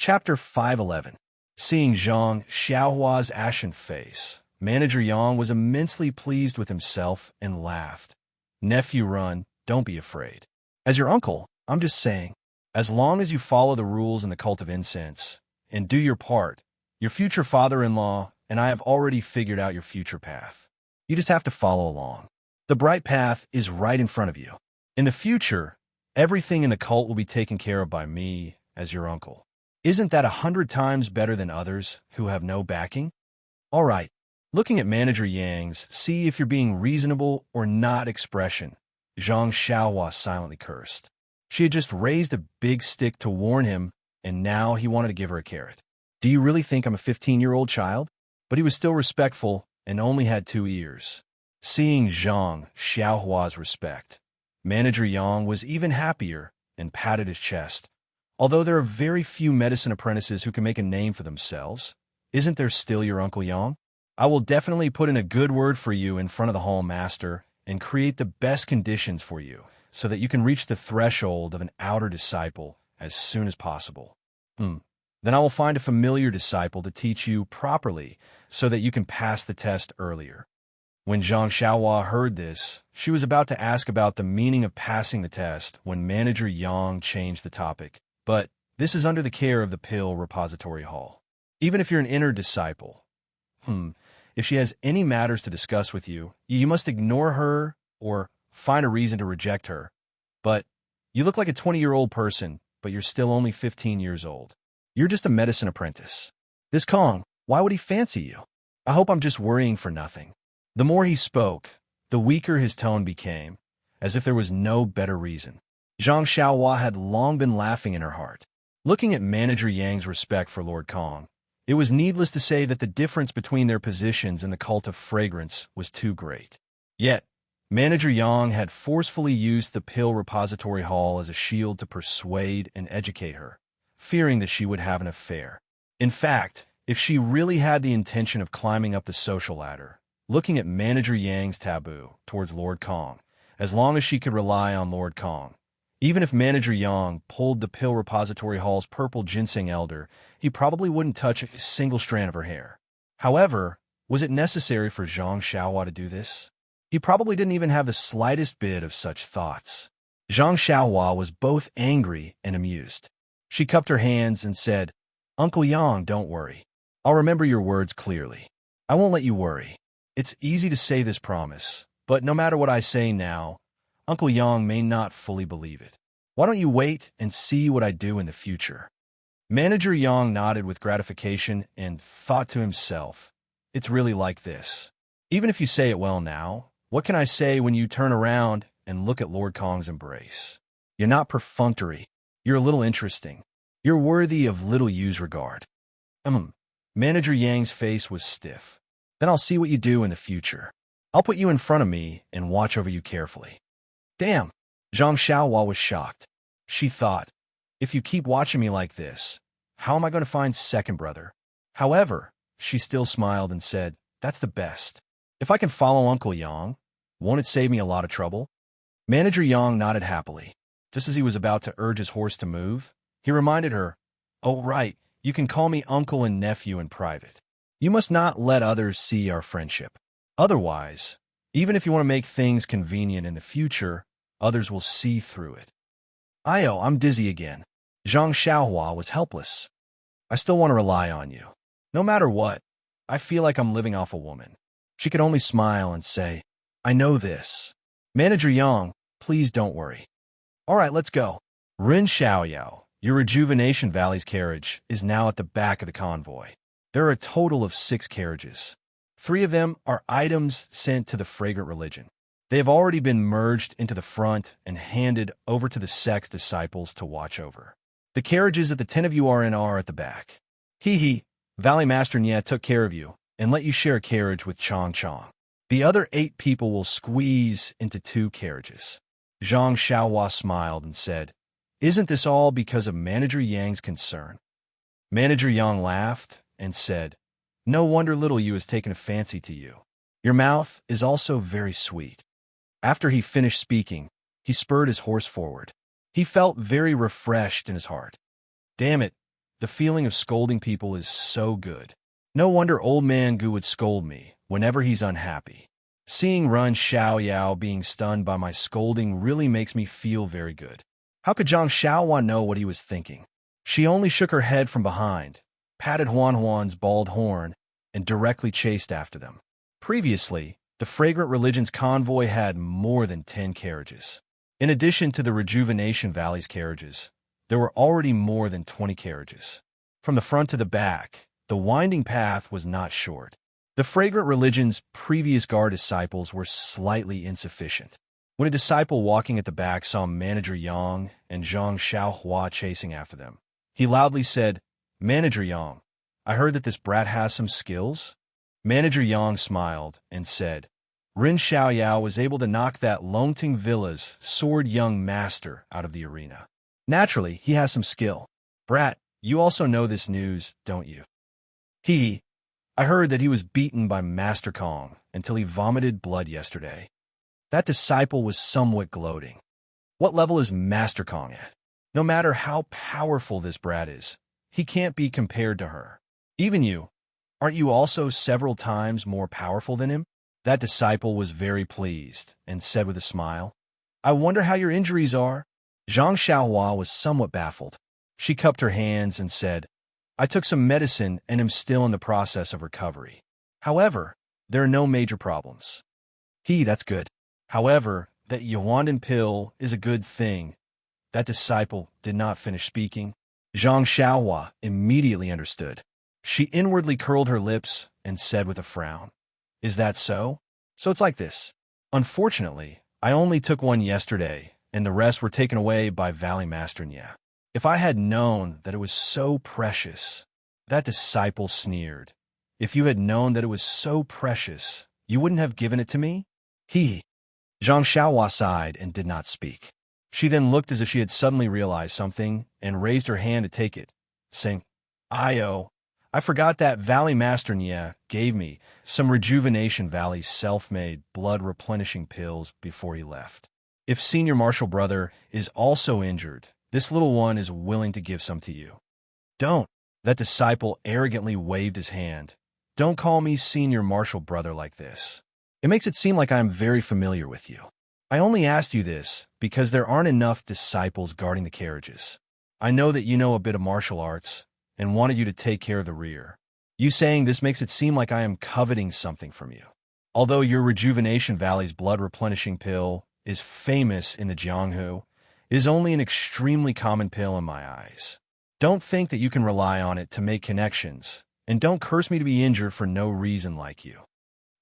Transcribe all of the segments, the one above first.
Chapter 511. Seeing Zhang Xiaohua's ashen face, Manager Yang was immensely pleased with himself and laughed. Nephew, run, don't be afraid. As your uncle, I'm just saying, as long as you follow the rules in the cult of incense and do your part, your future father-in-law and I have already figured out your future path. You just have to follow along. The bright path is right in front of you. In the future, everything in the cult will be taken care of by me as your uncle. Isn't that 100 times better than others who have no backing? All right, looking at Manager Yang's see if you're being reasonable or not expression, Zhang Xiaohua silently cursed. She had just raised a big stick to warn him, and now he wanted to give her a carrot. Do you really think I'm a 15-year-old child? But he was still respectful and only had 2 ears. Seeing Zhang Xiaohua's respect, Manager Yang was even happier and patted his chest. Although there are very few medicine apprentices who can make a name for themselves, isn't there still your Uncle Yang? I will definitely put in a good word for you in front of the Hall Master and create the best conditions for you so that you can reach the threshold of an outer disciple as soon as possible. Then I will find a familiar disciple to teach you properly so that you can pass the test earlier. When Zhang Xiaohua heard this, she was about to ask about the meaning of passing the test when Manager Yang changed the topic. But this is under the care of the Pill Repository Hall. Even if you're an inner disciple, if she has any matters to discuss with you, you must ignore her or find a reason to reject her. But you look like a 20-year-old person, but you're still only 15 years old. You're just a medicine apprentice. This Kong, why would he fancy you? I hope I'm just worrying for nothing. The more he spoke, the weaker his tone became, as if there was no better reason. Zhang Xiaohua had long been laughing in her heart. Looking at Manager Yang's respect for Lord Kong, it was needless to say that the difference between their positions in the cult of fragrance was too great. Yet, Manager Yang had forcefully used the Pill Repository Hall as a shield to persuade and educate her, fearing that she would have an affair. In fact, if she really had the intention of climbing up the social ladder, looking at Manager Yang's taboo towards Lord Kong, as long as she could rely on Lord Kong, even if Manager Yang pulled the Pill Repository Hall's purple ginseng elder, he probably wouldn't touch a single strand of her hair. However, was it necessary for Zhang Xiaohua to do this? He probably didn't even have the slightest bit of such thoughts. Zhang Xiaohua was both angry and amused. She cupped her hands and said, Uncle Yang, don't worry. I'll remember your words clearly. I won't let you worry. It's easy to say this promise, but no matter what I say now, Uncle Yang may not fully believe it. Why don't you wait and see what I do in the future? Manager Yang nodded with gratification and thought to himself, it's really like this. Even if you say it well now, what can I say when you turn around and look at Lord Kong's embrace? You're not perfunctory. You're a little interesting. You're worthy of little used regard. Manager Yang's face was stiff. Then I'll see what you do in the future. I'll put you in front of me and watch over you carefully. Damn! Zhang Xiaohua was shocked. She thought, if you keep watching me like this, how am I going to find second brother? However, she still smiled and said, that's the best. If I can follow Uncle Yang, won't it save me a lot of trouble? Manager Yang nodded happily. Just as he was about to urge his horse to move, he reminded her, oh right, you can call me uncle and nephew in private. You must not let others see our friendship. Otherwise, even if you want to make things convenient in the future, others will see through it. I'm dizzy again. Zhang Xiaohua was helpless. I still want to rely on you. No matter what, I feel like I'm living off a woman. She could only smile and say, I know this. Manager Yang, please don't worry. All right, let's go. Rin Xiaoyao, your Rejuvenation Valley's carriage is now at the back of the convoy. There are a total of 6 carriages. 3 of them are items sent to the Fragrant Religion. They have already been merged into the front and handed over to the sex disciples to watch over. The carriages that the 10 of you are in are at the back. Valley Master Nye took care of you and let you share a carriage with Chong Chong. The other 8 people will squeeze into 2 carriages. Zhang Xiaohua smiled and said, isn't this all because of Manager Yang's concern? Manager Yang laughed and said, no wonder little you has taken a fancy to you. Your mouth is also very sweet. After he finished speaking, he spurred his horse forward. He felt very refreshed in his heart. Damn it, The feeling of scolding people is so good. No wonder old man Gu would scold me whenever he's unhappy. Seeing Run Xiaoyao being stunned by my scolding really makes me feel very good. How could Zhang Xiaohua know what he was thinking? She only shook her head from behind, patted Huan Huan's bald horn, and directly chased after them. Previously, the Fragrant Religions convoy had more than 10 carriages. In addition to the Rejuvenation Valley's carriages, there were already more than 20 carriages. From the front to the back, the winding path was not short. The Fragrant Religion's previous guard disciples were slightly insufficient. When a disciple walking at the back saw Manager Yang and Zhang Xiaohua chasing after them, he loudly said, "Manager Yang, I heard that this brat has some skills." Manager Yang smiled and said, "Rin Xiaoyao was able to knock that Longting Villa's sword young master out of the arena. Naturally, he has some skill. Brat, you also know this news, don't you?" I heard that he was beaten by Master Kong until he vomited blood yesterday." That disciple was somewhat gloating. What level is Master Kong at? No matter how powerful this brat is, he can't be compared to her. Even you, aren't you also several times more powerful than him? That disciple was very pleased and said with a smile, "I wonder how your injuries are." Zhang Xiaohua was somewhat baffled. She cupped her hands and said, "I took some medicine and am still in the process of recovery. However, there are no major problems." That's good. However, that Yuandan pill is a good thing. That disciple did not finish speaking. Zhang Xiaohua immediately understood. She inwardly curled her lips and said with a frown, "Is that so? So it's like this. Unfortunately, I only took one yesterday, and the rest were taken away by Valley Master Nya. If I had known that it was so precious..." That disciple sneered. "If you had known that it was so precious, you wouldn't have given it to me?" Zhang Xiaohua sighed and did not speak. She then looked as if she had suddenly realized something and raised her hand to take it, saying, I forgot that Valley Master Nya gave me some Rejuvenation Valley's self-made blood-replenishing pills before he left. If Senior Marshal Brother is also injured, this little one is willing to give some to you." "Don't." That disciple arrogantly waved his hand. "Don't call me Senior Marshal Brother like this. It makes it seem like I am very familiar with you. I only asked you this because there aren't enough disciples guarding the carriages. I know that you know a bit of martial arts and wanted you to take care of the rear. You saying this makes it seem like I am coveting something from you. Although your Rejuvenation Valley's blood-replenishing pill is famous in the Jianghu, it is only an extremely common pill in my eyes. Don't think that you can rely on it to make connections, and don't curse me to be injured for no reason like you."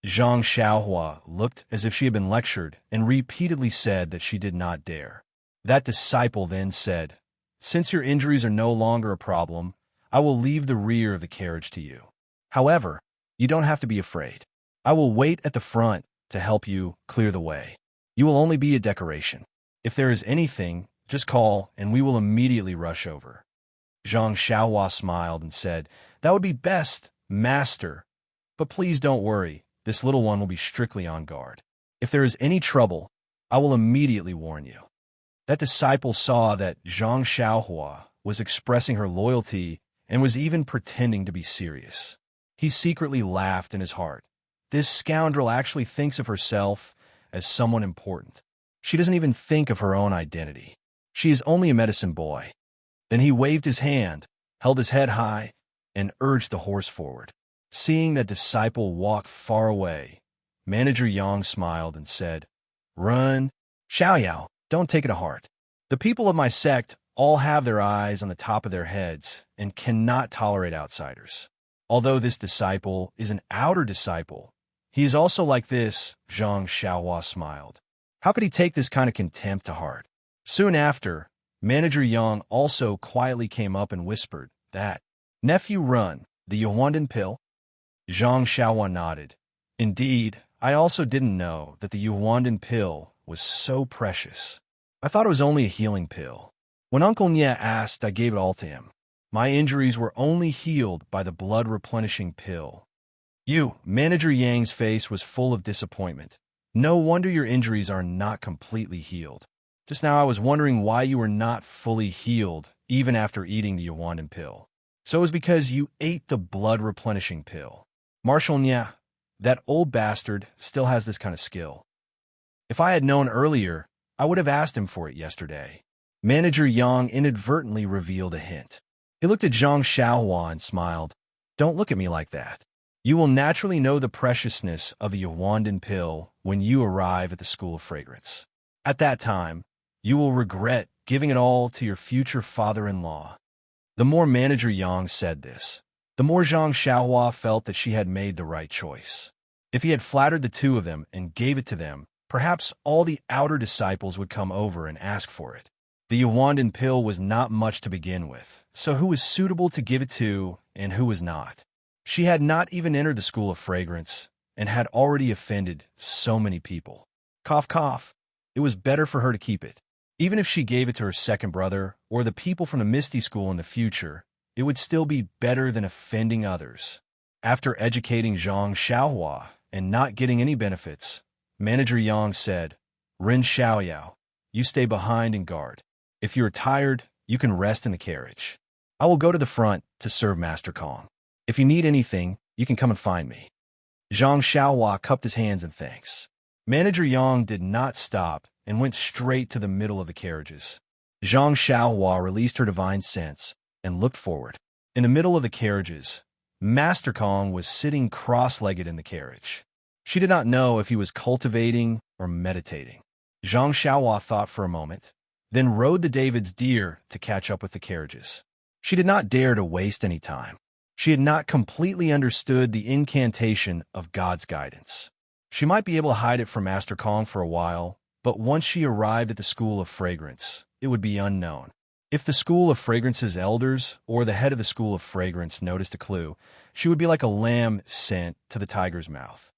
Zhang Xiaohua looked as if she had been lectured and repeatedly said that she did not dare. That disciple then said, "Since your injuries are no longer a problem, I will leave the rear of the carriage to you. However, you don't have to be afraid. I will wait at the front to help you clear the way. You will only be a decoration. If there is anything, just call and we will immediately rush over." Zhang Xiaohua smiled and said, "That would be best, Master. But please don't worry. This little one will be strictly on guard. If there is any trouble, I will immediately warn you." That disciple saw that Zhang Xiaohua was expressing her loyalty and was even pretending to be serious. He secretly laughed in his heart. This scoundrel actually thinks of herself as someone important. She doesn't even think of her own identity. She is only a medicine boy. Then he waved his hand, held his head high, and urged the horse forward. Seeing that disciple walk far away, Manager Yang smiled and said, "Run, Xiaoyao, don't take it to heart. The people of my sect all have their eyes on the top of their heads and cannot tolerate outsiders. Although this disciple is an outer disciple, he is also like this." Zhang Xiaohua smiled. How could he take this kind of contempt to heart? Soon after, Manager Yang also quietly came up and whispered that, "Nephew Run, the Yuandan pill?" Zhang Xiaohua nodded. "Indeed, I also didn't know that the Yuandan pill was so precious. I thought it was only a healing pill. When Uncle Nya asked, I gave it all to him. My injuries were only healed by the blood-replenishing pill." Manager Yang's face was full of disappointment. "No wonder your injuries are not completely healed. Just now I was wondering why you were not fully healed even after eating the Yuandan pill. So it was because you ate the blood-replenishing pill. Marshal Nya, that old bastard, still has this kind of skill. If I had known earlier, I would have asked him for it yesterday. Manager Yang inadvertently revealed a hint. He looked at Zhang Xiaohua and smiled. Don't look at me like that. You will naturally know the preciousness of the Yawandan pill when you arrive at the School of Fragrance. At that time, you will regret giving it all to your future father-in-law. The more Manager Yang said this, the more Zhang Xiaohua felt that she had made the right choice. If he had flattered the two of them and gave it to them, perhaps all the outer disciples would come over and ask for it. The Yawandan pill was not much to begin with, so who was suitable to give it to and who was not? She had not even entered the School of Fragrance and had already offended so many people. Cough, cough. It was better for her to keep it. Even if she gave it to her second brother or the people from the Misty School in the future, it would still be better than offending others. After educating Zhang Xiaohua and not getting any benefits, Manager Yang said, Ren Xiaoyao, you stay behind and guard. If you are tired, you can rest in the carriage. I will go to the front to serve Master Kong. If you need anything, you can come and find me. Zhang Xiaohua cupped his hands in thanks. Manager Yang did not stop and went straight to the middle of the carriages. Zhang Xiaohua released her divine sense and looked forward. In the middle of the carriages, Master Kong was sitting cross-legged in the carriage. She did not know if he was cultivating or meditating. Zhang Xiaohua thought for a moment, then rode the David's deer to catch up with the carriages. She did not dare to waste any time. She had not completely understood the incantation of God's guidance. She might be able to hide it from Master Kong for a while, but once she arrived at the School of Fragrance, it would be unknown. If the School of Fragrance's elders or the head of the School of Fragrance noticed a clue, she would be like a lamb sent to the tiger's mouth.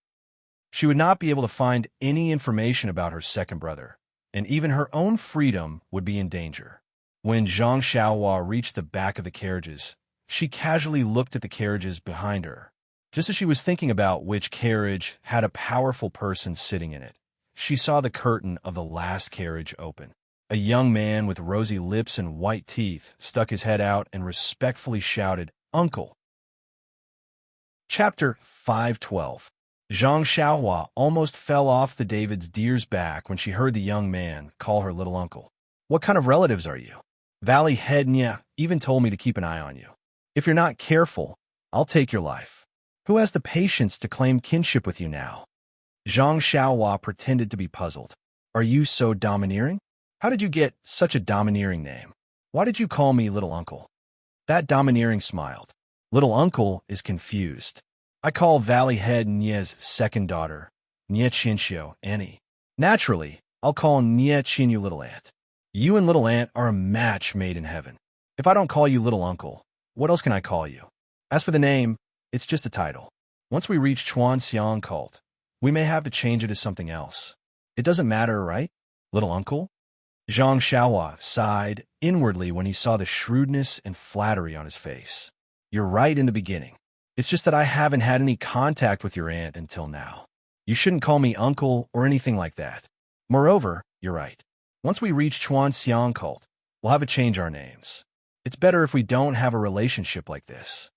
She would not be able to find any information about her second brother, and even her own freedom would be in danger. When Zhang Xiaohua reached the back of the carriages, she casually looked at the carriages behind her. Just as she was thinking about which carriage had a powerful person sitting in it, she saw the curtain of the last carriage open. A young man with rosy lips and white teeth stuck his head out and respectfully shouted, "Uncle." Chapter 512. Zhang Xiaohua almost fell off the David's deer's back when she heard the young man call her little uncle. What kind of relatives are you? Valley Head Nya even told me to keep an eye on you. If you're not careful, I'll take your life. Who has the patience to claim kinship with you now? Zhang Xiaohua pretended to be puzzled. Are you so domineering? How did you get such a domineering name? Why did you call me little uncle? That domineering smiled. Little uncle is confused. I call Valley Head Nye's second daughter, Nye Chinshio, Annie. Naturally, I'll call Nye Chinyu little aunt. You and little aunt are a match made in heaven. If I don't call you little uncle, what else can I call you? As for the name, it's just a title. Once we reach Chuan Xiang cult, we may have to change it to something else. It doesn't matter, right? Little uncle? Zhang Xiaohua sighed inwardly when he saw the shrewdness and flattery on his face. You're right in the beginning. It's just that I haven't had any contact with your aunt until now. You shouldn't call me uncle or anything like that. Moreover, you're right. Once we reach Chuan Xiang cult, we'll have to change our names. It's better if we don't have a relationship like this.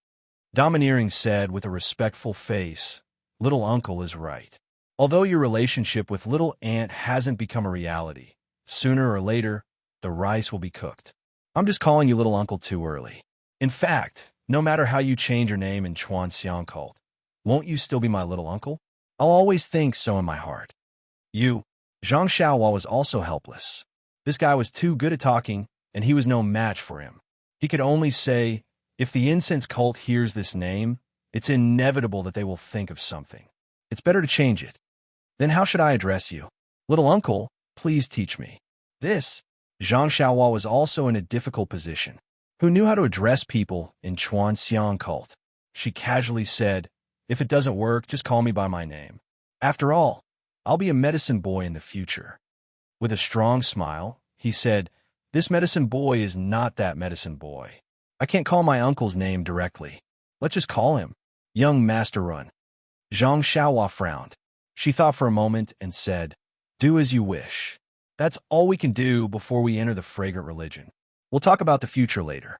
Domineering said with a respectful face, Little uncle is right. Although your relationship with little aunt hasn't become a reality, sooner or later, the rice will be cooked. I'm just calling you little uncle too early. In fact, no matter how you change your name in Chuan Xiang cult, won't you still be my little uncle? I'll always think so in my heart. You. Zhang Xiaohua was also helpless. This guy was too good at talking, and he was no match for him. He could only say, if the incense cult hears this name, it's inevitable that they will think of something. It's better to change it. Then how should I address you? Little uncle, please teach me. This. Zhang Xiaohua was also in a difficult position. Who knew how to address people in Chuan Xiang cult? She casually said, if it doesn't work, just call me by my name. After all, I'll be a medicine boy in the future. With a strong smile, he said, this medicine boy is not that medicine boy. I can't call my uncle's name directly. Let's just call him Young Master Run. Zhang Xiaohua frowned. She thought for a moment and said, do as you wish. That's all we can do before we enter the fragrant religion. We'll talk about the future later.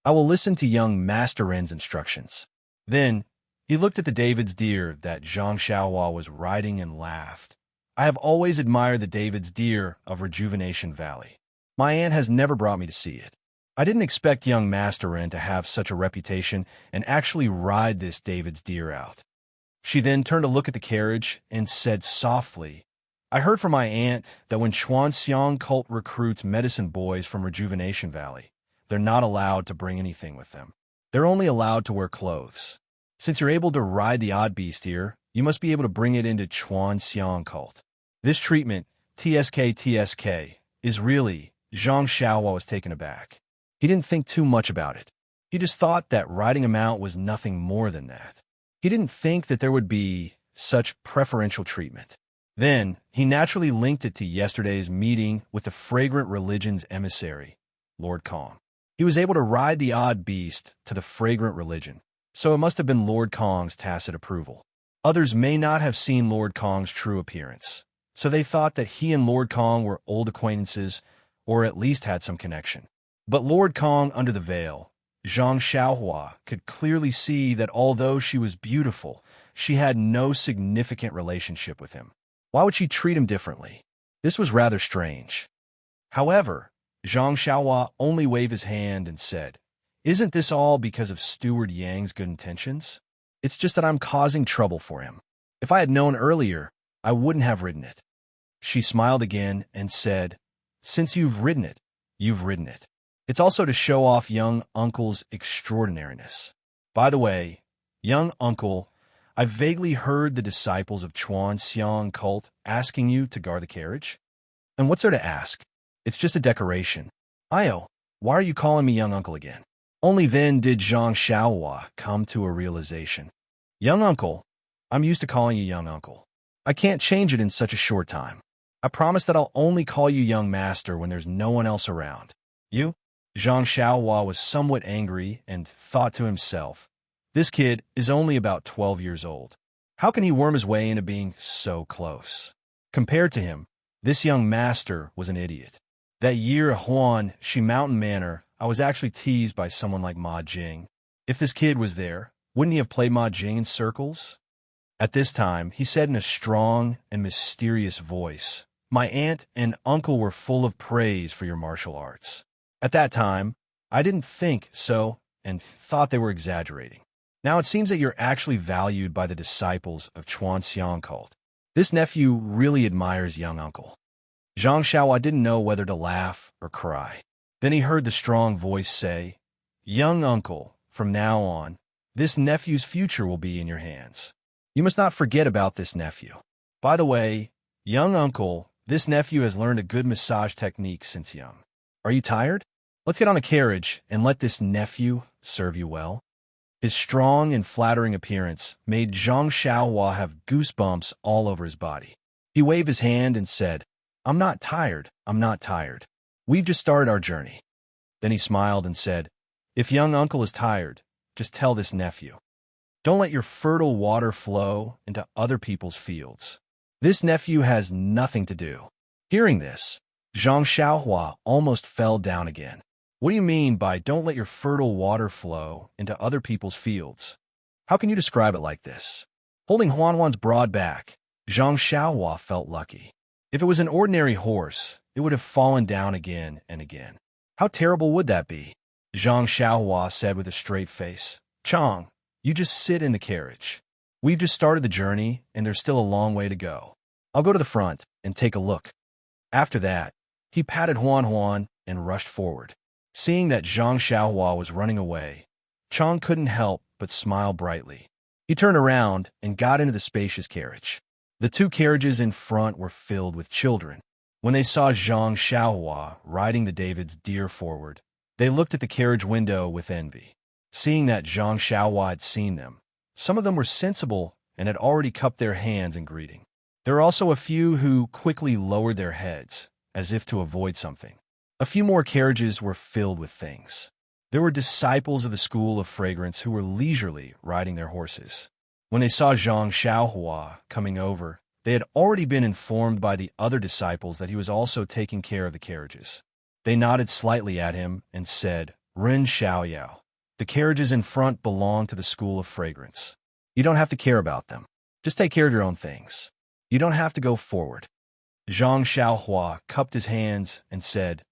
I will listen to young Master Ren's instructions." Then he looked at the David's deer that Zhang Xiaohua was riding and laughed. "I have always admired the David's deer of Rejuvenation Valley. My aunt has never brought me to see it. I didn't expect young Master Ren to have such a reputation and actually ride this David's deer out." She then turned to look at the carriage and said softly, "I heard from my aunt that when Xuanxiang cult recruits medicine boys from Rejuvenation Valley, they're not allowed to bring anything with them. They're only allowed to wear clothes. Since you're able to ride the odd beast here, you must be able to bring it into Xuanxiang cult. This treatment, TSK, is really..." Zhang Xiaohua was taken aback. He didn't think too much about it. He just thought that riding him out was nothing more than that. He didn't think that there would be such preferential treatment. Then, he naturally linked it to yesterday's meeting with the fragrant religion's emissary, Lord Kong. He was able to ride the odd beast to the fragrant religion, so it must have been Lord Kong's tacit approval. Others may not have seen Lord Kong's true appearance, so they thought that he and Lord Kong were old acquaintances or at least had some connection. But Lord Kong under the veil, Zhang Xiaohua, could clearly see that although she was beautiful, she had no significant relationship with him. Why would she treat him differently? This was rather strange. However, Zhang Xiaohua only waved his hand and said, "Isn't this all because of Steward Yang's good intentions? It's just that I'm causing trouble for him. If I had known earlier, I wouldn't have ridden it." She smiled again and said, "Since you've ridden it, you've ridden it. It's also to show off young uncle's extraordinariness. By the way, young uncle, I've vaguely heard the disciples of Xuanxiang cult asking you to guard the carriage. And what's there to ask? It's just a decoration. Io, why are you calling me young uncle again?" Only then did Zhang Xiaohua come to a realization. "Young uncle, I'm used to calling you young uncle. I can't change it in such a short time. I promise that I'll only call you young master when there's no one else around. You?" Zhang Xiaohua was somewhat angry and thought to himself, "This kid is only about 12 years old. How can he worm his way into being so close?" Compared to him, this young master was an idiot. That year at Huanxi Mountain Manor, I was actually teased by someone like Ma Jing. If this kid was there, wouldn't he have played Ma Jing in circles? At this time, he said in a strong and mysterious voice, "My aunt and uncle were full of praise for your martial arts. At that time, I didn't think so and thought they were exaggerating. Now it seems that you're actually valued by the disciples of Xuanxiang cult. This nephew really admires young uncle." Zhang Xiaohua didn't know whether to laugh or cry. Then he heard the strong voice say, "Young uncle, from now on, this nephew's future will be in your hands. You must not forget about this nephew. By the way, young uncle, this nephew has learned a good massage technique since young. Are you tired? Let's get on a carriage and let this nephew serve you well." His strong and flattering appearance made Zhang Xiaohua have goosebumps all over his body. He waved his hand and said, I'm not tired. We've just started our journey." Then he smiled and said, "If young uncle is tired, just tell this nephew. Don't let your fertile water flow into other people's fields. This nephew has nothing to do." Hearing this, Zhang Xiaohua almost fell down again. "What do you mean by don't let your fertile water flow into other people's fields? How can you describe it like this?" Holding Huanhuan's broad back, Zhang Xiaohua felt lucky. If it was an ordinary horse, it would have fallen down again and again. How terrible would that be? Zhang Xiaohua said with a straight face, "Chang, you just sit in the carriage. We've just started the journey, and there's still a long way to go. I'll go to the front and take a look." After that, he patted Huan and rushed forward. Seeing that Zhang Xiaohua was running away, Chang couldn't help but smile brightly. He turned around and got into the spacious carriage. The two carriages in front were filled with children. When they saw Zhang Xiaohua riding the David's deer forward, they looked at the carriage window with envy. Seeing that Zhang Xiaohua had seen them, some of them were sensible and had already cupped their hands in greeting. There were also a few who quickly lowered their heads, as if to avoid something. A few more carriages were filled with things. There were disciples of the School of Fragrance who were leisurely riding their horses. When they saw Zhang Xiaohua coming over, they had already been informed by the other disciples that he was also taking care of the carriages. They nodded slightly at him and said, Ren Xiaoyao. The carriages in front belong to the School of Fragrance. You don't have to care about them. Just take care of your own things. You don't have to go forward. Zhang Xiaohua cupped his hands and said,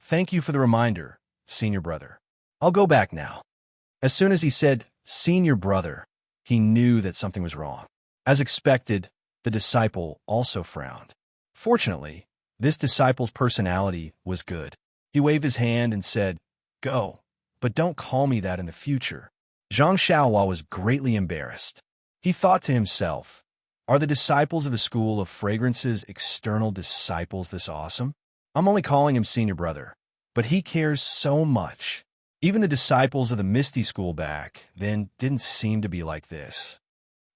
"Thank you for the reminder, senior brother. I'll go back now." As soon as he said, "senior brother," he knew that something was wrong. As expected, the disciple also frowned. Fortunately, this disciple's personality was good. He waved his hand and said, "Go, but don't call me that in the future." Zhang Xiaohua was greatly embarrassed. He thought to himself, "Are the disciples of the School of Fragrance's external disciples this awesome? I'm only calling him senior brother, but he cares so much." Even the disciples of the Misty School back then didn't seem to be like this.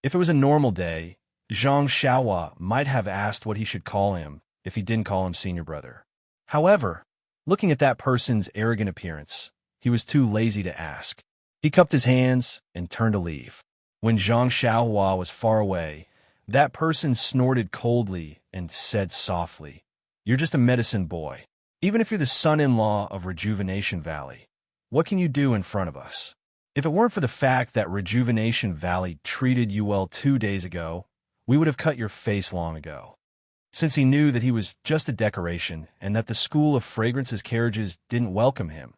If it was a normal day, Zhang Xiaohua might have asked what he should call him if he didn't call him senior brother. However, looking at that person's arrogant appearance, he was too lazy to ask. He cupped his hands and turned to leave. When Zhang Xiaohua was far away, that person snorted coldly and said softly, "You're just a medicine boy. Even if you're the son-in-law of Rejuvenation Valley, what can you do in front of us? If it weren't for the fact that Rejuvenation Valley treated you well 2 days ago, we would have cut your face long ago." Since he knew that he was just a decoration and that the School of Fragrance's carriages didn't welcome him,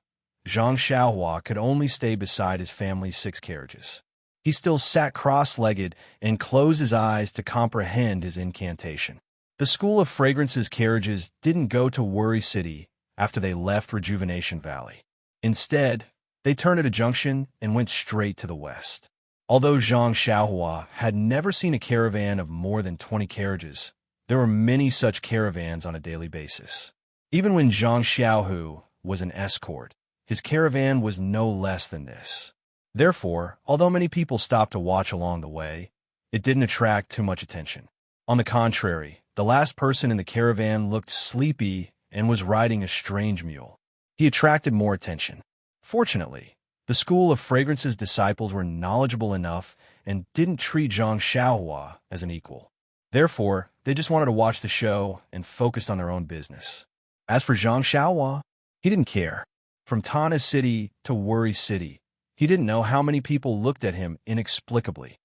Zhang Xiaohua could only stay beside his family's 6 carriages. He still sat cross-legged and closed his eyes to comprehend his incantation. The School of Fragrance's carriages didn't go to Worry City after they left Rejuvenation Valley. Instead, they turned at a junction and went straight to the west. Although Zhang Xiaohua had never seen a caravan of more than 20 carriages, there were many such caravans on a daily basis. Even when Zhang Xiaohu was an escort, his caravan was no less than this. Therefore, although many people stopped to watch along the way, it didn't attract too much attention. On the contrary, the last person in the caravan looked sleepy and was riding a strange mule. He attracted more attention. Fortunately, the School of Fragrance's disciples were knowledgeable enough and didn't treat Zhang Xiaohua as an equal. Therefore, they just wanted to watch the show and focused on their own business. As for Zhang Xiaohua, he didn't care. From Tana City to Worry City, he didn't know how many people looked at him inexplicably.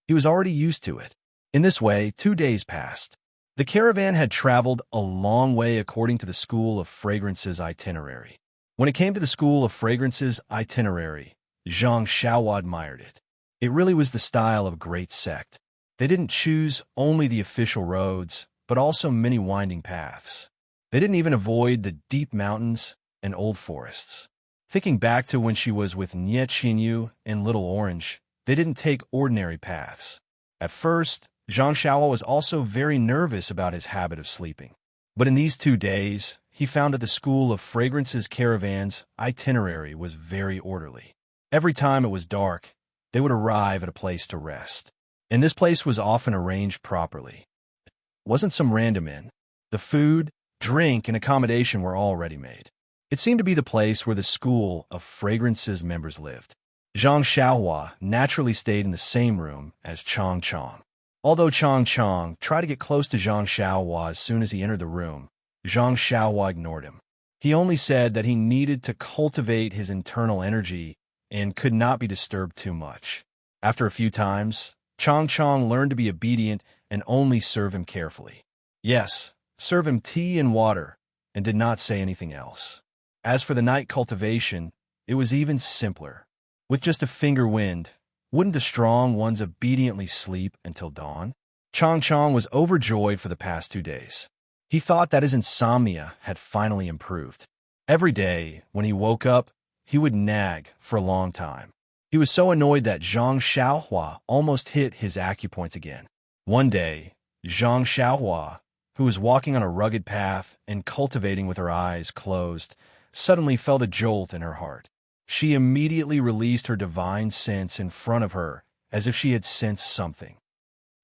He was already used to it. In this way, 2 days passed. The caravan had traveled a long way according to the School of Fragrance's itinerary. When it came to the School of Fragrance's itinerary, Zhang Xiaohua admired it. It really was the style of a great sect. They didn't choose only the official roads, but also many winding paths. They didn't even avoid the deep mountains and old forests. Thinking back to when she was with Nye Qinyu and Little Orange, they didn't take ordinary paths. At first, Zhang Xiaohua was also very nervous about his habit of sleeping. But in these 2 days, he found that the School of Fragrance's caravan's itinerary was very orderly. Every time it was dark, they would arrive at a place to rest. And this place was often arranged properly. It wasn't some random inn. The food, drink, and accommodation were all ready-made. It seemed to be the place where the School of Fragrance's members lived. Zhang Xiaohua naturally stayed in the same room as Chang Chang. Although Chang Chang tried to get close to Zhang Xiaohua as soon as he entered the room, Zhang Xiaohua ignored him. He only said that he needed to cultivate his internal energy and could not be disturbed too much. After a few times, Chang Chang learned to be obedient and only serve him carefully. Yes, serve him tea and water, and did not say anything else. As for the night cultivation, it was even simpler. With just a finger wind, wouldn't the strong ones obediently sleep until dawn? Chang Chang was overjoyed for the past 2 days. He thought that his insomnia had finally improved. Every day, when he woke up, he would nag for a long time. He was so annoyed that Zhang Xiaohua almost hit his acupoints again. One day, Zhang Xiaohua, who was walking on a rugged path and cultivating with her eyes closed, suddenly felt a jolt in her heart. She immediately released her divine sense in front of her, as if she had sensed something.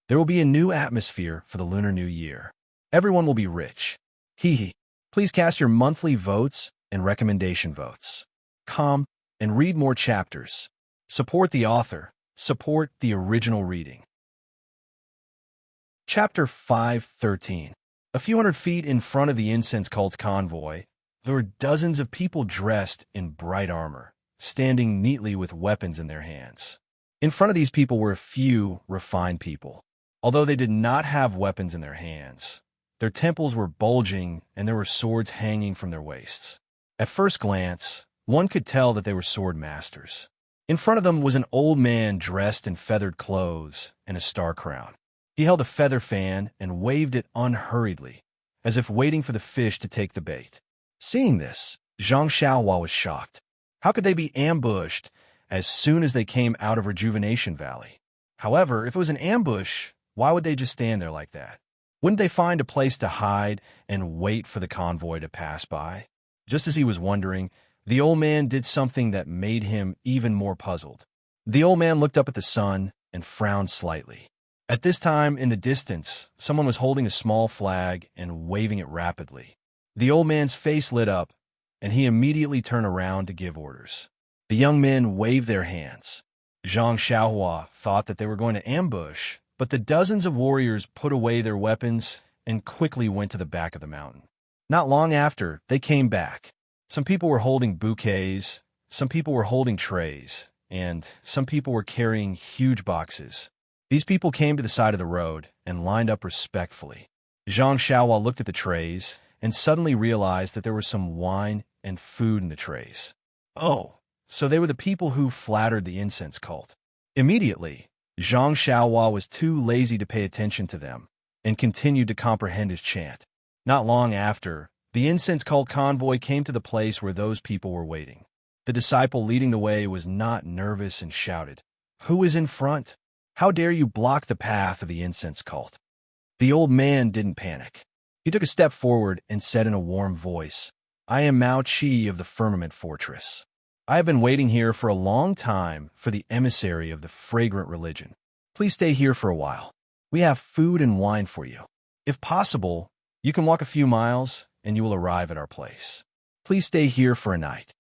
There will be a new atmosphere for the Lunar New Year. Everyone will be rich. Hee. Please cast your monthly votes and recommendation votes. Come and read more chapters. Support the author. Support the original reading. Chapter 5:13. A few hundred feet in front of the incense cult's convoy, there were dozens of people dressed in bright armor, standing neatly with weapons in their hands. In front of these people were a few refined people. Although they did not have weapons in their hands, their temples were bulging and there were swords hanging from their waists. At first glance, one could tell that they were sword masters. In front of them was an old man dressed in feathered clothes and a star crown. He held a feather fan and waved it unhurriedly, as if waiting for the fish to take the bait. Seeing this, Zhang Xiaohua was shocked. How could they be ambushed as soon as they came out of Rejuvenation Valley? However, if it was an ambush, why would they just stand there like that? Wouldn't they find a place to hide and wait for the convoy to pass by? Just as he was wondering, the old man did something that made him even more puzzled. The old man looked up at the sun and frowned slightly. At this time, in the distance, someone was holding a small flag and waving it rapidly. The old man's face lit up, and he immediately turned around to give orders. The young men waved their hands. Zhang Xiaohua thought that they were going to ambush, but the dozens of warriors put away their weapons and quickly went to the back of the mountain. Not long after, they came back. Some people were holding bouquets, some people were holding trays, and some people were carrying huge boxes. These people came to the side of the road and lined up respectfully. Zhang Xiaohua looked at the trays and suddenly realized that there was some wine and food in the trays. Oh, so they were the people who flattered the incense cult. Immediately, Zhang Xiaohua was too lazy to pay attention to them and continued to comprehend his chant. Not long after, the incense cult convoy came to the place where those people were waiting. The disciple leading the way was not nervous and shouted, "Who is in front? How dare you block the path of the incense cult?" The old man didn't panic. He took a step forward and said in a warm voice, "I am Mao Qi of the Firmament Fortress. I have been waiting here for a long time for the emissary of the fragrant religion. Please stay here for a while. We have food and wine for you. If possible, you can walk a few miles and you will arrive at our place. Please stay here for a night."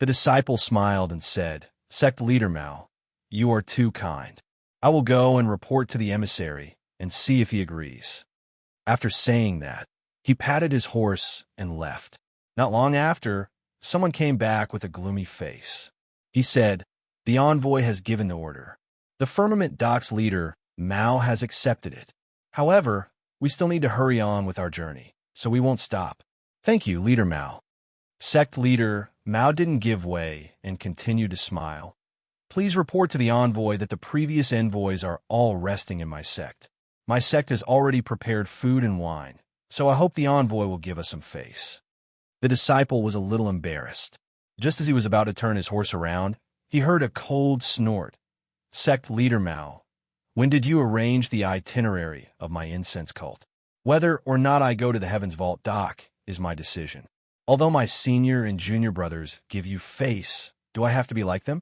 The disciple smiled and said, "Sect leader Mao, you are too kind. I will go and report to the emissary and see if he agrees." After saying that, he patted his horse and left. Not long after, someone came back with a gloomy face. He said, "The envoy has given the order. The Firmament Doc's leader, Mao, has accepted it. However, we still need to hurry on with our journey, so we won't stop. Thank you, Leader Mao." Sect leader Mao didn't give way and continued to smile. "Please report to the envoy that the previous envoys are all resting in my sect. My sect has already prepared food and wine, so I hope the envoy will give us some face." The disciple was a little embarrassed. Just as he was about to turn his horse around, he heard a cold snort. "Sect leader Mao, when did you arrange the itinerary of my incense cult? Whether or not I go to the Heaven's Vault dock is my decision. Although my senior and junior brothers give you face, do I have to be like them?"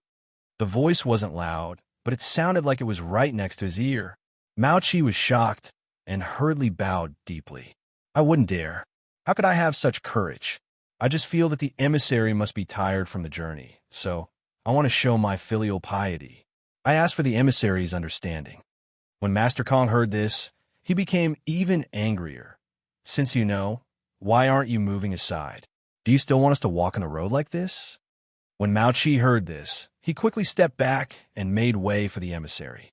The voice wasn't loud, but it sounded like it was right next to his ear. Mao Qi was shocked and hurriedly bowed deeply. "I wouldn't dare. How could I have such courage? I just feel that the emissary must be tired from the journey, so I want to show my filial piety. I ask for the emissary's understanding." When Master Kong heard this, he became even angrier. "Since you know, why aren't you moving aside? Do you still want us to walk on the road like this?" When Mao Qi heard this, he quickly stepped back and made way for the emissary.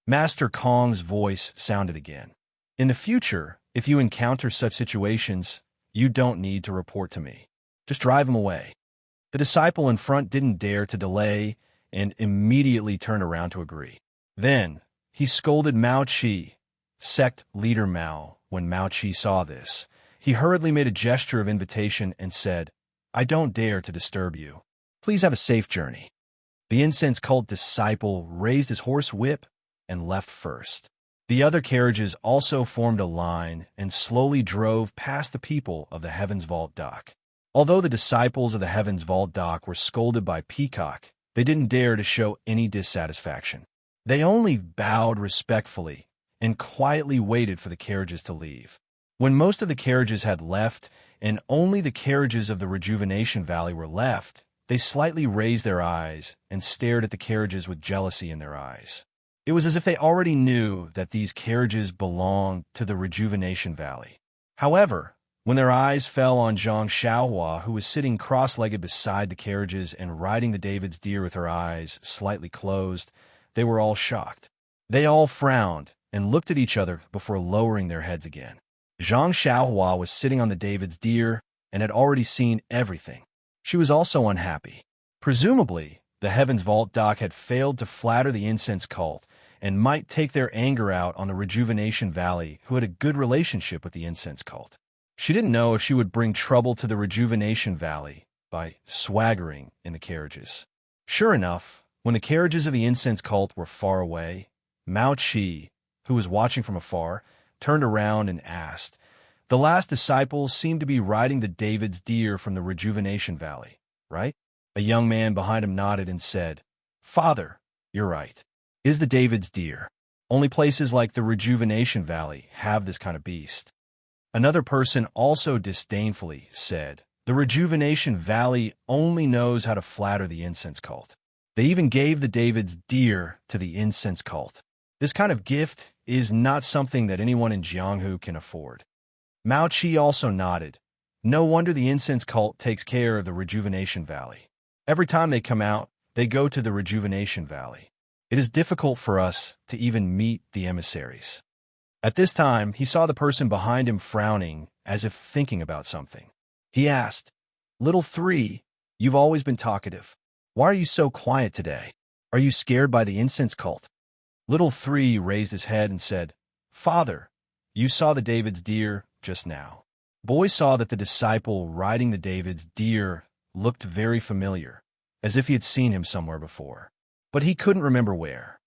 Master Kong's voice sounded again. "In the future, if you encounter such situations, you don't need to report to me. Just drive him away." The disciple in front didn't dare to delay and immediately turned around to agree. Then, he scolded Mao Qi, sect leader Mao. When Mao Qi saw this, he hurriedly made a gesture of invitation and said, "I don't dare to disturb you. Please have a safe journey." The incense cult disciple raised his horse whip and left first. The other carriages also formed a line and slowly drove past the people of the Heaven's Vault dock. Although the disciples of the Heaven's Vault dock were scolded by Peacock, they didn't dare to show any dissatisfaction. They only bowed respectfully and quietly waited for the carriages to leave. When most of the carriages had left and only the carriages of the Rejuvenation Valley were left, they slightly raised their eyes and stared at the carriages with jealousy in their eyes. It was as if they already knew that these carriages belonged to the Rejuvenation Valley. However, When their eyes fell on Zhang Xiaohua, who was sitting cross-legged beside the carriages and riding the David's deer with her eyes slightly closed, they were all shocked. They all frowned and looked at each other before lowering their heads again. Zhang Xiaohua was sitting on the David's deer and had already seen everything. She was also unhappy. Presumably, the Heaven's Vault dock had failed to flatter the incense cult and might take their anger out on the Rejuvenation Valley, who had a good relationship with the incense cult. She didn't know if she would bring trouble to the Rejuvenation Valley by swaggering in the carriages. Sure enough, when the carriages of the incense cult were far away, Mao Qi, who was watching from afar, turned around and asked, "The last disciples seem to be riding the David's deer from the Rejuvenation Valley, right?" A young man behind him nodded and said, "Father, you're right. Is the David's deer. Only places like the Rejuvenation Valley have this kind of beast." Another person also disdainfully said, "The Rejuvenation Valley only knows how to flatter the incense cult. They even gave the David's deer to the incense cult. This kind of gift is not something that anyone in Jianghu can afford." Mao Qi also nodded. "No wonder the incense cult takes care of the Rejuvenation Valley. Every time they come out, they go to the Rejuvenation Valley. It is difficult for us to even meet the emissaries." At this time, he saw the person behind him frowning, as if thinking about something. He asked, "Little Three, you've always been talkative. Why are you so quiet today? Are you scared by the incense cult?" Little Three raised his head and said, "Father, you saw the David's deer just now." Boy saw that the disciple riding the David's deer looked very familiar, as if he had seen him somewhere before. But he couldn't remember where.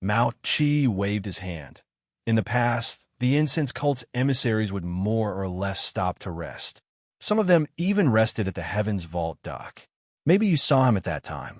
Mao Qi waved his hand. In the past, the incense cult's emissaries would more or less stop to rest. Some of them even rested at the Heaven's Vault dock. Maybe you saw him at that time.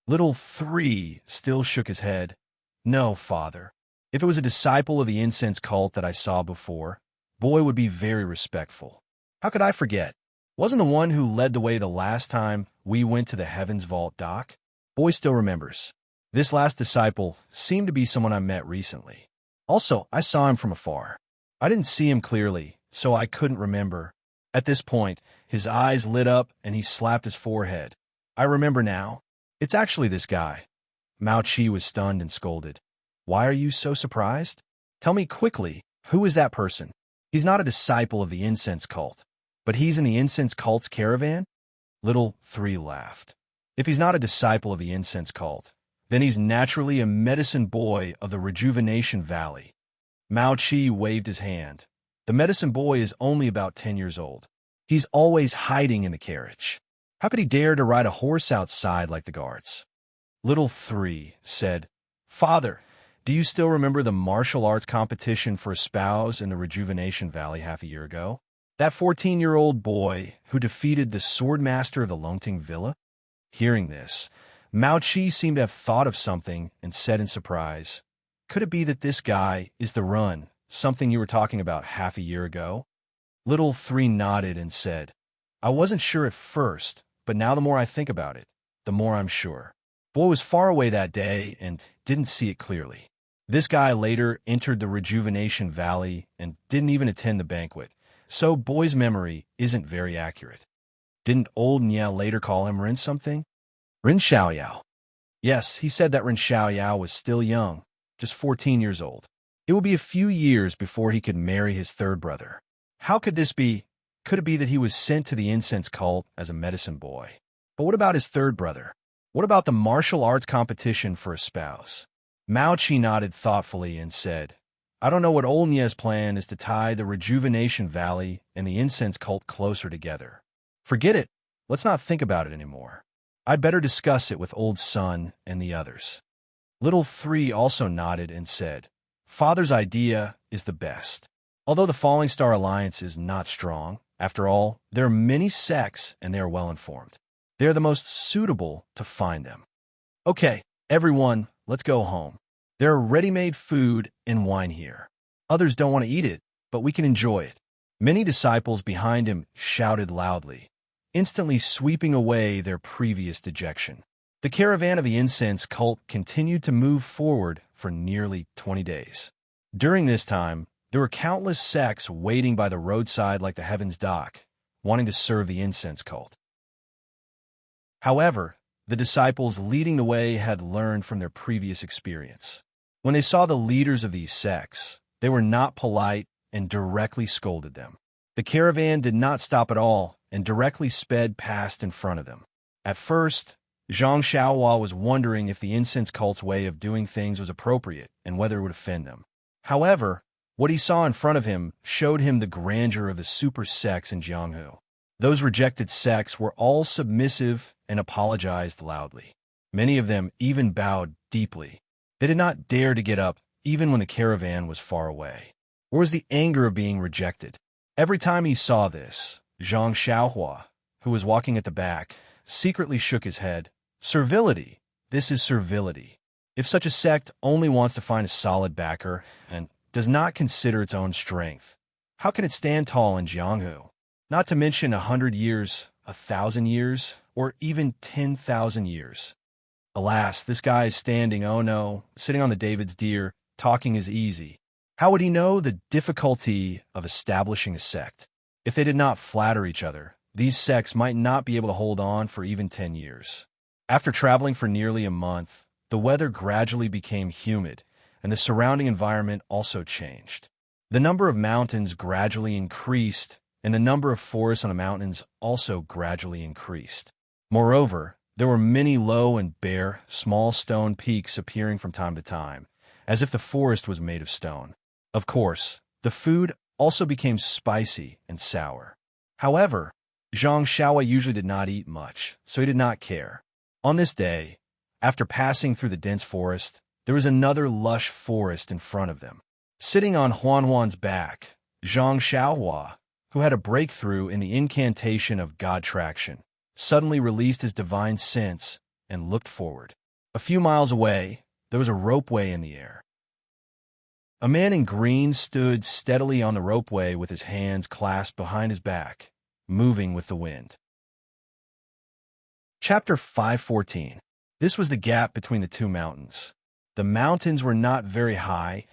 Little Three still shook his head. "No, Father. If it was a disciple of the incense cult that I saw before, Boy would be very respectful. How could I forget? Wasn't the one who led the way the last time we went to the Heaven's Vault dock?" Boy still remembers. This last disciple seemed to be someone I met recently. Also, I saw him from afar. I didn't see him clearly, so I couldn't remember. At this point, his eyes lit up and he slapped his forehead. "I remember now. It's actually this guy." Mao Qi was stunned and scolded. "Why are you so surprised? Tell me quickly, who is that person? He's not a disciple of the incense cult, but he's in the incense cult's caravan?" Little Three laughed. "If he's not a disciple of the incense cult, then he's naturally a medicine boy of the Rejuvenation Valley." Mao Qi waved his hand. "The medicine boy is only about 10 years old. He's always hiding in the carriage. How could he dare to ride a horse outside like the guards?" Little Three said, "Father, do you still remember the martial arts competition for espouse in the Rejuvenation Valley half a year ago? That 14-year-old boy who defeated the swordmaster of the Longting Villa?" Hearing this, Mao Qi seemed to have thought of something and said in surprise, "Could it be that this guy is the Run, something you were talking about half a year ago?" Little Three nodded and said, "I wasn't sure at first, but now the more I think about it, the more I'm sure. Boy was far away that day and didn't see it clearly. This guy later entered the Rejuvenation Valley and didn't even attend the banquet, so Boy's memory isn't very accurate." "Didn't old Nya later call him Rin something?" "Rin Xiaoyao." "Yes, he said that Rin Xiaoyao was still young, just 14 years old. It would be a few years before he could marry his third brother. How could this be? Could it be that he was sent to the incense cult as a medicine boy? But what about his third brother? What about the martial arts competition for a spouse?" Mao Qi nodded thoughtfully and said, "I don't know what old Nye's plan is to tie the Rejuvenation Valley and the incense cult closer together. Forget it. Let's not think about it anymore. I'd better discuss it with old Sun and the others." Little Three also nodded and said, "Father's idea is the best. Although the Falling Star Alliance is not strong, after all, there are many sects and they are well informed. They are the most suitable to find them. Okay, everyone, let's go home. There are ready-made food and wine here. Others don't want to eat it, but we can enjoy it." Many disciples behind him shouted loudly, instantly sweeping away their previous dejection. The caravan of the incense cult continued to move forward for nearly 20 days. During this time, There were countless sects waiting by the roadside like the heavens dock, wanting to serve the incense cult. However, the disciples leading the way had learned from their previous experience. When they saw the leaders of these sects, they were not polite and directly scolded them. The caravan did not stop at all and directly sped past in front of them. At first, Zhang Xiaohua was wondering if the incense cult's way of doing things was appropriate and whether it would offend them. However, what he saw in front of him showed him the grandeur of the super sects in Jianghu. Those rejected sects were all submissive and apologized loudly. Many of them even bowed deeply. They did not dare to get up even when the caravan was far away. Or was the anger of being rejected? Every time he saw this, Zhang Xiaohua, who was walking at the back, secretly shook his head. Servility. This is servility. If such a sect only wants to find a solid backer and does not consider its own strength, how can it stand tall in Jianghu? Not to mention 100 years, 1,000 years, or even 10,000 years. Alas, this guy is standing, oh no, sitting on the David's deer, talking is easy. How would he know the difficulty of establishing a sect? If they did not flatter each other, these sects might not be able to hold on for even 10 years. After traveling for nearly a month, the weather gradually became humid, and the surrounding environment also changed. The number of mountains gradually increased, and the number of forests on the mountains also gradually increased. Moreover, there were many low and bare, small stone peaks appearing from time to time, as if the forest was made of stone. Of course, the food also became spicy and sour. However, Zhang Xiaohua usually did not eat much, so he did not care. On this day, after passing through the dense forest, there was another lush forest in front of them. Sitting on Huan's back, Zhang Xiaohua, who had a breakthrough in the incantation of God traction, suddenly released his divine sense and looked forward. A few miles away, there was a ropeway in the air. A man in green stood steadily on the ropeway with his hands clasped behind his back, moving with the wind. Chapter 514. This was the gap between the two mountains. The mountains were not very high,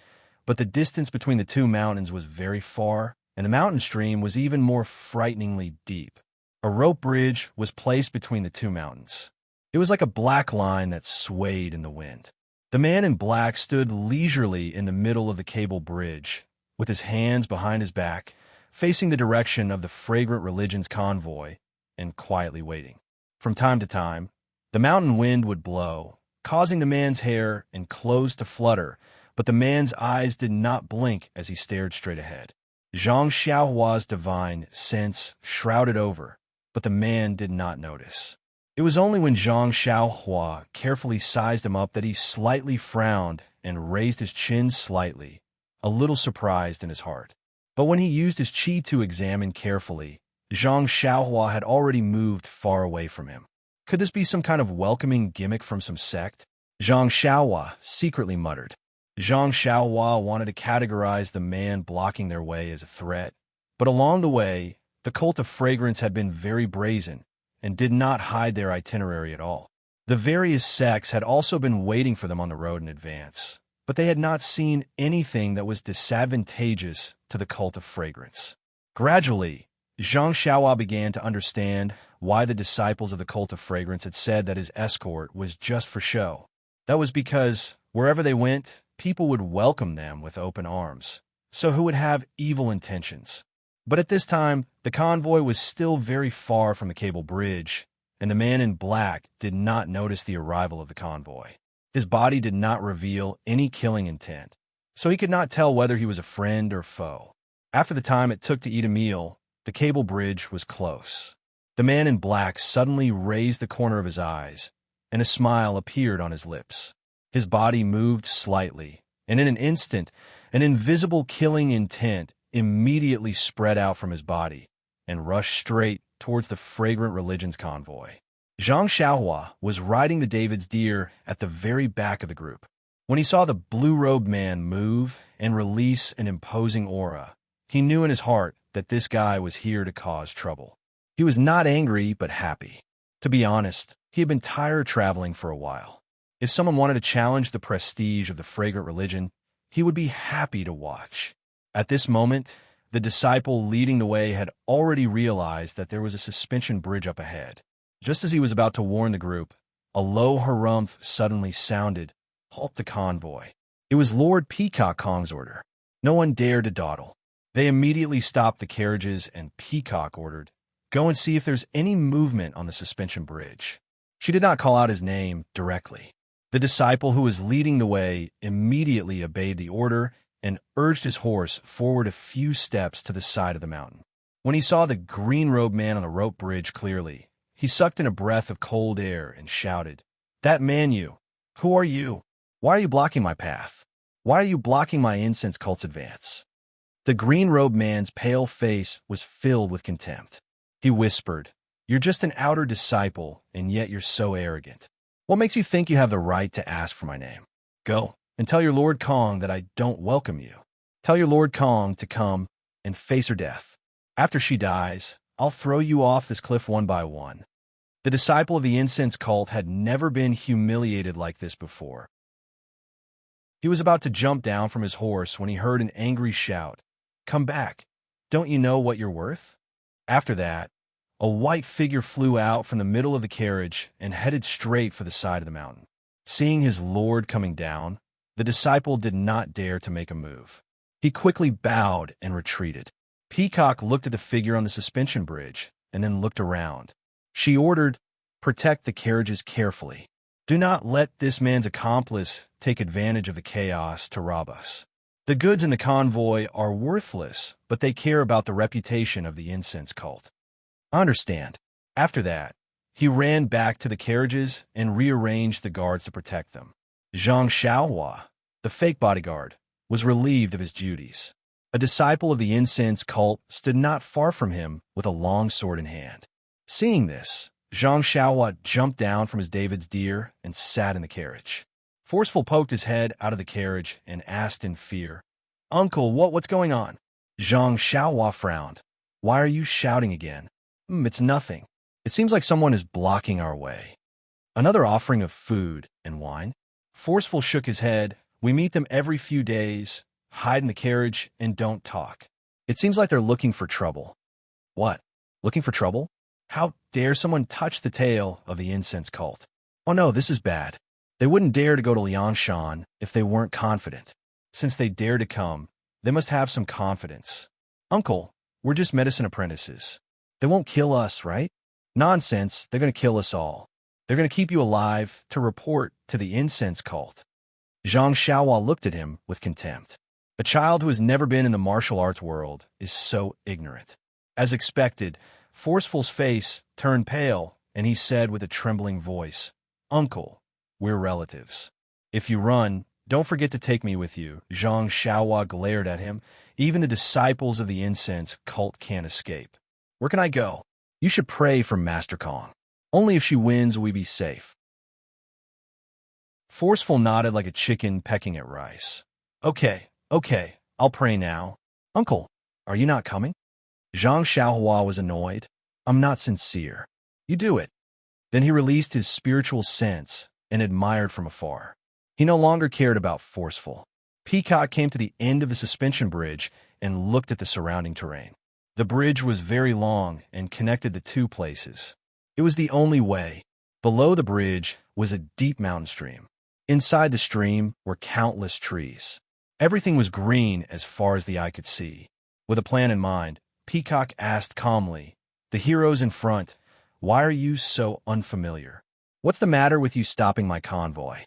but the distance between the two mountains was very far, and the mountain stream was even more frighteningly deep. A rope bridge was placed between the two mountains. It was like a black line that swayed in the wind. The man in black stood leisurely in the middle of the cable bridge, with his hands behind his back, facing the direction of the fragrant religion's convoy, and quietly waiting. From time to time, the mountain wind would blow, causing the man's hair and clothes to flutter, but the man's eyes did not blink as he stared straight ahead. Zhang Xiaohua's divine sense shrouded over, but the man did not notice. It was only when Zhang Xiaohua carefully sized him up that he slightly frowned and raised his chin slightly, a little surprised in his heart. But when he used his qi to examine carefully, Zhang Xiaohua had already moved far away from him. Could this be some kind of welcoming gimmick from some sect? Zhang Xiaohua secretly muttered. Zhang Xiaohua wanted to categorize the man blocking their way as a threat, but along the way, the cult of fragrance had been very brazen and did not hide their itinerary at all. The various sects had also been waiting for them on the road in advance, but they had not seen anything that was disadvantageous to the cult of fragrance. Gradually, Zhang Xiaohua began to understand why the disciples of the cult of fragrance had said that his escort was just for show. That was because wherever they went, people would welcome them with open arms. So who would have evil intentions? But at this time, the convoy was still very far from the cable bridge, and the man in black did not notice the arrival of the convoy. His body did not reveal any killing intent, so he could not tell whether he was a friend or foe. After the time it took to eat a meal, the cable bridge was close. The man in black suddenly raised the corner of his eyes, and a smile appeared on his lips. His body moved slightly, and in an instant, an invisible killing intent immediately spread out from his body and rushed straight towards the fragrant religion's convoy. Zhang Xiaohua was riding the David's deer at the very back of the group. When he saw the blue-robed man move and release an imposing aura, he knew in his heart that this guy was here to cause trouble. He was not angry, but happy. To be honest, he had been tired traveling for a while. If someone wanted to challenge the prestige of the fragrant religion, he would be happy to watch. At this moment, the disciple leading the way had already realized that there was a suspension bridge up ahead. Just as he was about to warn the group, a low harumph suddenly sounded. Halt the convoy. It was Lord Peacock Kong's order. No one dared to dawdle. They immediately stopped the carriages, and Peacock ordered, "Go and see if there's any movement on the suspension bridge." She did not call out his name directly. The disciple who was leading the way immediately obeyed the order and urged his horse forward a few steps to the side of the mountain. When he saw the green-robed man on the rope bridge clearly, he sucked in a breath of cold air and shouted, "That man you! Who are you? Why are you blocking my path? Why are you blocking my incense cult's advance?" The green-robed man's pale face was filled with contempt. He whispered, "You're just an outer disciple, and yet you're so arrogant. What makes you think you have the right to ask for my name? Go and tell your Lord Kong that I don't welcome you. Tell your Lord Kong to come and face her death. After she dies, I'll throw you off this cliff one by one." The disciple of the incense cult had never been humiliated like this before. He was about to jump down from his horse when he heard an angry shout, "Come back! Don't you know what you're worth?" After that, a white figure flew out from the middle of the carriage and headed straight for the side of the mountain. Seeing his lord coming down, the disciple did not dare to make a move. He quickly bowed and retreated. Peacock looked at the figure on the suspension bridge and then looked around. She ordered, "Protect the carriages carefully. Do not let this man's accomplice take advantage of the chaos to rob us. The goods in the convoy are worthless, but they care about the reputation of the incense cult." "I understand." After that, he ran back to the carriages and rearranged the guards to protect them. Zhang Xiaohua, the fake bodyguard, was relieved of his duties. A disciple of the incense cult stood not far from him with a long sword in hand. Seeing this, Zhang Xiaohua jumped down from his David's deer and sat in the carriage. Forceful poked his head out of the carriage and asked in fear, "Uncle, what's going on?" Zhang Xiaohua frowned. "Why are you shouting again?" It's nothing. It seems like someone is blocking our way." Another offering of food and wine. Forceful shook his head. "We meet them every few days, hide in the carriage, and don't talk. It seems like they're looking for trouble." "What? Looking for trouble? How dare someone touch the tail of the incense cult? Oh no, this is bad. They wouldn't dare to go to Liangshan if they weren't confident. Since they dare to come, they must have some confidence. Uncle, we're just medicine apprentices. They won't kill us, right?" "Nonsense, they're going to kill us all. They're going to keep you alive to report to the incense cult." Zhang Xiaohua looked at him with contempt. A child who has never been in the martial arts world is so ignorant. As expected, Forceful's face turned pale, and he said with a trembling voice, "Uncle, we're relatives. If you run, don't forget to take me with you." Zhang Xiaohua glared at him. "Even the disciples of the incense cult can't escape. Where can I go?" "You should pray for Master Kong. Only if she wins will we be safe." Forceful nodded like a chicken pecking at rice. Okay, I'll pray now." "Uncle, are you not coming?" Zhang Xiaohua was annoyed. "I'm not sincere." "You do it." Then he released his spiritual sense and admired from afar. He no longer cared about Forceful. Peacock came to the end of the suspension bridge and looked at the surrounding terrain. The bridge was very long and connected the two places. It was the only way. Below the bridge was a deep mountain stream. Inside the stream were countless trees. Everything was green as far as the eye could see. With a plan in mind, Peacock asked calmly, "The heroes in front, why are you so unfamiliar? What's the matter with you stopping my convoy?"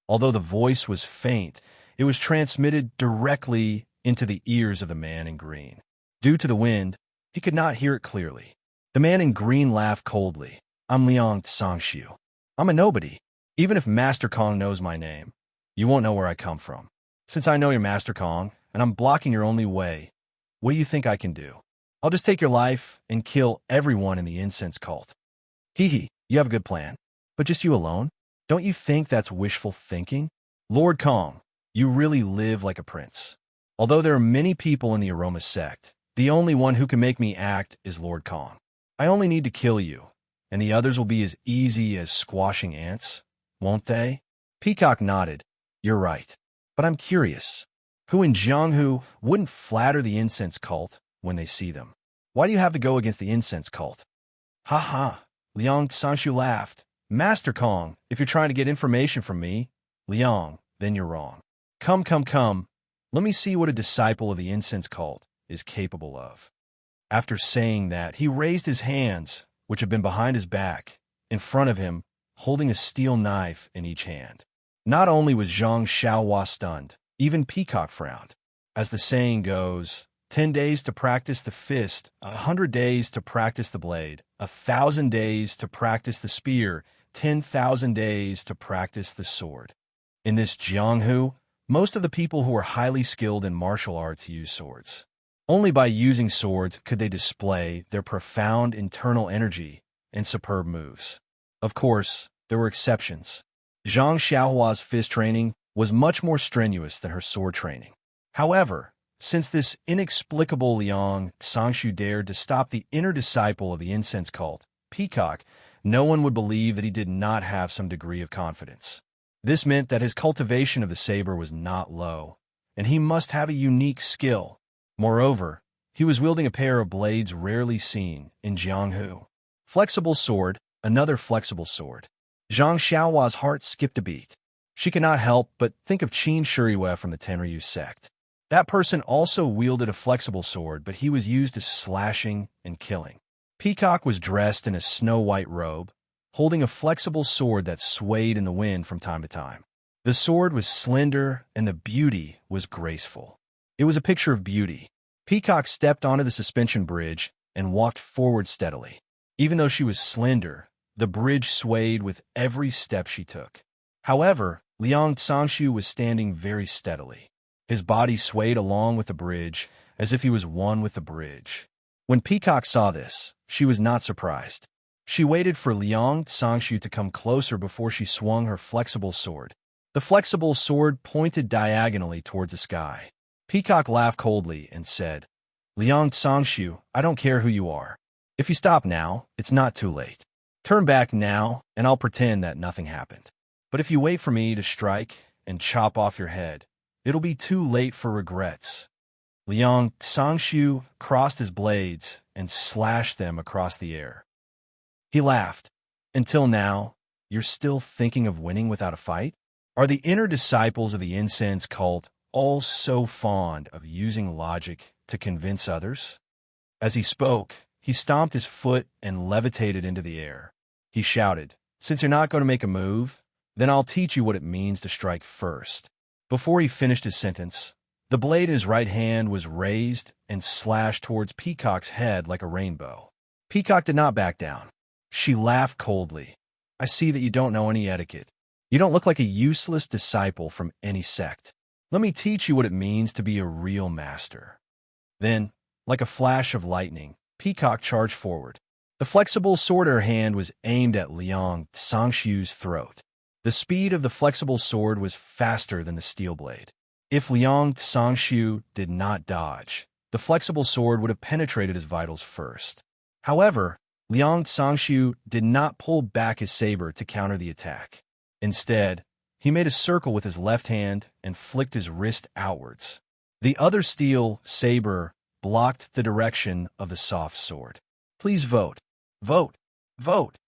Although the voice was faint, it was transmitted directly into the ears of the man in green. Due to the wind, he could not hear it clearly. The man in green laughed coldly. "I'm Liang Sangshu. I'm a nobody. Even if Master Kong knows my name, you won't know where I come from. Since I know you're Master Kong, and I'm blocking your only way, what do you think I can do? I'll just take your life and kill everyone in the incense cult." "Hee, you have a good plan. But just you alone? Don't you think that's wishful thinking? Lord Kong, you really live like a prince. Although there are many people in the Aroma sect, the only one who can make me act is Lord Kong. I only need to kill you, and the others will be as easy as squashing ants, won't they?" Peacock nodded. "You're right. But I'm curious. who in Jianghu wouldn't flatter the incense cult when they see them. Why do you have to go against the incense cult? Ha ha, Liang Sanshu laughed. Master Kong, if you're trying to get information from me, Liang, then you're wrong. Come, come, come. Let me see what a disciple of the incense cult is capable of. After saying that, he raised his hands, which had been behind his back, in front of him, holding a steel knife in each hand. Not only was Zhang Xiaohua stunned, even Peacock frowned. As the saying goes, 10 days to practice the fist, 100 days to practice the blade, 1,000 days to practice the spear, 10,000 days to practice the sword. In this Jianghu, most of the people who are highly skilled in martial arts use swords. Only by using swords could they display their profound internal energy and superb moves. Of course, there were exceptions. Zhang Xiaohua's fist training was much more strenuous than her sword training. However, since this inexplicable Liang Sangshu dared to stop the inner disciple of the incense cult, Peacock, no one would believe that he did not have some degree of confidence. This meant that his cultivation of the saber was not low, and he must have a unique skill. Moreover, he was wielding a pair of blades rarely seen in Jianghu. Flexible sword, another flexible sword. Zhang Xiaohua's heart skipped a beat. She could not help but think of Qin Shiriyue from the Tenryu sect. That person also wielded a flexible sword, but he was used to slashing and killing. Peacock was dressed in a snow-white robe, holding a flexible sword that swayed in the wind from time to time. The sword was slender and the beauty was graceful. It was a picture of beauty. Peacock stepped onto the suspension bridge and walked forward steadily. Even though she was slender, the bridge swayed with every step she took. However, Liang Sangshu was standing very steadily. His body swayed along with the bridge, as if he was one with the bridge. When Peacock saw this, she was not surprised. She waited for Liang Sangshu to come closer before she swung her flexible sword. The flexible sword pointed diagonally towards the sky. Peacock laughed coldly and said, Liang Sangshu, I don't care who you are. If you stop now, it's not too late. Turn back now, and I'll pretend that nothing happened. But if you wait for me to strike and chop off your head, it'll be too late for regrets. Liang Sangshu crossed his blades and slashed them across the air. He laughed. Until now, you're still thinking of winning without a fight? Are the inner disciples of the incense cult all so fond of using logic to convince others? As he spoke, he stomped his foot and levitated into the air. He shouted, Since you're not going to make a move, then I'll teach you what it means to strike first. Before he finished his sentence, the blade in his right hand was raised and slashed towards Peacock's head like a rainbow. Peacock did not back down. She laughed coldly. I see that you don't know any etiquette. You don't look like a useless disciple from any sect. Let me teach you what it means to be a real master. Then, like a flash of lightning, Peacock charged forward. The flexible sword in her hand was aimed at Liang Sangshu's throat. The speed of the flexible sword was faster than the steel blade. If Liang Sangshu did not dodge, the flexible sword would have penetrated his vitals first. However, Liang Sangshu did not pull back his saber to counter the attack. Instead, he made a circle with his left hand and flicked his wrist outwards. The other steel saber blocked the direction of the soft sword. Please vote. Vote. Vote.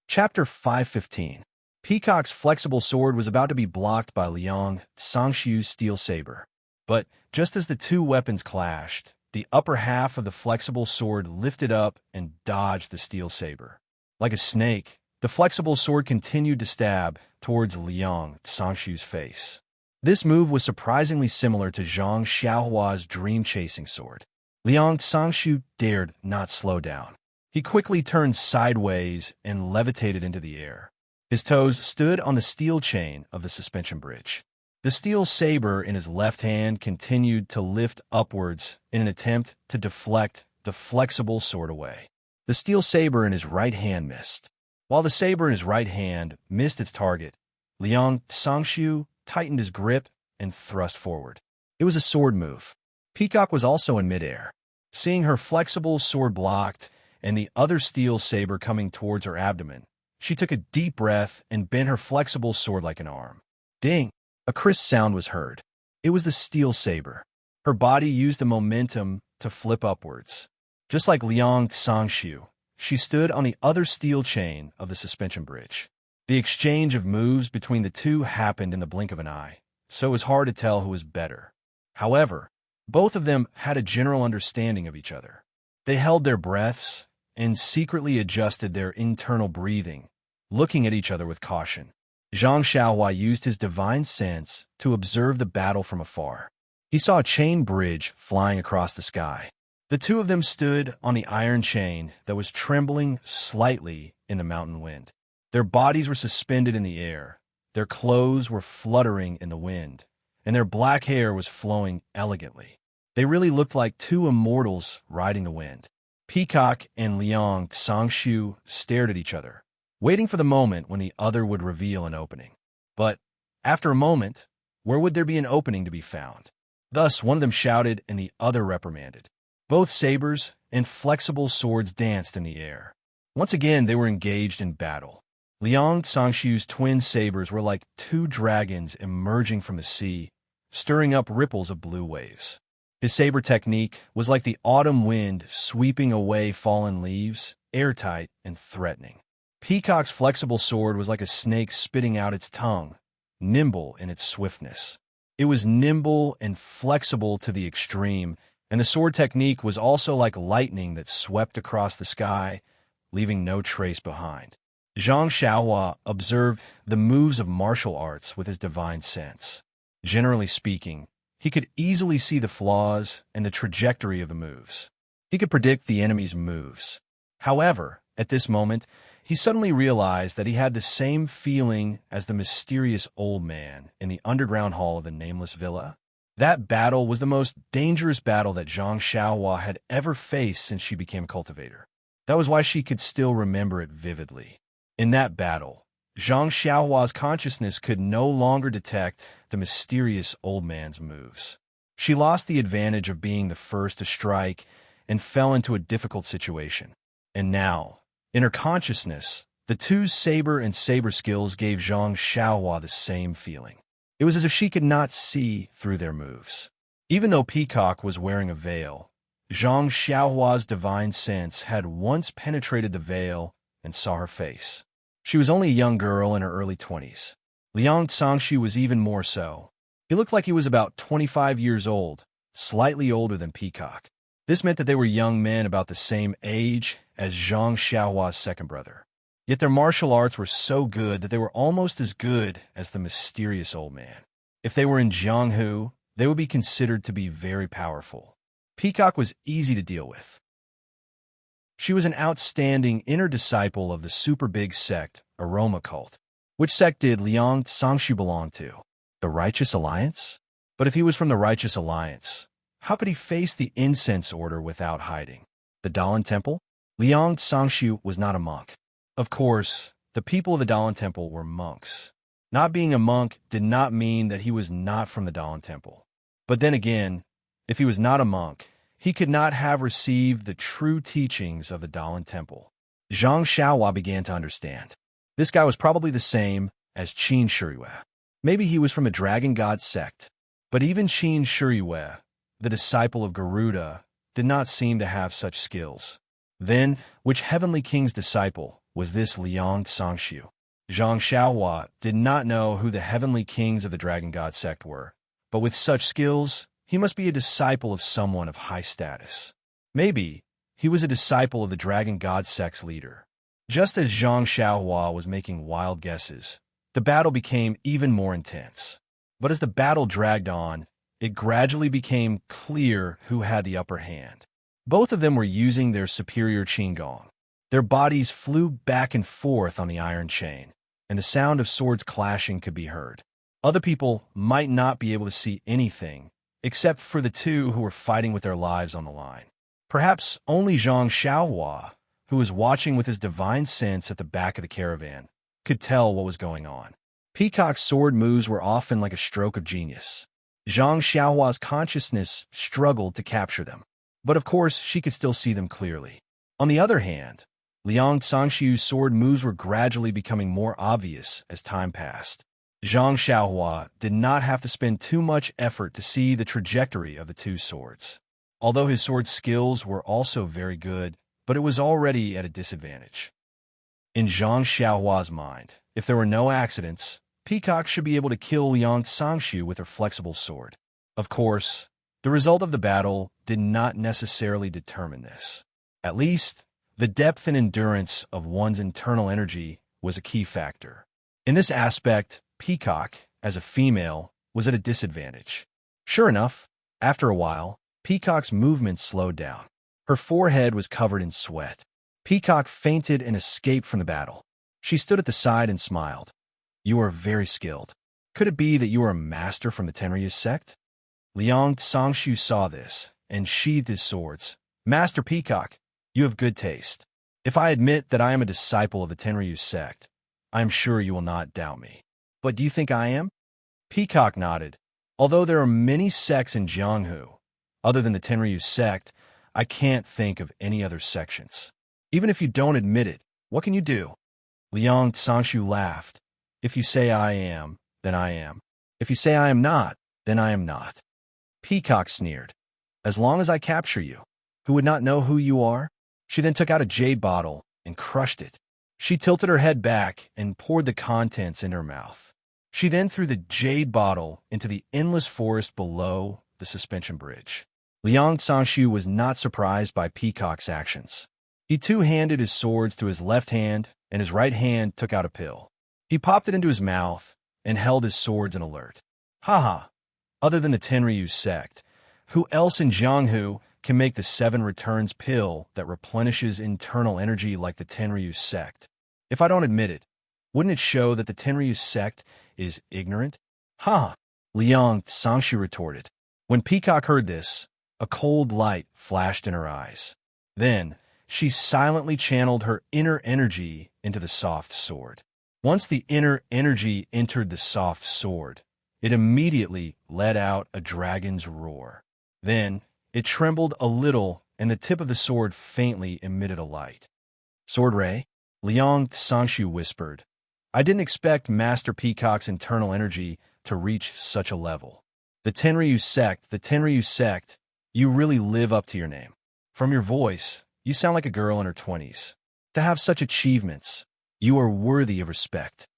Chapter 515. Peacock's flexible sword was about to be blocked by Liang Sangshu's steel saber. But just as the two weapons clashed, the upper half of the flexible sword lifted up and dodged the steel saber. Like a snake, the flexible sword continued to stab towards Liang Sangshu's face. This move was surprisingly similar to Zhang Xiaohua's dream-chasing sword. Liang Sangshu dared not slow down. He quickly turned sideways and levitated into the air. His toes stood on the steel chain of the suspension bridge. The steel saber in his left hand continued to lift upwards in an attempt to deflect the flexible sword away. The steel saber in his right hand missed. While the saber in his right hand missed its target, Liang Sangshu tightened his grip and thrust forward. It was a sword move. Peacock was also in midair. Seeing her flexible sword blocked and the other steel saber coming towards her abdomen, she took a deep breath and bent her flexible sword like an arm. Ding! A crisp sound was heard. It was the steel saber. Her body used the momentum to flip upwards. Just like Liang Sangshu, she stood on the other steel chain of the suspension bridge. The exchange of moves between the two happened in the blink of an eye, so it was hard to tell who was better. However, both of them had a general understanding of each other. They held their breaths and secretly adjusted their internal breathing, looking at each other with caution. Zhang Xiaohua used his divine sense to observe the battle from afar. He saw a chain bridge flying across the sky. The two of them stood on the iron chain that was trembling slightly in the mountain wind. Their bodies were suspended in the air, their clothes were fluttering in the wind, and their black hair was flowing elegantly. They really looked like two immortals riding the wind. Peacock and Liang Sangshu stared at each other, waiting for the moment when the other would reveal an opening. But after a moment, where would there be an opening to be found? Thus, one of them shouted and the other reprimanded. Both sabers and flexible swords danced in the air. Once again, they were engaged in battle. Liang Sangshu's twin sabers were like two dragons emerging from the sea, stirring up ripples of blue waves. His saber technique was like the autumn wind sweeping away fallen leaves, airtight and threatening. Peacock's flexible sword was like a snake spitting out its tongue, nimble in its swiftness. It was nimble and flexible to the extreme, and the sword technique was also like lightning that swept across the sky, leaving no trace behind. Zhang Xiaohua observed the moves of martial arts with his divine sense. Generally speaking, he could easily see the flaws and the trajectory of the moves. He could predict the enemy's moves. However, at this moment, he suddenly realized that he had the same feeling as the mysterious old man in the underground hall of the nameless villa. That battle was the most dangerous battle that Zhang Xiaohua had ever faced since she became a cultivator. That was why she could still remember it vividly. In that battle, Zhang Xiaohua's consciousness could no longer detect the mysterious old man's moves. She lost the advantage of being the first to strike and fell into a difficult situation. And now, in her consciousness, the two saber and saber skills gave Zhang Xiaohua the same feeling. It was as if she could not see through their moves. Even though Peacock was wearing a veil, Zhang Xiaohua's divine sense had once penetrated the veil and saw her face. She was only a young girl in her early 20s. Liang Sangshu was even more so. He looked like he was about 25 years old, slightly older than Peacock. This meant that they were young men about the same age as Zhang Xiaohua's second brother. Yet their martial arts were so good that they were almost as good as the mysterious old man. If they were in Jianghu, they would be considered to be very powerful. Peacock was easy to deal with. She was an outstanding inner disciple of the super big sect, Aroma Cult. Which sect did Liang Sangshu belong to? The Righteous Alliance? But if he was from the Righteous Alliance, how could he face the Incense Order without hiding? The Dalan Temple? Liang Sangshu was not a monk. Of course, the people of the Dalan Temple were monks. Not being a monk did not mean that he was not from the Dalan Temple. But then again, if he was not a monk, he could not have received the true teachings of the Dalan Temple. Zhang Xiaohua began to understand. This guy was probably the same as Qin Shiyue. Maybe he was from a dragon god sect. But even Qin Shiyue, the disciple of Garuda, did not seem to have such skills. Then, which heavenly king's disciple was this Liang Sangshu? Zhang Xiaohua did not know who the heavenly kings of the dragon god sect were, but with such skills, he must be a disciple of someone of high status. Maybe he was a disciple of the dragon god sect's leader. Just as Zhang Xiaohua was making wild guesses, the battle became even more intense. But as the battle dragged on, it gradually became clear who had the upper hand. Both of them were using their superior qigong. Their bodies flew back and forth on the iron chain, and the sound of swords clashing could be heard. Other people might not be able to see anything, except for the two who were fighting with their lives on the line. Perhaps only Zhang Xiaohua, who was watching with his divine sense at the back of the caravan, could tell what was going on. Peacock's sword moves were often like a stroke of genius. Zhang Xiaohua's consciousness struggled to capture them, but of course she could still see them clearly. On the other hand, Liang Sangshu's sword moves were gradually becoming more obvious as time passed. Zhang Xiaohua did not have to spend too much effort to see the trajectory of the two swords. Although his sword skills were also very good, but it was already at a disadvantage. In Zhang Xiaohua's mind, if there were no accidents, Peacock should be able to kill Liang Sangshu with her flexible sword. Of course, the result of the battle did not necessarily determine this. At least, the depth and endurance of one's internal energy was a key factor. In this aspect, Peacock, as a female, was at a disadvantage. Sure enough, after a while, Peacock's movements slowed down. Her forehead was covered in sweat. Peacock fainted and escaped from the battle. She stood at the side and smiled. "You are very skilled. Could it be that you are a master from the Tenryu sect?" Liang Sangshu saw this and sheathed his swords. "Master Peacock, you have good taste. If I admit that I am a disciple of the Tenryu sect, I am sure you will not doubt me. But do you think I am?" Peacock nodded. "Although there are many sects in Jianghu, other than the Tenryu sect, I can't think of any other sections. Even if you don't admit it, what can you do?" Liang Sangshu laughed. "If you say I am, then I am. If you say I am not, then I am not." Peacock sneered. "As long as I capture you, who would not know who you are?" She then took out a jade bottle and crushed it. She tilted her head back and poured the contents into her mouth. She then threw the jade bottle into the endless forest below the suspension bridge. Liang Sangshu was not surprised by Peacock's actions. He two-handed his swords to his left hand, and his right hand took out a pill. He popped it into his mouth and held his swords in alert. Haha, other than the Tenryu sect, who else in Jianghu can make the 7 returns pill that replenishes internal energy like the Tenryu sect? If I don't admit it, wouldn't it show that the Tenryu sect is ignorant? Ha! Liang Sangshu retorted. When Peacock heard this, a cold light flashed in her eyes. Then, she silently channeled her inner energy into the soft sword. Once the inner energy entered the soft sword, it immediately let out a dragon's roar. Then, it trembled a little, and the tip of the sword faintly emitted a light. "Sword ray?" Liang Sangshu whispered. "I didn't expect Master Peacock's internal energy to reach such a level. The Tenryu sect, you really live up to your name. From your voice, you sound like a girl in her 20s. To have such achievements, you are worthy of respect."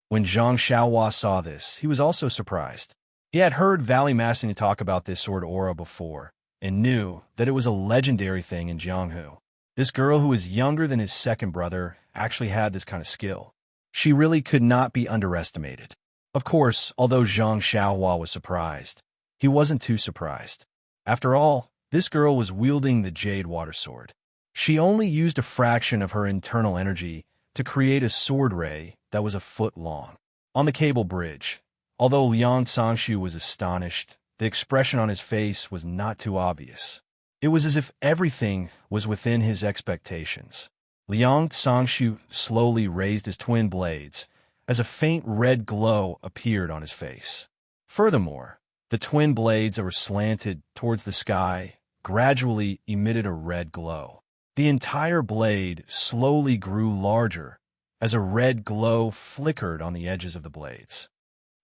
When Zhang Xiaohua saw this, he was also surprised. He had heard Valley Massini talk about this sword aura before, and knew that it was a legendary thing in Jianghu. This girl who was younger than his second brother actually had this kind of skill. She really could not be underestimated. Of course, although Zhang Xiaohua was surprised, he wasn't too surprised. After all, this girl was wielding the Jade Water Sword. She only used a fraction of her internal energy to create a sword ray that was a foot long. On the cable bridge, although Liang Sangshu was astonished, the expression on his face was not too obvious. It was as if everything was within his expectations. Liang Sangshu slowly raised his twin blades as a faint red glow appeared on his face. Furthermore, the twin blades that were slanted towards the sky gradually emitted a red glow. The entire blade slowly grew larger as a red glow flickered on the edges of the blades.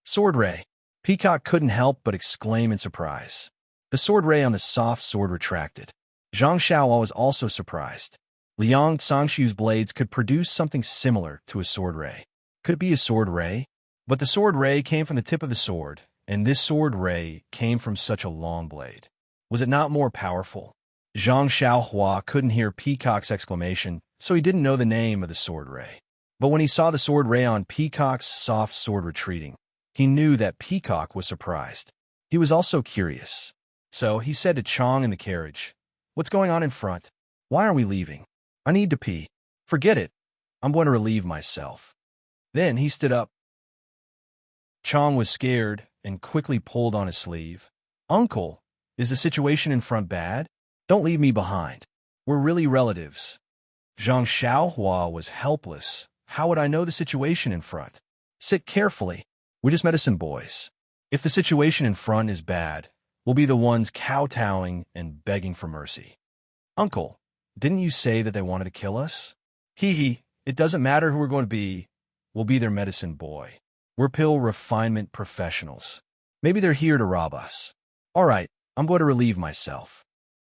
"Sword ray!" Peacock couldn't help but exclaim in surprise. The sword ray on the soft sword retracted. Zhang Xiaohua was also surprised. Liang Sangshu's blades could produce something similar to a sword ray. Could it be a sword ray? But the sword ray came from the tip of the sword, and this sword ray came from such a long blade. Was it not more powerful? Zhang Xiaohua couldn't hear Peacock's exclamation, so he didn't know the name of the sword ray. But when he saw the sword ray on Peacock's soft sword retreating, he knew that Peacock was surprised. He was also curious. So he said to Chong in the carriage, "What's going on in front? Why are we leaving? I need to pee." "Forget it. I'm going to relieve myself." Then he stood up. Chong was scared and quickly pulled on his sleeve. "Uncle, is the situation in front bad? Don't leave me behind. We're really relatives." Zhang Xiaohua was helpless. How would I know the situation in front? "Sit carefully. We're just medicine boys. If the situation in front is bad, we'll be the ones kowtowing and begging for mercy." "Uncle, didn't you say that they wanted to kill us?" Hee, it doesn't matter who we're going to be. We'll be their medicine boy. We're pill refinement professionals. Maybe they're here to rob us. All right, I'm going to relieve myself."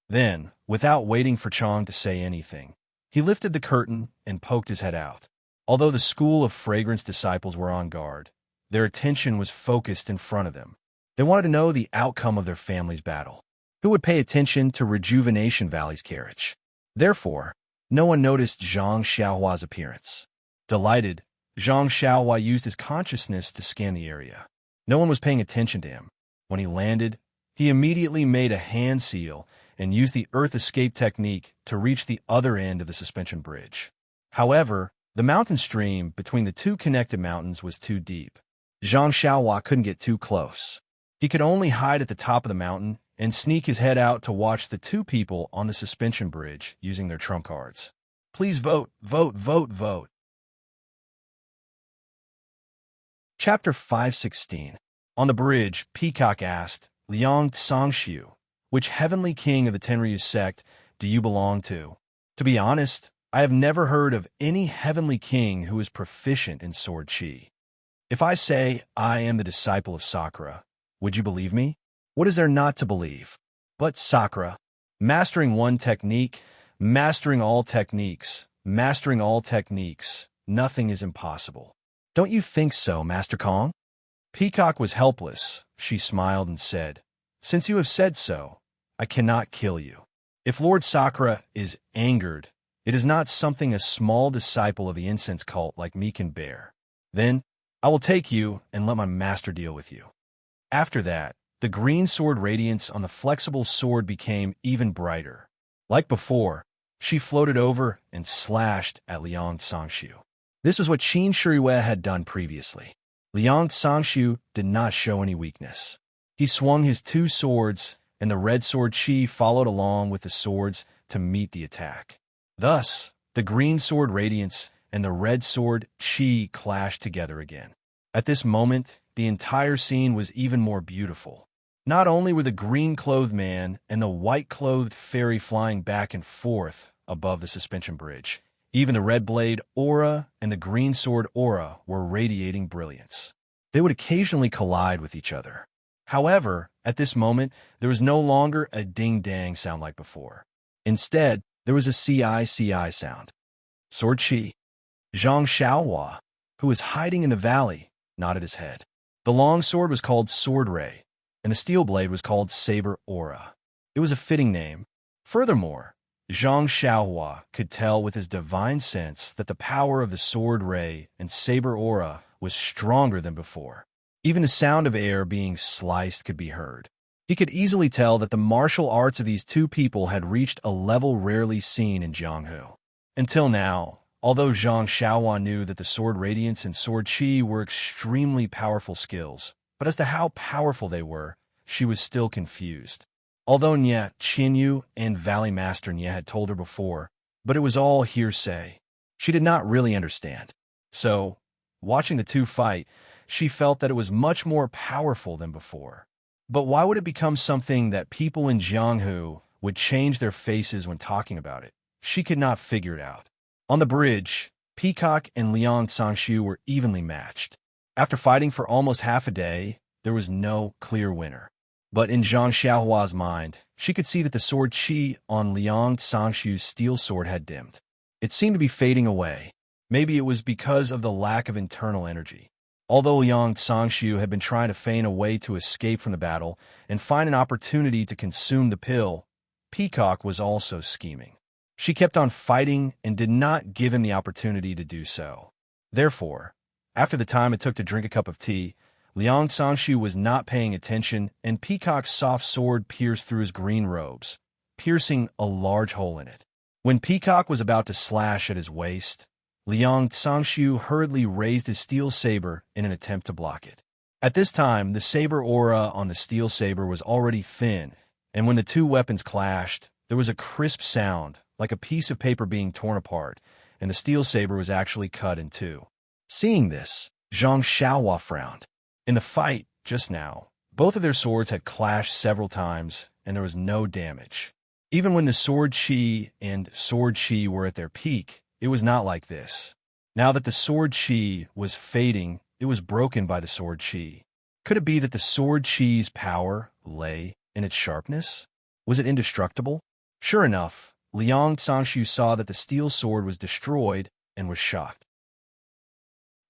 Then, without waiting for Chong to say anything, he lifted the curtain and poked his head out. Although the school of fragrance disciples were on guard, their attention was focused in front of them. They wanted to know the outcome of their family's battle. Who would pay attention to Rejuvenation Valley's carriage? Therefore, no one noticed Zhang Xiaohua's appearance. Delighted, Zhang Xiaohua used his consciousness to scan the area. No one was paying attention to him. When he landed, he immediately made a hand seal and used the earth escape technique to reach the other end of the suspension bridge. However, the mountain stream between the two connected mountains was too deep. Zhang Xiaohua couldn't get too close. He could only hide at the top of the mountain and sneak his head out to watch the two people on the suspension bridge using their trump cards. Please vote, vote, vote, vote. Chapter 516. On the bridge, Peacock asked, "Liang Tsangshu, which heavenly king of the Tenryu sect do you belong to?" To be honest, I have never heard of any heavenly king who is proficient in sword chi. If I say I am the disciple of Sakura, would you believe me? What is there not to believe? But Sakura, mastering one technique, mastering all techniques, mastering all techniques, nothing is impossible. Don't you think so, Master Kong? Peacock was helpless. She smiled and said, "Since you have said so, I cannot kill you. If Lord Sakura is angered, it is not something a small disciple of the incense cult like me can bear. Then I will take you and let my master deal with you." After that, the green sword radiance on the flexible sword became even brighter. Like before, she floated over and slashed at Liang Tsangshu. This was what Qin Shiriyue had done previously. Liang Tsangshu did not show any weakness. He swung his two swords, and the red sword Qi followed along with the swords to meet the attack. Thus, the green sword radiance and the red sword Qi clashed together again. At this moment, the entire scene was even more beautiful. Not only were the green-clothed man and the white-clothed fairy flying back and forth above the suspension bridge, even the red blade aura and the green sword aura were radiating brilliance. They would occasionally collide with each other. However, at this moment, there was no longer a ding-dang sound like before. Instead, there was a ci sound. Sword Chi. Zhang Xiaohua, who was hiding in the valley, nodded his head. The long sword was called Sword Ray, and the steel blade was called Saber Aura. It was a fitting name. Furthermore, Zhang Xiaohua could tell with his divine sense that the power of the Sword Ray and Saber Aura was stronger than before. Even the sound of air being sliced could be heard. He could easily tell that the martial arts of these two people had reached a level rarely seen in Jianghu. Until now, although Zhang Xiaohua knew that the Sword Radiance and Sword Qi were extremely powerful skills, but as to how powerful they were, she was still confused. Although Nye, Qinyu, and Valley Master Nye had told her before, but it was all hearsay. She did not really understand. So, watching the two fight, she felt that it was much more powerful than before. But why would it become something that people in Jianghu would change their faces when talking about it? She could not figure it out. On the bridge, Peacock and Liang Tsangshu were evenly matched. After fighting for almost half a day, there was no clear winner. But in Zhang Xiaohua's mind, she could see that the sword Qi on Liang Tsangshu's steel sword had dimmed. It seemed to be fading away. Maybe it was because of the lack of internal energy. Although Liang Tsangshu had been trying to feign a way to escape from the battle and find an opportunity to consume the pill, Peacock was also scheming. She kept on fighting and did not give him the opportunity to do so. Therefore, after the time it took to drink a cup of tea, Liang Tsangshu was not paying attention, and Peacock's soft sword pierced through his green robes, piercing a large hole in it. When Peacock was about to slash at his waist, Liang Tsangshu hurriedly raised his steel saber in an attempt to block it. At this time, the saber aura on the steel saber was already thin, and when the two weapons clashed, there was a crisp sound, like a piece of paper being torn apart, and the steel saber was actually cut in two. Seeing this, Zhang Xiaohua frowned. In the fight, just now, both of their swords had clashed several times, and there was no damage. Even when the Sword Qi and Sword Qi were at their peak, it was not like this. Now that the Sword Qi was fading it was broken by the sword chi. Could it be that the sword chi's power lay in its sharpness? Was it indestructible? Sure enough, Liang Sangshu saw that the steel sword was destroyed and was shocked.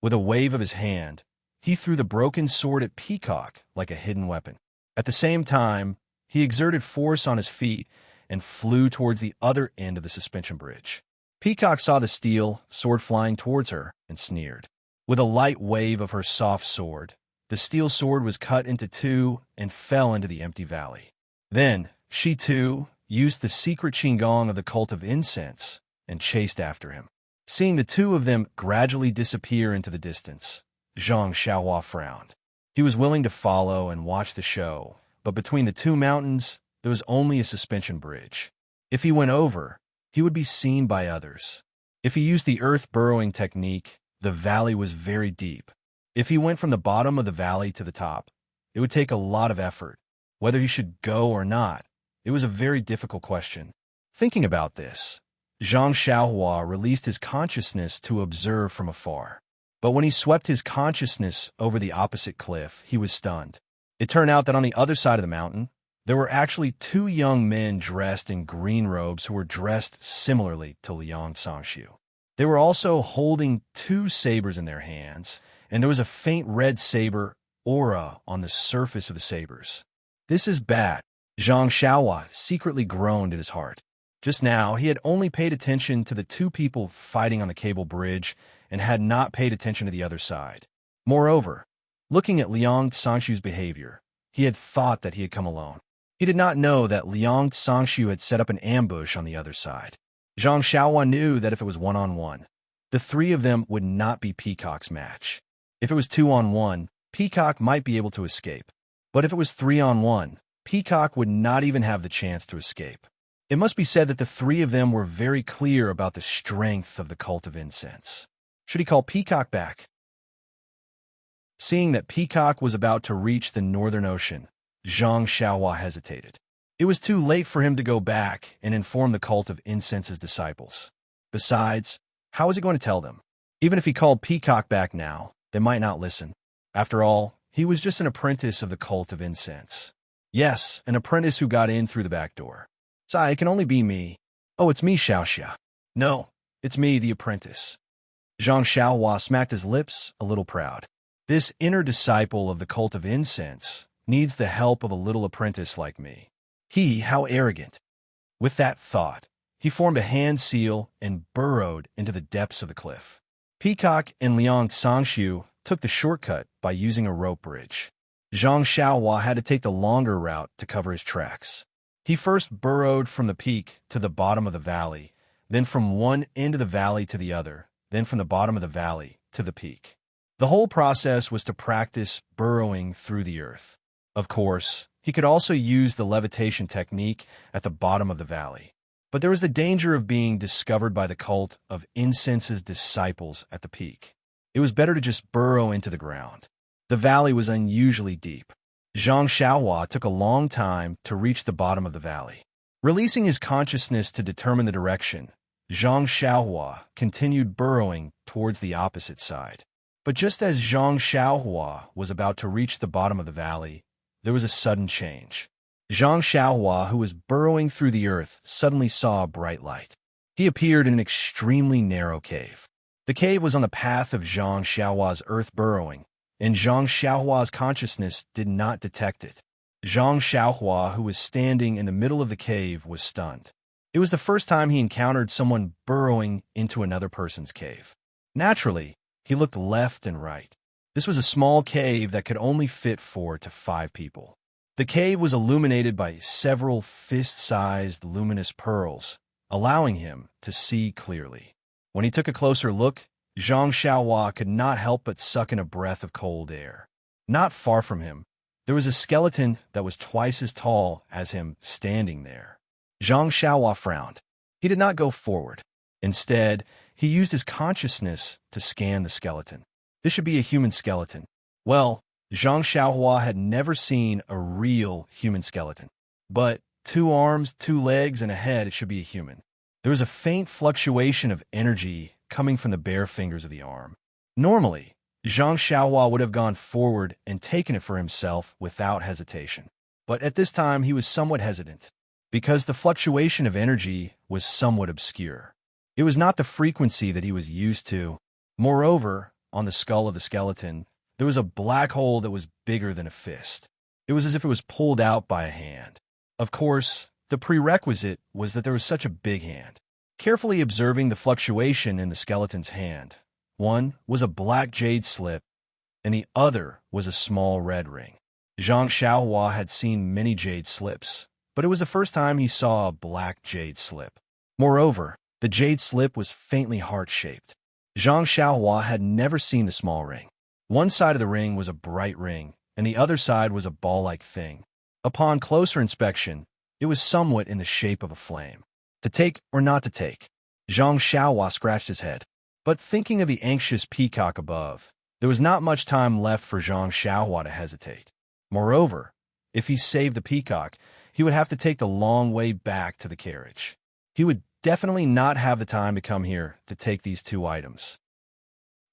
With a wave of his hand, he threw the broken sword at Peacock like a hidden weapon. At the same time, he exerted force on his feet and flew towards the other end of the suspension bridge. Peacock saw the steel sword flying towards her and sneered. With a light wave of her soft sword, the steel sword was cut into two and fell into the empty valley. Then, she too used the secret qigong of the cult of incense and chased after him. Seeing the two of them gradually disappear into the distance, Zhang Xiaohua frowned. He was willing to follow and watch the show, but between the two mountains, there was only a suspension bridge. If he went over, he would be seen by others. If he used the earth-burrowing technique, the valley was very deep. If he went from the bottom of the valley to the top, it would take a lot of effort. Whether he should go or not, it was a very difficult question. Thinking about this, Zhang Xiaohua released his consciousness to observe from afar. But when he swept his consciousness over the opposite cliff, he was stunned. It turned out that on the other side of the mountain, there were actually two young men dressed in green robes who were dressed similarly to Liang Sangshu. They were also holding two sabers in their hands, and there was a faint red saber aura on the surface of the sabers. This is bad. Zhang Xiaohua secretly groaned in his heart. Just now, he had only paid attention to the two people fighting on the cable bridge and had not paid attention to the other side. Moreover, looking at Liang Sangshu's behavior, he had thought that he had come alone. He did not know that Liang Sangshu had set up an ambush on the other side. Zhang Xiaohua knew that if it was one-on-one, the three of them would not be Peacock's match. If it was two-on-one, Peacock might be able to escape. But if it was three-on-one, Peacock would not even have the chance to escape. It must be said that the three of them were very clear about the strength of the cult of incense. Should he call Peacock back? Seeing that Peacock was about to reach the Northern Ocean, Zhang Xiaohua hesitated. It was too late for him to go back and inform the cult of incense's disciples. Besides, how was he going to tell them? Even if he called Peacock back now, they might not listen. After all, he was just an apprentice of the cult of incense. Yes, an apprentice who got in through the back door. Sigh, it can only be me. Oh, it's me, Xiaoxia. No, it's me, the apprentice. Zhang Xiaohua smacked his lips, a little proud. This inner disciple of the cult of incense needs the help of a little apprentice like me. How arrogant. With that thought, he formed a hand seal and burrowed into the depths of the cliff. Peacock and Liang Sangshu took the shortcut by using a rope bridge. Zhang Xiaohua had to take the longer route to cover his tracks. He first burrowed from the peak to the bottom of the valley, then from one end of the valley to the other, then from the bottom of the valley to the peak. The whole process was to practice burrowing through the earth. Of course, he could also use the levitation technique at the bottom of the valley. But there was the danger of being discovered by the cult of incense's disciples at the peak. It was better to just burrow into the ground. The valley was unusually deep. Zhang Xiaohua took a long time to reach the bottom of the valley. Releasing his consciousness to determine the direction, Zhang Xiaohua continued burrowing towards the opposite side. But just as Zhang Xiaohua was about to reach the bottom of the valley, there was a sudden change. Zhang Xiaohua, who was burrowing through the earth, suddenly saw a bright light. He appeared in an extremely narrow cave. The cave was on the path of Zhang Xiaohua's earth burrowing, and Zhang Xiaohua's consciousness did not detect it. Zhang Xiaohua, who was standing in the middle of the cave, was stunned. It was the first time he encountered someone burrowing into another person's cave. Naturally, he looked left and right. This was a small cave that could only fit 4 to 5 people. The cave was illuminated by several fist-sized luminous pearls, allowing him to see clearly. When he took a closer look, Zhang Xiaohua could not help but suck in a breath of cold air. Not far from him, there was a skeleton that was twice as tall as him standing there. Zhang Xiaohua frowned. He did not go forward. Instead, he used his consciousness to scan the skeleton. This should be a human skeleton. Well, Zhang Xiaohua had never seen a real human skeleton. But 2 arms, 2 legs, and a head, it should be a human. There was a faint fluctuation of energy coming from the bare fingers of the arm. Normally, Zhang Xiaohua would have gone forward and taken it for himself without hesitation. But at this time he was somewhat hesitant, because the fluctuation of energy was somewhat obscure. It was not the frequency that he was used to. Moreover, on the skull of the skeleton, there was a black hole that was bigger than a fist. It was as if it was pulled out by a hand. Of course, the prerequisite was that there was such a big hand. Carefully observing the fluctuation in the skeleton's hand, one was a black jade slip, and the other was a small red ring. Zhang Xiaohua had seen many jade slips, but it was the first time he saw a black jade slip. Moreover, the jade slip was faintly heart-shaped. Zhang Xiaohua had never seen the small ring. One side of the ring was a bright ring, and the other side was a ball-like thing. Upon closer inspection, it was somewhat in the shape of a flame. To take or not to take? Zhang Xiaohua scratched his head. But thinking of the anxious peacock above, there was not much time left for Zhang Xiaohua to hesitate. Moreover, if he saved the peacock, he would have to take the long way back to the carriage. He would definitely not have the time to come here to take these two items.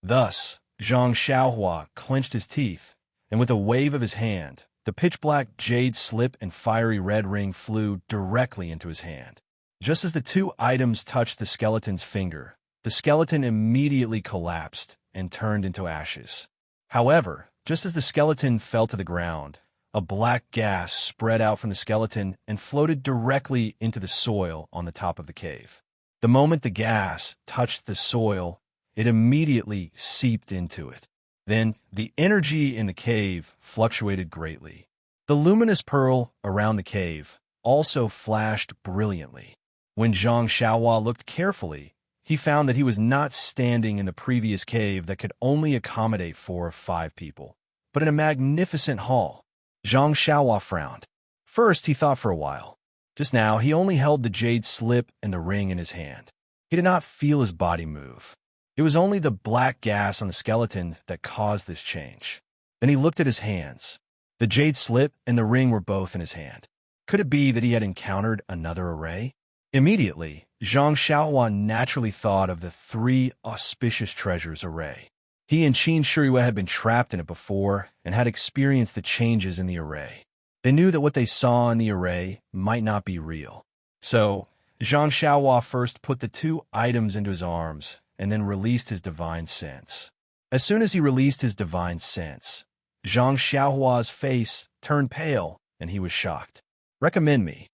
Thus, Zhang Xiaohua clenched his teeth, and with a wave of his hand, the pitch-black jade slip and fiery red ring flew directly into his hand. Just as the two items touched the skeleton's finger, the skeleton immediately collapsed and turned into ashes. However, just as the skeleton fell to the ground, a black gas spread out from the skeleton and floated directly into the soil on the top of the cave. The moment the gas touched the soil, it immediately seeped into it. Then, the energy in the cave fluctuated greatly. The luminous pearl around the cave also flashed brilliantly. When Zhang Xiaohua looked carefully, he found that he was not standing in the previous cave that could only accommodate 4 or 5 people, but in a magnificent hall. Zhang Xiaohua frowned. First, he thought for a while. Just now, he only held the jade slip and the ring in his hand. He did not feel his body move. It was only the black gas on the skeleton that caused this change. Then he looked at his hands. The jade slip and the ring were both in his hand. Could it be that he had encountered another array? Immediately, Zhang Xiaohua naturally thought of the 3 auspicious treasures array. He and Qin Shiyue had been trapped in it before and had experienced the changes in the array. They knew that what they saw in the array might not be real. So, Zhang Xiaohua first put the 2 items into his arms and then released his divine sense. As soon as he released his divine sense, Zhang Xiaohua's face turned pale and he was shocked. Recommend me.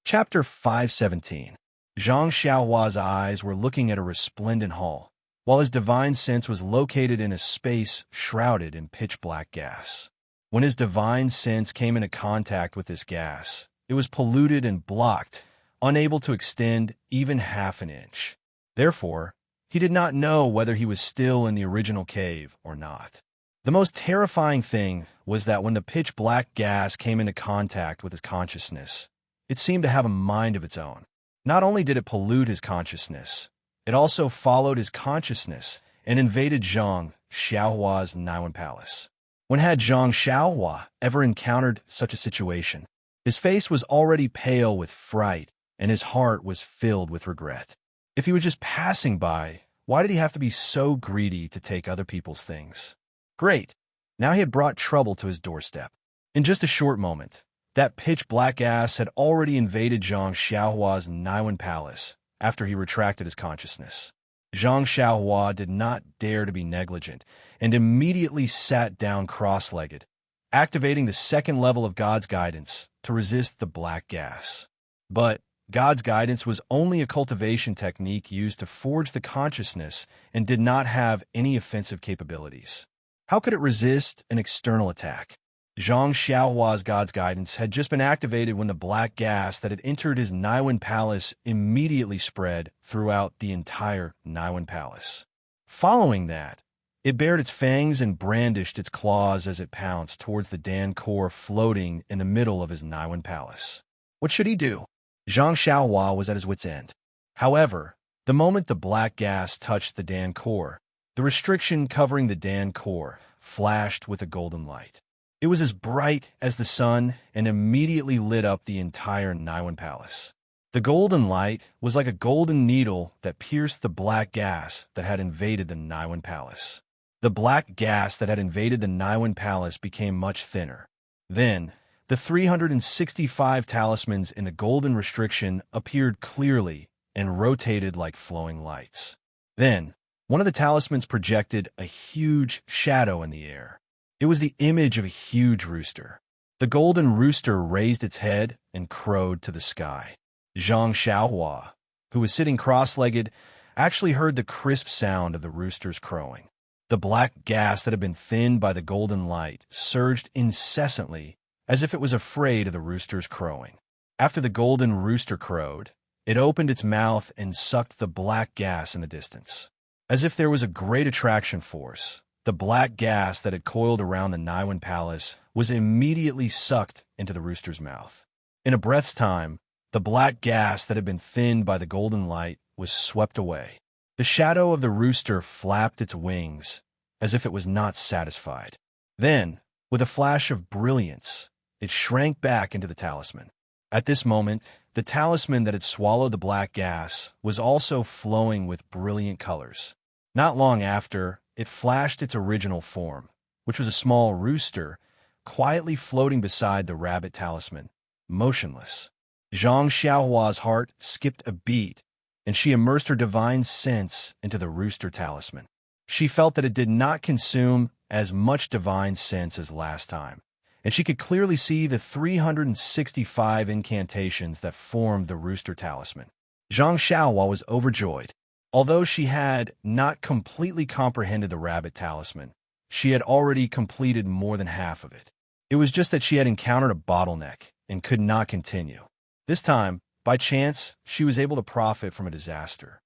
Chapter 517. Zhang Xiaohua's eyes were looking at a resplendent hall, while his divine sense was located in a space shrouded in pitch-black gas. When his divine sense came into contact with this gas, it was polluted and blocked, unable to extend even half an inch. Therefore, he did not know whether he was still in the original cave or not. The most terrifying thing was that when the pitch-black gas came into contact with his consciousness, it seemed to have a mind of its own. Not only did it pollute his consciousness, it also followed his consciousness and invaded Zhang Xiaohua's Naiwan Palace. When had Zhang Xiaohua ever encountered such a situation? His face was already pale with fright, and his heart was filled with regret. If he was just passing by, why did he have to be so greedy to take other people's things? Great! Now he had brought trouble to his doorstep. In just a short moment, that pitch-black gas had already invaded Zhang Xiaohua's Naiwan Palace after he retracted his consciousness. Zhang Xiaohua did not dare to be negligent and immediately sat down cross-legged, activating the 2nd level of God's guidance to resist the black gas. But God's guidance was only a cultivation technique used to forge the consciousness and did not have any offensive capabilities. How could it resist an external attack? Zhang Xiaohua's God's guidance had just been activated when the black gas that had entered his Naiwan Palace immediately spread throughout the entire Naiwan Palace. Following that, it bared its fangs and brandished its claws as it pounced towards the Dan core floating in the middle of his Naiwan Palace. What should he do? Zhang Xiaohua was at his wit's end. However, the moment the black gas touched the Dan core, the restriction covering the Dan core flashed with a golden light. It was as bright as the sun and immediately lit up the entire Naiwan Palace. The golden light was like a golden needle that pierced the black gas that had invaded the Niwen Palace. The black gas that had invaded the Niwen Palace became much thinner. Then, the 365 talismans in the golden restriction appeared clearly and rotated like flowing lights. Then, one of the talismans projected a huge shadow in the air. It was the image of a huge rooster. The golden rooster raised its head and crowed to the sky. Zhang Xiaohua, who was sitting cross-legged, actually heard the crisp sound of the rooster's crowing. The black gas that had been thinned by the golden light surged incessantly as if it was afraid of the rooster's crowing. After the golden rooster crowed, it opened its mouth and sucked the black gas in the distance. As if there was a great attraction force, the black gas that had coiled around the Niwen Palace was immediately sucked into the rooster's mouth. In a breath's time, the black gas that had been thinned by the golden light was swept away. The shadow of the rooster flapped its wings as if it was not satisfied. Then, with a flash of brilliance, it shrank back into the talisman. At this moment, the talisman that had swallowed the black gas was also flowing with brilliant colors. Not long after, it flashed its original form, which was a small rooster, quietly floating beside the rabbit talisman, motionless. Zhang Xiaohua's heart skipped a beat, and she immersed her divine sense into the rooster talisman. She felt that it did not consume as much divine sense as last time, and she could clearly see the 365 incantations that formed the rooster talisman. Zhang Xiaohua was overjoyed. Although she had not completely comprehended the rabbit talisman, she had already completed more than half of it. It was just that she had encountered a bottleneck and could not continue. This time, by chance, she was able to profit from a disaster.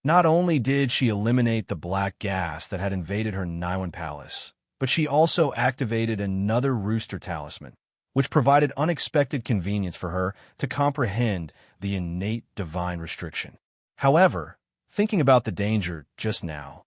Not only did she eliminate the black gas that had invaded her Niwen Palace, but she also activated another rooster talisman, which provided unexpected convenience for her to comprehend the innate divine restriction. However, thinking about the danger just now,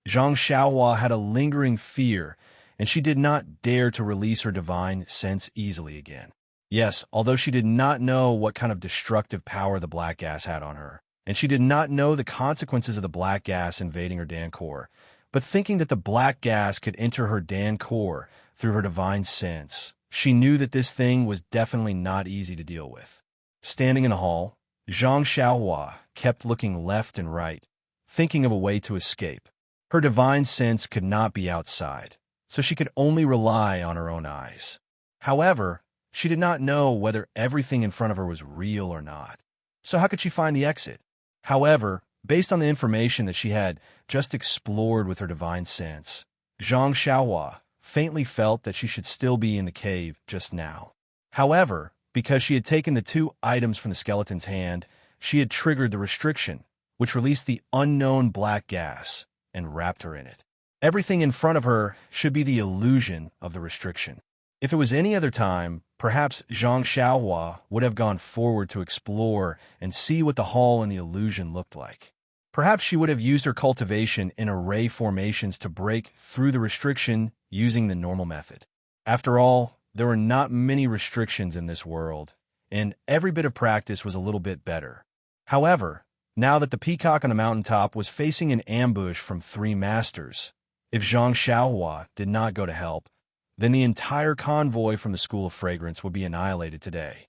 Zhang Xiaohua had a lingering fear, and she did not dare to release her divine sense easily again. Yes, although she did not know what kind of destructive power the black gas had on her, and she did not know the consequences of the black gas invading her Dan core, but thinking that the black gas could enter her Dan core through her divine sense, she knew that this thing was definitely not easy to deal with. Standing in the hall, Zhang Xiaohua kept looking left and right, thinking of a way to escape. Her divine sense could not be outside, so she could only rely on her own eyes. However, she did not know whether everything in front of her was real or not. So how could she find the exit? However, based on the information that she had just explored with her divine sense, Zhang Xiaohua faintly felt that she should still be in the cave just now. However, because she had taken the 2 items from the skeleton's hand, she had triggered the restriction, which released the unknown black gas and wrapped her in it. Everything in front of her should be the illusion of the restriction. If it was any other time, perhaps Zhang Xiaohua would have gone forward to explore and see what the hall and the illusion looked like. Perhaps she would have used her cultivation in array formations to break through the restriction using the normal method. After all, there were not many restrictions in this world, and every bit of practice was a little bit better. However, now that the peacock on the mountaintop was facing an ambush from 3 masters, if Zhang Xiaohua did not go to help, then the entire convoy from the School of Fragrance would be annihilated today.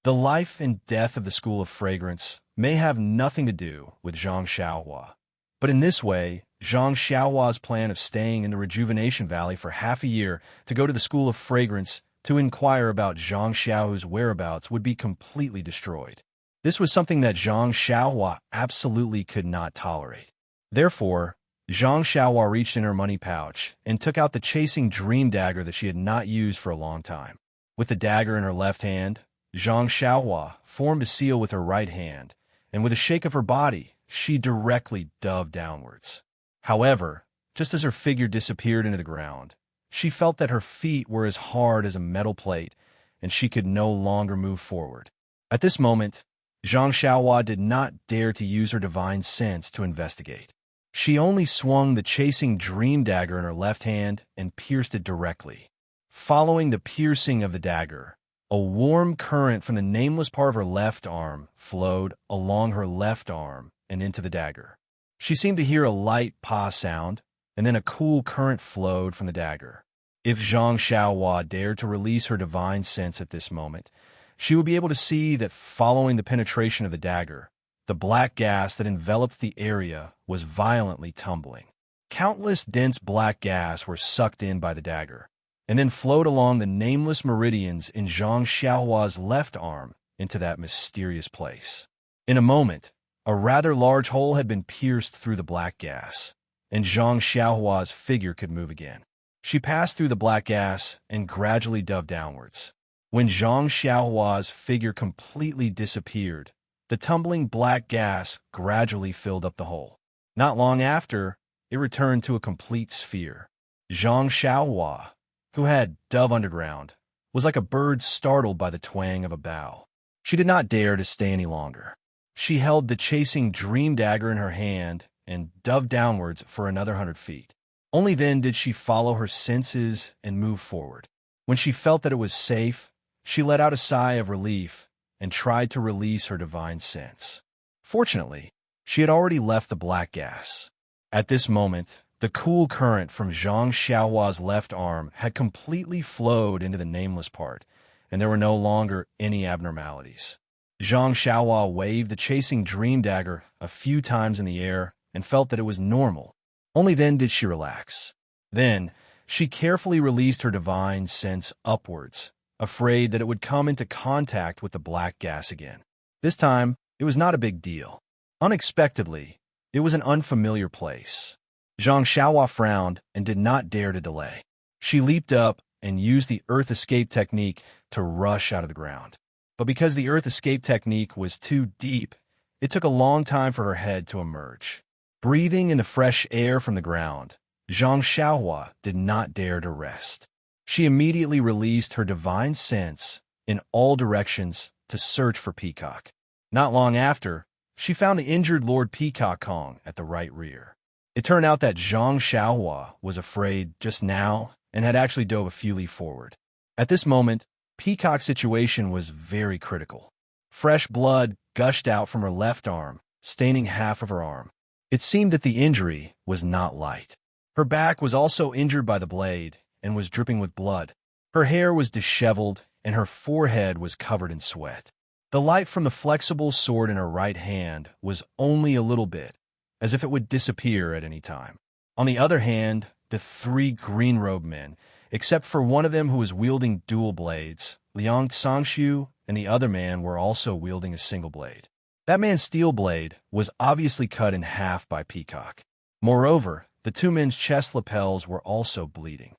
The life and death of the School of Fragrance may have nothing to do with Zhang Xiaohua, but in this way, Zhang Xiaohua's plan of staying in the Rejuvenation Valley for half a year to go to the School of Fragrance to inquire about Zhang Xiaohu's whereabouts would be completely destroyed. This was something that Zhang Xiaohua absolutely could not tolerate. Therefore, Zhang Xiaohua reached in her money pouch and took out the chasing dream dagger that she had not used for a long time. With the dagger in her left hand, Zhang Xiaohua formed a seal with her right hand, and with a shake of her body, she directly dove downwards. However, just as her figure disappeared into the ground, she felt that her feet were as hard as a metal plate, and she could no longer move forward. At this moment, Zhang Xiaohua did not dare to use her divine sense to investigate. She only swung the chasing dream dagger in her left hand and pierced it directly. Following the piercing of the dagger, A warm current from the nameless part of her left arm flowed along her left arm and into the dagger. She seemed to hear a light pa sound, and then a cool current flowed from the dagger. If Zhang Xiaohua dared to release her divine sense at this moment, she would be able to see that following the penetration of the dagger, the black gas that enveloped the area was violently tumbling. Countless dense black gas were sucked in by the dagger, and then flowed along the nameless meridians in Zhang Xiaohua's left arm into that mysterious place. In a moment, a rather large hole had been pierced through the black gas, and Zhang Xiaohua's figure could move again. She passed through the black gas and gradually dove downwards. When Zhang Xiaohua's figure completely disappeared, the tumbling black gas gradually filled up the hole. Not long after, it returned to a complete sphere. Zhang Xiaohua, who had dove underground, was like a bird startled by the twang of a bow. She did not dare to stay any longer. She held the chasing dream dagger in her hand and dove downwards for another 100 feet. Only then did she follow her senses and move forward. When she felt that it was safe, she let out a sigh of relief and tried to release her divine sense. Fortunately, she had already left the black gas. At this moment, the cool current from Zhang Xiaohua's left arm had completely flowed into the nameless part, and there were no longer any abnormalities. Zhang Xiaohua waved the chasing dream dagger a few times in the air and felt that it was normal. Only then did she relax. Then, she carefully released her divine sense upwards, afraid that it would come into contact with the black gas again. This time, it was not a big deal. Unexpectedly, it was an unfamiliar place. Zhang Xiaohua frowned and did not dare to delay. She leaped up and used the earth escape technique to rush out of the ground. But because the earth escape technique was too deep, it took a long time for her head to emerge. Breathing in the fresh air from the ground, Zhang Xiaohua did not dare to rest. She immediately released her divine sense in all directions to search for Peacock. Not long after, she found the injured Lord Peacock Kong at the right rear. It turned out that Zhang Xiaohua was afraid just now and had actually dove a few leaps forward. At this moment, Peacock's situation was very critical. Fresh blood gushed out from her left arm, staining half of her arm. It seemed that the injury was not light. Her back was also injured by the blade and was dripping with blood. Her hair was disheveled and her forehead was covered in sweat. The light from the flexible sword in her right hand was only a little bit, as if it would disappear at any time. On the other hand, the three green-robed men, except for one of them who was wielding dual blades, Liang Sangshu and the other man were also wielding a single blade. That man's steel blade was obviously cut in half by Peacock. Moreover, the two men's chest lapels were also bleeding.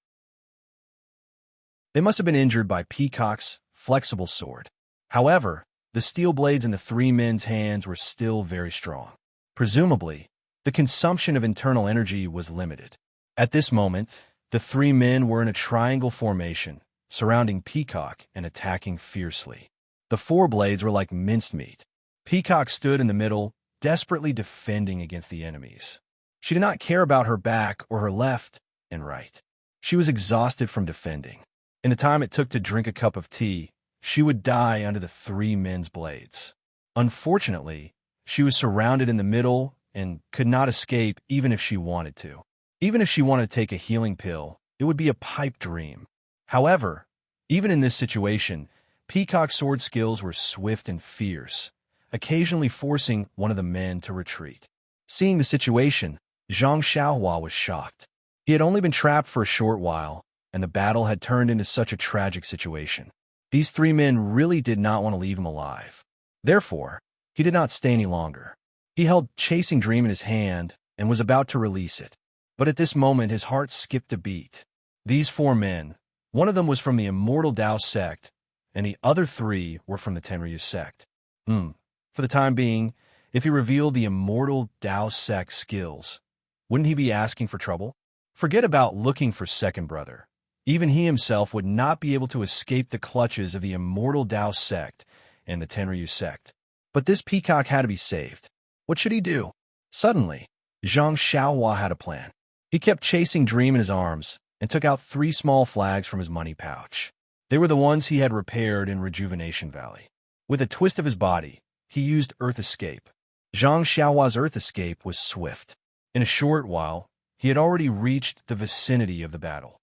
They must have been injured by Peacock's flexible sword. However, the steel blades in the three men's hands were still very strong. Presumably, the consumption of internal energy was limited. At this moment, the three men were in a triangle formation, surrounding Peacock and attacking fiercely. The four blades were like minced meat. Peacock stood in the middle, desperately defending against the enemies. She did not care about her back or her left and right. She was exhausted from defending. In the time it took to drink a cup of tea, she would die under the three men's blades. Unfortunately, she was surrounded in the middle and could not escape even if she wanted to. Even if she wanted to take a healing pill, it would be a pipe dream. However, even in this situation, Peacock's sword skills were swift and fierce, occasionally forcing one of the men to retreat. Seeing the situation, Zhang Xiaohua was shocked. He had only been trapped for a short while, and the battle had turned into such a tragic situation. These three men really did not want to leave him alive. Therefore, he did not stay any longer. He held Chasing Dream in his hand and was about to release it. But at this moment, his heart skipped a beat. These four men, one of them was from the Immortal Tao sect, and the other three were from the Tenryu sect. For the time being, if he revealed the Immortal Tao sect skills, wouldn't he be asking for trouble? Forget about looking for second brother. Even he himself would not be able to escape the clutches of the Immortal Tao sect and the Tenryu sect. But this Peacock had to be saved. What should he do? Suddenly, Zhang Xiaohua had a plan. He kept Chasing Dream in his arms and took out 3 small flags from his money pouch. They were the ones he had repaired in Rejuvenation Valley. With a twist of his body, he used Earth Escape. Zhang Xiaohua's Earth Escape was swift. In a short while, he had already reached the vicinity of the battle.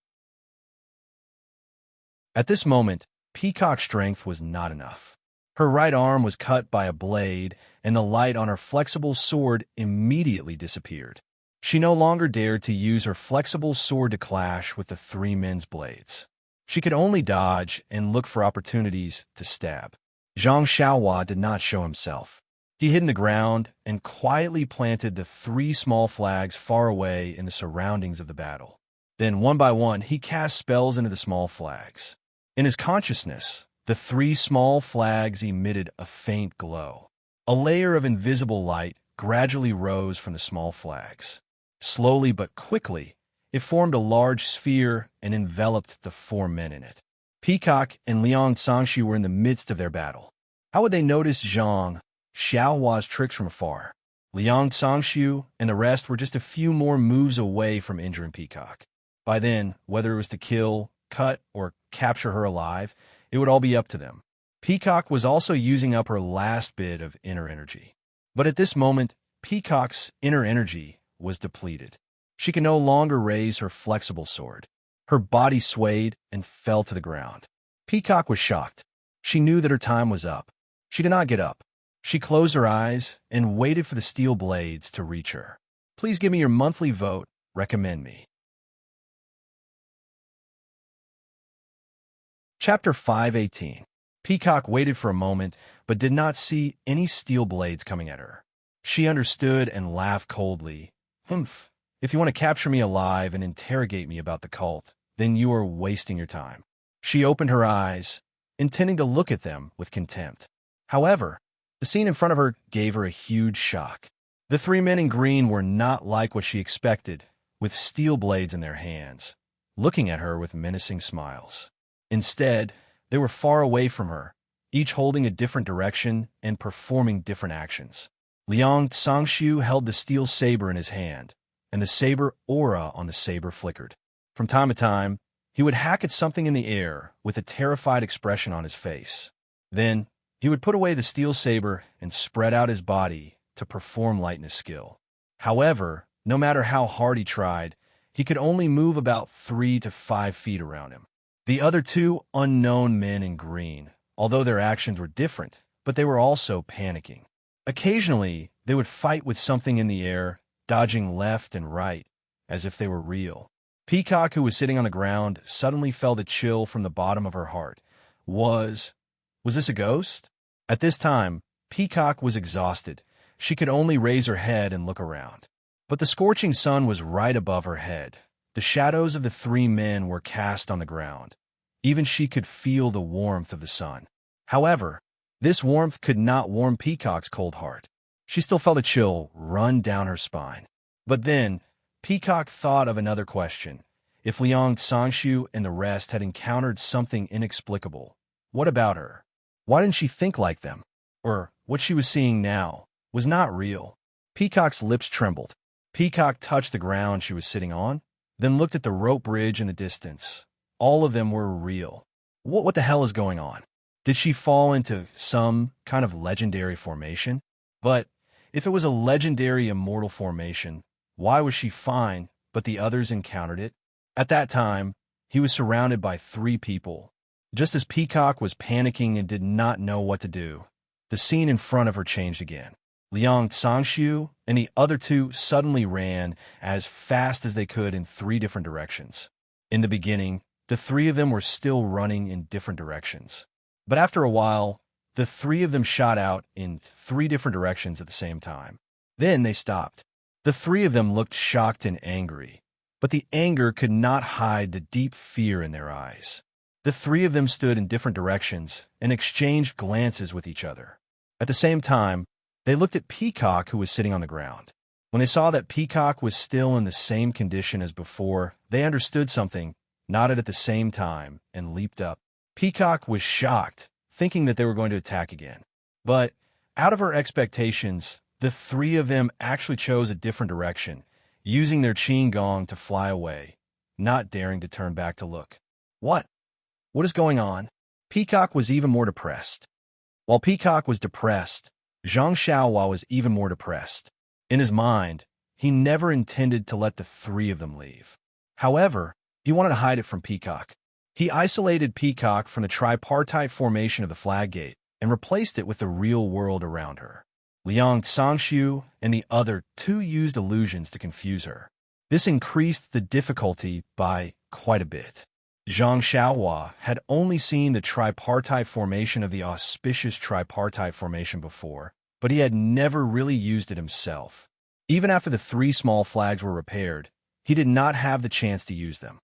At this moment, Peacock's strength was not enough. Her right arm was cut by a blade, and the light on her flexible sword immediately disappeared. She no longer dared to use her flexible sword to clash with the three men's blades. She could only dodge and look for opportunities to stab. Zhang Xiaohua did not show himself. He hid in the ground and quietly planted the three small flags far away in the surroundings of the battle. Then, one by one, he cast spells into the small flags. In his consciousness, the three small flags emitted a faint glow. A layer of invisible light gradually rose from the small flags. Slowly but quickly, it formed a large sphere and enveloped the four men in it. Peacock and Liang Zhangxu were in the midst of their battle. How would they notice Zhang Xiaohua's tricks from afar? Liang Zhangxu and the rest were just a few more moves away from injuring Peacock. By then, whether it was to kill, cut, or capture her alive, it would all be up to them. Peacock was also using up her last bit of inner energy. But at this moment, Peacock's inner energy was depleted. She could no longer raise her flexible sword. Her body swayed and fell to the ground. Peacock was shocked. She knew that her time was up. She did not get up. She closed her eyes and waited for the steel blades to reach her. Please give me your monthly vote. Recommend me. Chapter 518. Peacock waited for a moment, but did not see any steel blades coming at her. She understood and laughed coldly. Humph. If you want to capture me alive and interrogate me about the cult, then you are wasting your time. She opened her eyes, intending to look at them with contempt. However, the scene in front of her gave her a huge shock. The three men in green were not like what she expected, with steel blades in their hands, looking at her with menacing smiles. Instead, they were far away from her, each holding a different direction and performing different actions. Liang Zhangxu held the steel saber in his hand, and the saber aura on the saber flickered. From time to time, he would hack at something in the air with a terrified expression on his face. Then, he would put away the steel saber and spread out his body to perform lightness skill. However, no matter how hard he tried, he could only move about 3 to 5 feet around him. The other two unknown men in green, although their actions were different, but they were also panicking. Occasionally, they would fight with something in the air, dodging left and right, as if they were real. Peacock, who was sitting on the ground, suddenly felt a chill from the bottom of her heart. Was this a ghost? At this time, Peacock was exhausted. She could only raise her head and look around. But the scorching sun was right above her head. The shadows of the three men were cast on the ground. Even she could feel the warmth of the sun. However, this warmth could not warm Peacock's cold heart. She still felt a chill run down her spine. But then, Peacock thought of another question. If Liang Zhangxu and the rest had encountered something inexplicable, what about her? Why didn't she think like them? Or what she was seeing now was not real. Peacock's lips trembled. Peacock touched the ground she was sitting on, then looked at the rope bridge in the distance. All of them were real. What the hell is going on? Did she fall into some kind of legendary formation? But if it was a legendary immortal formation, why was she fine, but the others encountered it? At that time, he was surrounded by 3 people. Just as Peacock was panicking and did not know what to do, the scene in front of her changed again. Liang Zhangxu and the other 2 suddenly ran as fast as they could in 3 different directions. In the beginning, the 3 of them were still running in different directions. But after a while, the 3 of them shot out in 3 different directions at the same time. Then they stopped. The 3 of them looked shocked and angry, but the anger could not hide the deep fear in their eyes. The 3 of them stood in different directions and exchanged glances with each other. At the same time, they looked at Peacock, who was sitting on the ground. When they saw that Peacock was still in the same condition as before, they understood something, nodded at the same time, and leaped up. Peacock was shocked, thinking that they were going to attack again. But, out of her expectations, the 3 of them actually chose a different direction, using their qin gong to fly away, not daring to turn back to look. What What is going on? Peacock was even more depressed. While Peacock was depressed, Zhang Xiaohua was even more depressed. In his mind, he never intended to let the three of them leave. However, he wanted to hide it from Peacock. He isolated Peacock from the tripartite formation of the flag gate and replaced it with the real world around her. Liang Cangshu and the other two used illusions to confuse her. This increased the difficulty by quite a bit. Zhang Xiaohua had only seen the tripartite formation of the auspicious tripartite formation before, but he had never really used it himself. Even after the three small flags were repaired, he did not have the chance to use them.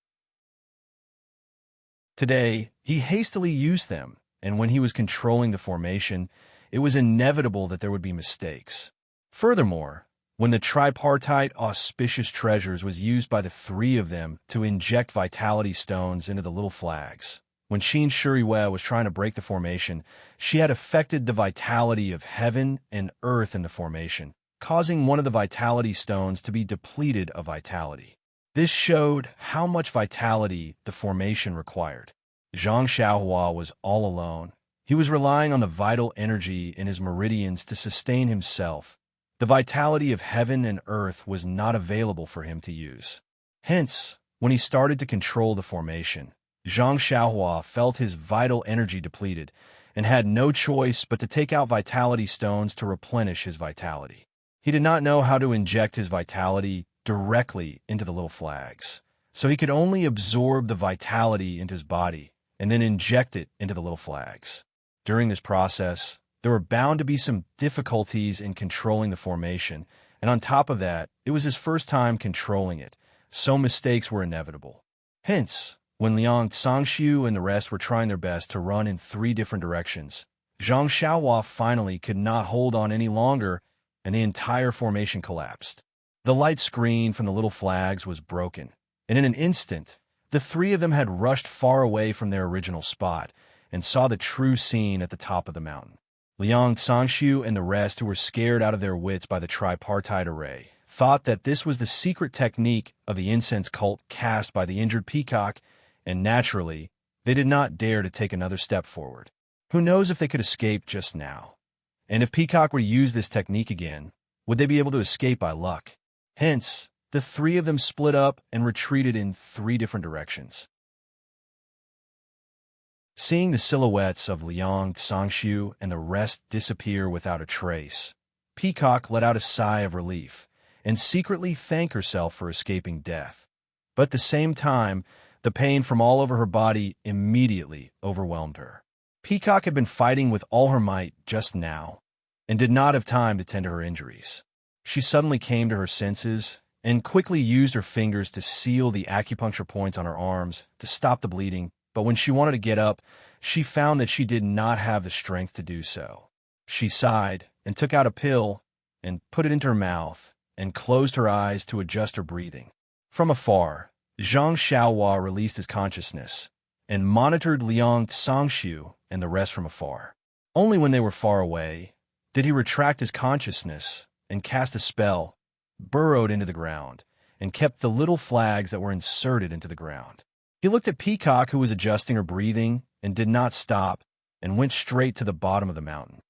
Today, he hastily used them, and when he was controlling the formation, it was inevitable that there would be mistakes. Furthermore, when the tripartite auspicious treasures was used by the three of them to inject vitality stones into the little flags, when Xin Shuriwei was trying to break the formation, she had affected the vitality of heaven and earth in the formation, causing one of the vitality stones to be depleted of vitality. This showed how much vitality the formation required. Zhang Xiaohua was all alone. He was relying on the vital energy in his meridians to sustain himself. The vitality of heaven and earth was not available for him to use. Hence, when he started to control the formation, Zhang Xiaohua felt his vital energy depleted and had no choice but to take out vitality stones to replenish his vitality. He did not know how to inject his vitality directly into the little flags, so he could only absorb the vitality into his body and then inject it into the little flags. During this process, there were bound to be some difficulties in controlling the formation, and on top of that, it was his first time controlling it, so mistakes were inevitable. Hence, when Liang Cangshu and the rest were trying their best to run in three different directions, Zhang Xiaohua finally could not hold on any longer, and the entire formation collapsed. The light screen from the little flags was broken, and in an instant, the three of them had rushed far away from their original spot and saw the true scene at the top of the mountain. Liang Cangshu and the rest, who were scared out of their wits by the tripartite array, thought that this was the secret technique of the incense cult cast by the injured Peacock, and naturally, they did not dare to take another step forward. Who knows if they could escape just now? And if Peacock were to use this technique again, would they be able to escape by luck? Hence, the three of them split up and retreated in three different directions. Seeing the silhouettes of Liang Cangshu and the rest disappear without a trace, Peacock let out a sigh of relief and secretly thanked herself for escaping death. But at the same time, the pain from all over her body immediately overwhelmed her. Peacock had been fighting with all her might just now and did not have time to tend to her injuries. She suddenly came to her senses and quickly used her fingers to seal the acupuncture points on her arms to stop the bleeding, but when she wanted to get up, she found that she did not have the strength to do so. She sighed and took out a pill and put it into her mouth and closed her eyes to adjust her breathing. From afar, Zhang Xiaohua released his consciousness and monitored Liang Cangshu and the rest from afar. Only when they were far away did he retract his consciousness and cast a spell, burrowed into the ground, and kept the little flags that were inserted into the ground. He looked at Peacock, who was adjusting her breathing, and did not stop, and went straight to the bottom of the mountain.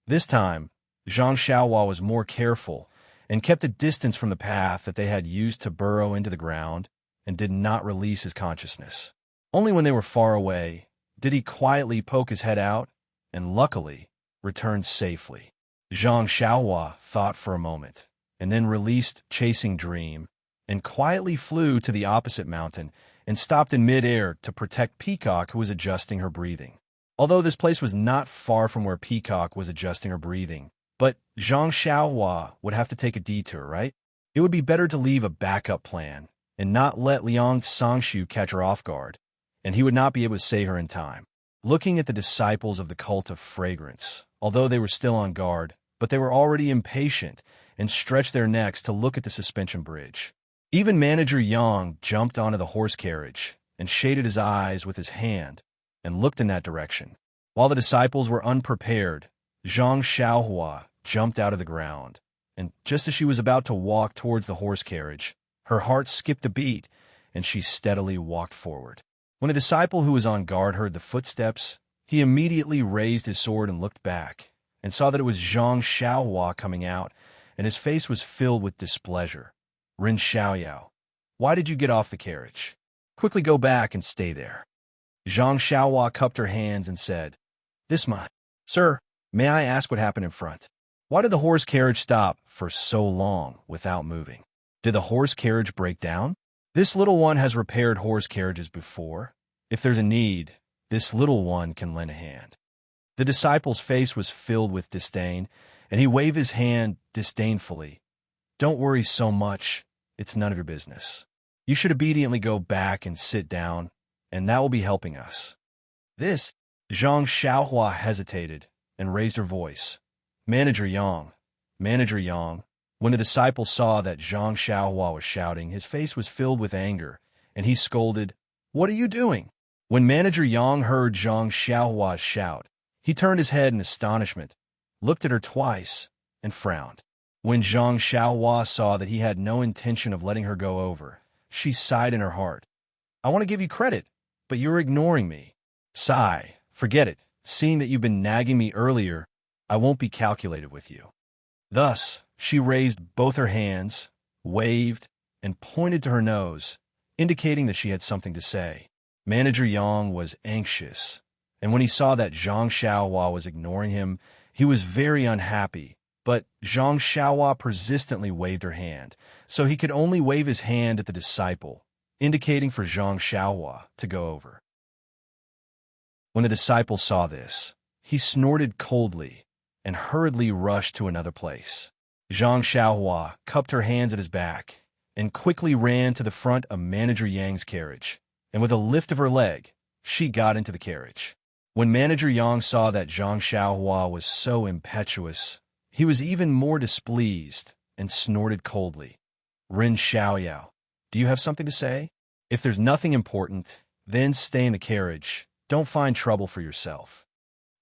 This time, Zhang Xiaohua was more careful and kept a distance from the path that they had used to burrow into the ground and did not release his consciousness. Only when they were far away did he quietly poke his head out and, luckily, returned safely. Zhang Xiaohua thought for a moment, and then released Chasing Dream, and quietly flew to the opposite mountain and stopped in mid-air to protect Peacock, who was adjusting her breathing. Although this place was not far from where Peacock was adjusting her breathing, but Zhang Xiaohua would have to take a detour, right? It would be better to leave a backup plan and not let Liang Cangshu catch her off guard, and he would not be able to save her in time. Looking at the disciples of the cult of fragrance, although they were still on guard, but they were already impatient and stretched their necks to look at the suspension bridge. Even Manager Yang jumped onto the horse carriage and shaded his eyes with his hand and looked in that direction. While the disciples were unprepared, Zhang Xiaohua jumped out of the ground, and just as she was about to walk towards the horse carriage, her heart skipped a beat, and she steadily walked forward. When the disciple who was on guard heard the footsteps, he immediately raised his sword and looked back, and saw that it was Zhang Xiaohua coming out, and his face was filled with displeasure. Ren Xiaoyao, why did you get off the carriage? Quickly go back and stay there. Zhang Xiaohua cupped her hands and said, This my... Sir, may I ask what happened in front? Why did the horse carriage stop for so long without moving? Did the horse carriage break down? This little one has repaired horse carriages before. If there's a need, this little one can lend a hand. The disciple's face was filled with disdain, and he waved his hand disdainfully. Don't worry so much. It's none of your business. You should obediently go back and sit down, and that will be helping us. This, Zhang Xiaohua hesitated and raised her voice. Manager Yang, Manager Yang. When the disciple saw that Zhang Xiaohua was shouting, his face was filled with anger, and he scolded, What are you doing? When Manager Yang heard Zhang Xiaohua's shout, he turned his head in astonishment, looked at her twice, and frowned. When Zhang Xiaohua saw that he had no intention of letting her go over, she sighed in her heart. I want to give you credit, but you're ignoring me. Sigh, forget it. Seeing that you've been nagging me earlier, I won't be calculated with you. Thus, she raised both her hands, waved, and pointed to her nose, indicating that she had something to say. Manager Yang was anxious, and when he saw that Zhang Xiaohua was ignoring him, he was very unhappy. But Zhang Xiaohua persistently waved her hand, so he could only wave his hand at the disciple, indicating for Zhang Xiaohua to go over. When the disciple saw this, he snorted coldly and hurriedly rushed to another place. Zhang Xiaohua cupped her hands at his back and quickly ran to the front of Manager Yang's carriage, and with a lift of her leg, she got into the carriage. When Manager Yang saw that Zhang Xiaohua was so impetuous, he was even more displeased and snorted coldly. Ren Xiaoyao, do you have something to say? If there's nothing important, then stay in the carriage. Don't find trouble for yourself.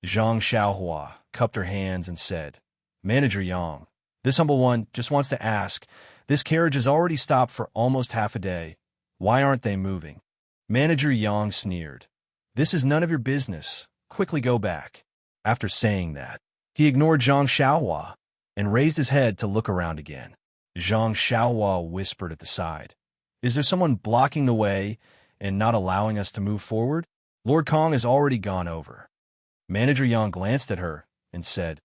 Zhang Xiaohua cupped her hands and said, Manager Yang, this humble one just wants to ask, this carriage has already stopped for almost half a day. Why aren't they moving? Manager Yang sneered. This is none of your business. Quickly go back. After saying that, he ignored Zhang Xiaohua and raised his head to look around again. Zhang Xiaohua whispered at the side, Is there someone blocking the way and not allowing us to move forward? Lord Kong has already gone over. Manager Yang glanced at her and said,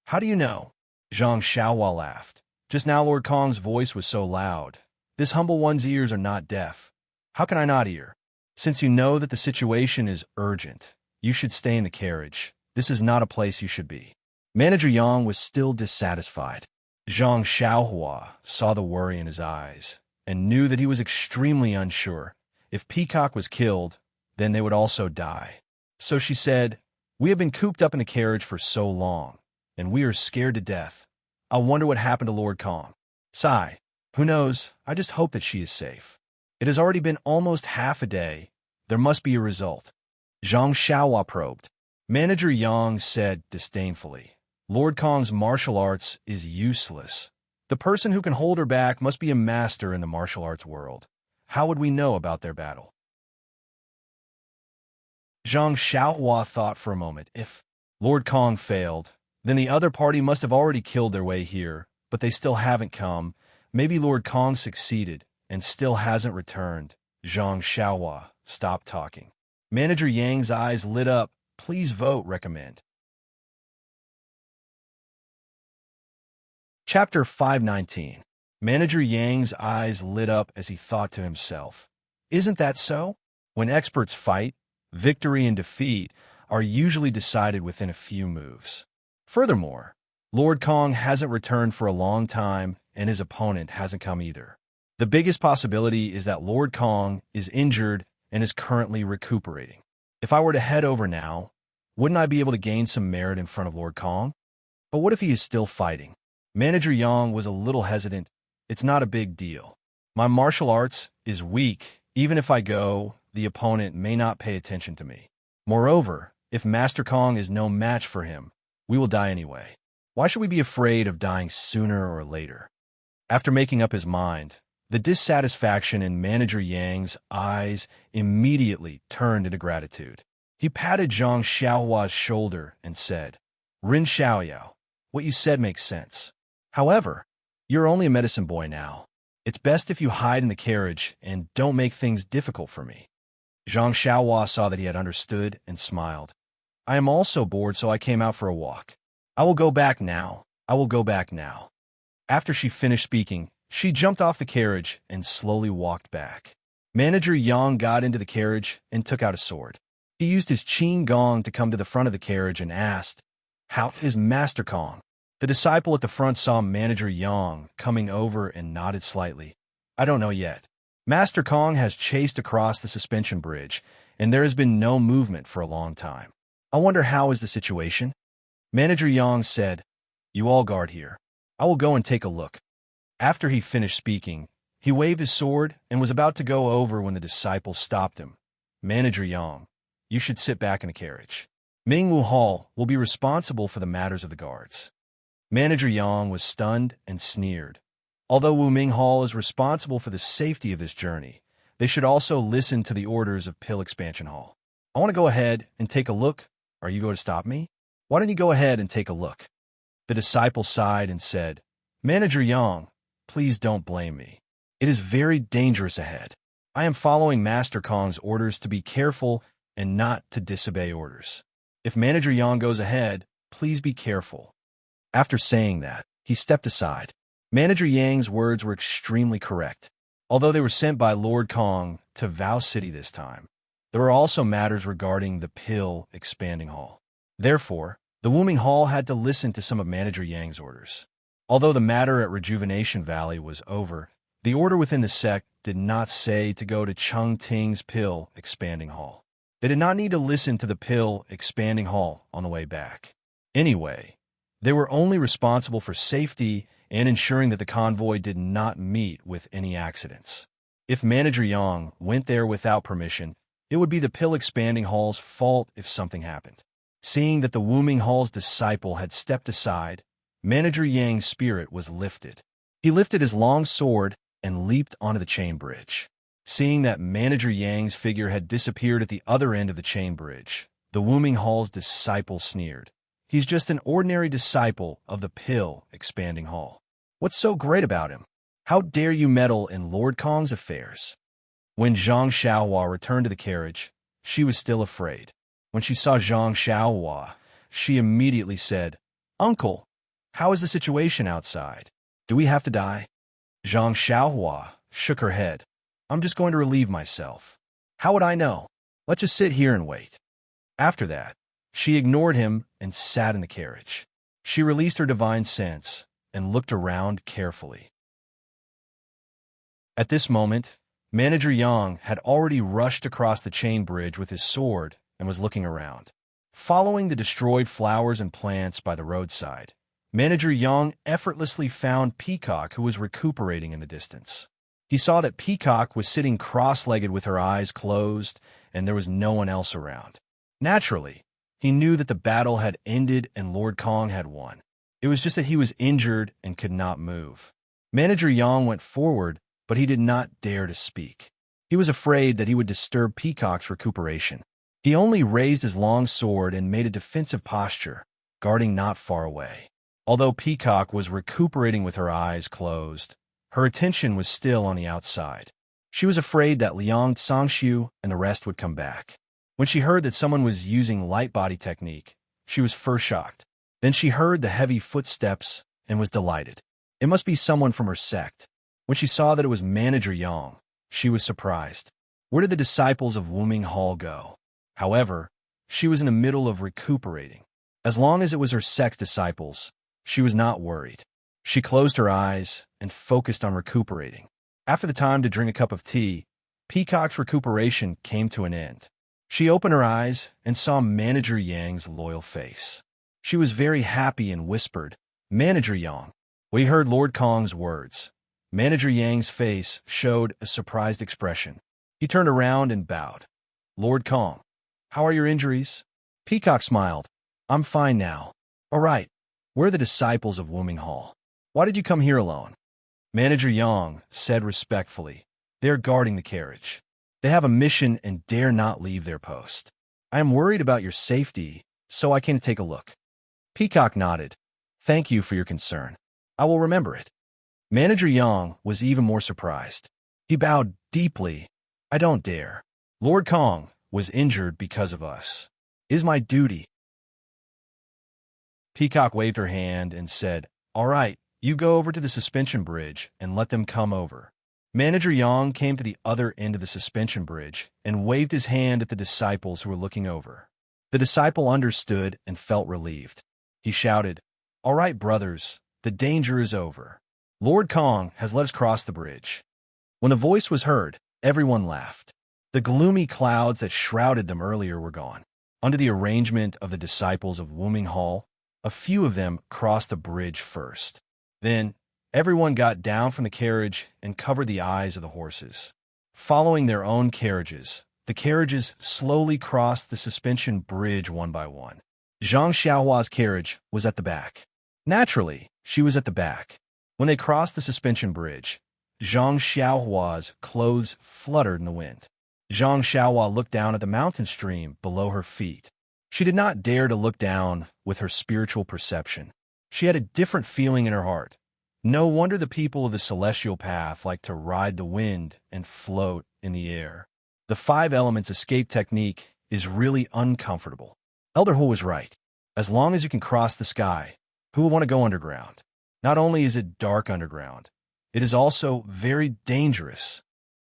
How do you know? Zhang Xiaohua laughed. Just now Lord Kong's voice was so loud. This humble one's ears are not deaf. How can I not hear? Since you know that the situation is urgent, you should stay in the carriage. This is not a place you should be. Manager Yang was still dissatisfied. Zhang Xiaohua saw the worry in his eyes and knew that he was extremely unsure. If Peacock was killed, then they would also die. So she said, We have been cooped up in the carriage for so long, and we are scared to death. I wonder what happened to Lord Kong. Sigh. Who knows? I just hope that she is safe. It has already been almost half a day. There must be a result. Zhang Xiaohua probed. Manager Yang said disdainfully, Lord Kong's martial arts is useless. The person who can hold her back must be a master in the martial arts world. How would we know about their battle? Zhang Xiaohua thought for a moment. If Lord Kong failed, then the other party must have already killed their way here, but they still haven't come. Maybe Lord Kong succeeded and still hasn't returned. Zhang Xiaohua stopped talking. Manager Yang's eyes lit up. Please vote, recommend. Chapter 519. Manager Yang's eyes lit up as he thought to himself, Isn't that so? When experts fight, victory and defeat are usually decided within a few moves. Furthermore, Lord Kong hasn't returned for a long time, and his opponent hasn't come either. The biggest possibility is that Lord Kong is injured and is currently recuperating. If I were to head over now, wouldn't I be able to gain some merit in front of Lord Kong? But what if he is still fighting? Manager Yang was a little hesitant. It's not a big deal. My martial arts is weak. Even if I go, the opponent may not pay attention to me. Moreover, if Master Kong is no match for him, we will die anyway. Why should we be afraid of dying sooner or later? After making up his mind, The dissatisfaction in Manager Yang's eyes immediately turned into gratitude. He patted Zhang Xiaohua's shoulder and said, Rin Xiaoyao, what you said makes sense. However, you're only a medicine boy now. It's best if you hide in the carriage and don't make things difficult for me. Zhang Xiaohua saw that he had understood and smiled. I am also bored, so I came out for a walk. I will go back now. I will go back now. After she finished speaking, she jumped off the carriage and slowly walked back. Manager Yang got into the carriage and took out a sword. He used his qin gong to come to the front of the carriage and asked, How is Master Kong? The disciple at the front saw Manager Yang coming over and nodded slightly. I don't know yet. Master Kong has chased across the suspension bridge, and there has been no movement for a long time. I wonder how is the situation? Manager Yang said, You all guard here. I will go and take a look. After he finished speaking, he waved his sword and was about to go over when the disciple stopped him. Manager Yang, you should sit back in the carriage. Mingwu Hall will be responsible for the matters of the guards. Manager Yang was stunned and sneered. Although Wuming Hall is responsible for the safety of this journey, they should also listen to the orders of Pill Expansion Hall. I want to go ahead and take a look. Are you going to stop me? Why don't you go ahead and take a look? The disciple sighed and said, Manager Yang, please don't blame me. It is very dangerous ahead. I am following Master Kong's orders to be careful and not to disobey orders. If Manager Yang goes ahead, please be careful. After saying that, he stepped aside. Manager Yang's words were extremely correct. Although they were sent by Lord Kong to Vow City this time, there were also matters regarding the Pill Expanding Hall. Therefore, the Wuming Hall had to listen to some of Manager Yang's orders. Although the matter at Rejuvenation Valley was over, the order within the sect did not say to go to Chengting's Pill Expanding Hall. They did not need to listen to the Pill Expanding Hall on the way back. Anyway, they were only responsible for safety and ensuring that the convoy did not meet with any accidents. If Manager Yang went there without permission, it would be the Pill Expanding Hall's fault if something happened. Seeing that the Wuming Hall's disciple had stepped aside, Manager Yang's spirit was lifted. He lifted his long sword and leaped onto the chain bridge. Seeing that Manager Yang's figure had disappeared at the other end of the chain bridge, the Wuming Hall's disciple sneered. He's just an ordinary disciple of the Pill Expanding Hall. What's so great about him? How dare you meddle in Lord Kong's affairs? When Zhang Xiaohua returned to the carriage, she was still afraid. When she saw Zhang Xiaohua, she immediately said, Uncle, how is the situation outside? Do we have to die? Zhang Xiaohua shook her head. I'm just going to relieve myself. How would I know? Let's just sit here and wait. After that, she ignored him and sat in the carriage. She released her divine sense and looked around carefully. At this moment, Manager Yang had already rushed across the chain bridge with his sword and was looking around. Following the destroyed flowers and plants by the roadside, Manager Yang effortlessly found Peacock, who was recuperating in the distance. He saw that Peacock was sitting cross-legged with her eyes closed, and there was no one else around. Naturally, he knew that the battle had ended and Lord Kong had won. It was just that he was injured and could not move. Manager Yang went forward, but he did not dare to speak. He was afraid that he would disturb Peacock's recuperation. He only raised his long sword and made a defensive posture, guarding not far away. Although Peacock was recuperating with her eyes closed, her attention was still on the outside. She was afraid that Liang Tsangxiu and the rest would come back. When she heard that someone was using light body technique, she was first shocked. Then she heard the heavy footsteps and was delighted. It must be someone from her sect. When she saw that it was Manager Yang, she was surprised. Where did the disciples of Wuming Hall go? However, she was in the middle of recuperating. As long as it was her sect's disciples, she was not worried. She closed her eyes and focused on recuperating. After the time to drink a cup of tea, Peacock's recuperation came to an end. She opened her eyes and saw Manager Yang's loyal face. She was very happy and whispered, Manager Yang. We heard Lord Kong's words. Manager Yang's face showed a surprised expression. He turned around and bowed. Lord Kong, how are your injuries? Peacock smiled. I'm fine now. All right. We're the disciples of Wuming Hall. Why did you come here alone? Manager Yang said respectfully. They are guarding the carriage. They have a mission and dare not leave their post. I am worried about your safety, so I came to take a look. Peacock nodded. Thank you for your concern. I will remember it. Manager Yang was even more surprised. He bowed deeply. I don't dare. Lord Kong was injured because of us. It is my duty. Peacock waved her hand and said, All right, you go over to the suspension bridge and let them come over. Manager Yang came to the other end of the suspension bridge and waved his hand at the disciples who were looking over. The disciple understood and felt relieved. He shouted, All right, brothers, the danger is over. Lord Kong has let us cross the bridge. When the voice was heard, everyone laughed. The gloomy clouds that shrouded them earlier were gone. Under the arrangement of the disciples of Wuming Hall, a few of them crossed the bridge first. Then, everyone got down from the carriage and covered the eyes of the horses. Following their own carriages, the carriages slowly crossed the suspension bridge one by one. Zhang Xiaohua's carriage was at the back. Naturally, she was at the back. When they crossed the suspension bridge, Zhang Xiaohua's clothes fluttered in the wind. Zhang Xiaohua looked down at the mountain stream below her feet. She did not dare to look down with her spiritual perception. She had a different feeling in her heart. No wonder the people of the celestial path like to ride the wind and float in the air. The 5 elements escape technique is really uncomfortable. Elder Hu was right. As long as you can cross the sky, who will want to go underground? Not only is it dark underground, it is also very dangerous.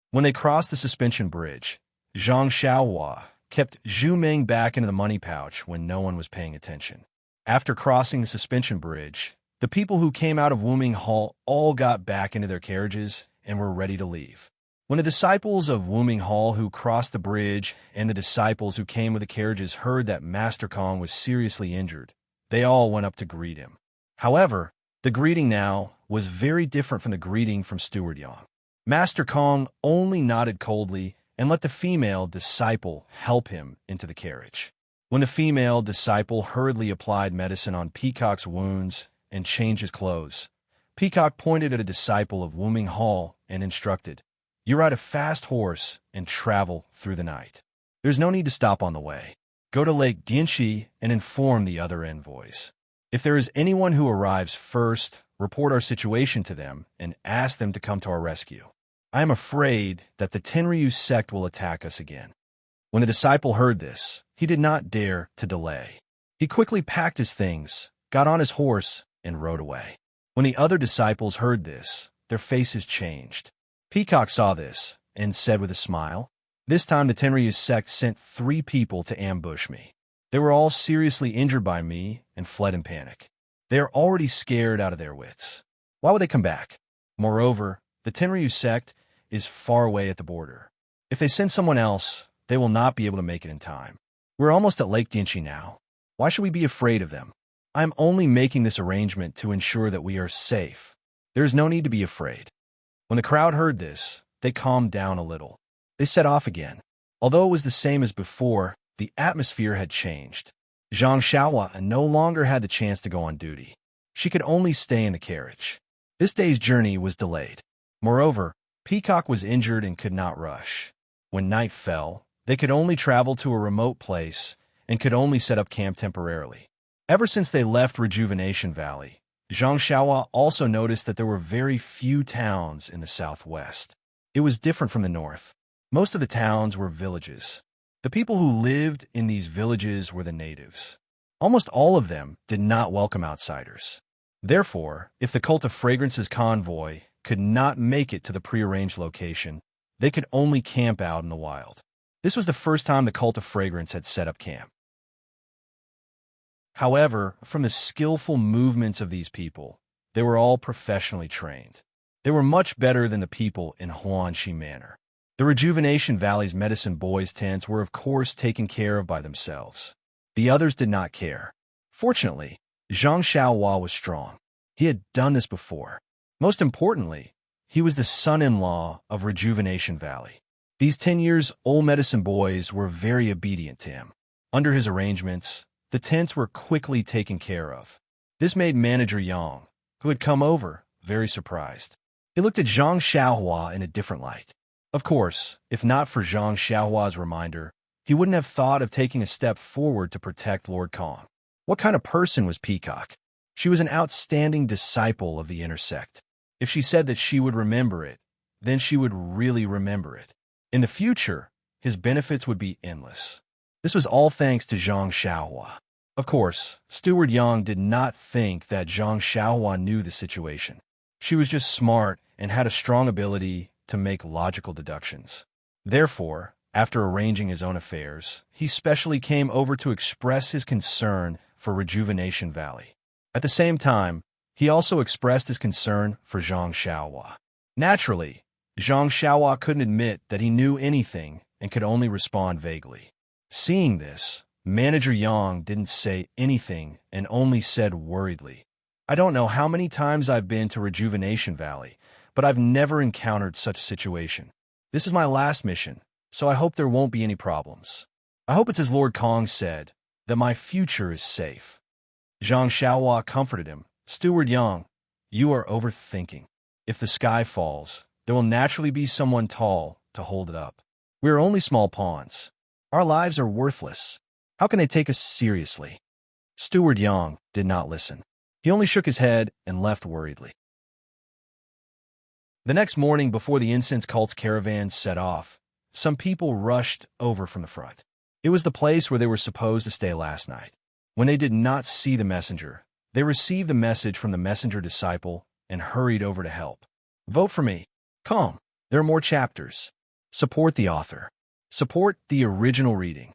When they crossed the suspension bridge, Zhang Xiaohua kept Zhu Ming back into the money pouch when no one was paying attention. After crossing the suspension bridge, the people who came out of Wuming Hall all got back into their carriages and were ready to leave. When the disciples of Wuming Hall who crossed the bridge and the disciples who came with the carriages heard that Master Kong was seriously injured, they all went up to greet him. However, the greeting now was very different from the greeting from Steward Yang. Master Kong only nodded coldly and let the female disciple help him into the carriage. When the female disciple hurriedly applied medicine on Peacock's wounds and changed his clothes, Peacock pointed at a disciple of Wuming Hall and instructed, You ride a fast horse and travel through the night. There's no need to stop on the way. Go to Lake Dianxi and inform the other envoys. If there is anyone who arrives first, report our situation to them and ask them to come to our rescue. I am afraid that the Tenryu sect will attack us again. When the disciple heard this, he did not dare to delay. He quickly packed his things, got on his horse, and rode away. When the other disciples heard this, their faces changed. Peacock saw this and said with a smile, This time the Tenryu sect sent 3 people to ambush me. They were all seriously injured by me and fled in panic. They are already scared out of their wits. Why would they come back? Moreover, the Tenryu sect is far away at the border. If they send someone else, they will not be able to make it in time. We're almost at Lake Dianxi now. Why should we be afraid of them? I am only making this arrangement to ensure that we are safe. There is no need to be afraid. When the crowd heard this, they calmed down a little. They set off again. Although it was the same as before, the atmosphere had changed. Zhang Xiaohua no longer had the chance to go on duty. She could only stay in the carriage. This day's journey was delayed. Moreover, Peacock was injured and could not rush. When night fell, they could only travel to a remote place and could only set up camp temporarily. Ever since they left Rejuvenation Valley, Zhang Xiaohua also noticed that there were very few towns in the southwest. It was different from the north. Most of the towns were villages. The people who lived in these villages were the natives. Almost all of them did not welcome outsiders. Therefore, if the Cult of Fragrance's convoy could not make it to the prearranged location, they could only camp out in the wild. This was the first time the Cult of Fragrance had set up camp. However, from the skillful movements of these people, they were all professionally trained. They were much better than the people in Huanxi Manor. The Rejuvenation Valley's medicine boys' tents were of course taken care of by themselves. The others did not care. Fortunately, Zhang Xiaohua was strong. He had done this before. Most importantly, he was the son-in-law of Rejuvenation Valley. These 10-year-old medicine boys were very obedient to him. Under his arrangements, the tents were quickly taken care of. This made Manager Yang, who had come over, very surprised. He looked at Zhang Xiaohua in a different light. Of course, if not for Zhang Xiaohua's reminder, he wouldn't have thought of taking a step forward to protect Lord Kong. What kind of person was Peacock? She was an outstanding disciple of the inner sect. If she said that she would remember it, then she would really remember it. In the future, his benefits would be endless. This was all thanks to Zhang Xiaohua. Of course, Steward Yang did not think that Zhang Xiaohua knew the situation. She was just smart and had a strong ability to make logical deductions. Therefore, after arranging his own affairs, he specially came over to express his concern for Rejuvenation Valley. At the same time, he also expressed his concern for Zhang Xiaohua. Naturally, Zhang Xiaohua couldn't admit that he knew anything and could only respond vaguely. Seeing this, Manager Yang didn't say anything and only said worriedly, "I don't know how many times I've been to Rejuvenation Valley, but I've never encountered such a situation. This is my last mission, so I hope there won't be any problems. I hope it's as Lord Kong said, that my future is safe." Zhang Xiaohua comforted him. "Steward Yang, you are overthinking. If the sky falls, there will naturally be someone tall to hold it up. We are only small pawns. Our lives are worthless. How can they take us seriously?" Steward Yang did not listen. He only shook his head and left worriedly. The next morning, before the incense cult's caravan set off, some people rushed over from the front. It was the place where they were supposed to stay last night. When they did not see the messenger, they received the message from the messenger disciple and hurried over to help. Vote for me. Come. There are more chapters. Support the author. Support the original reading.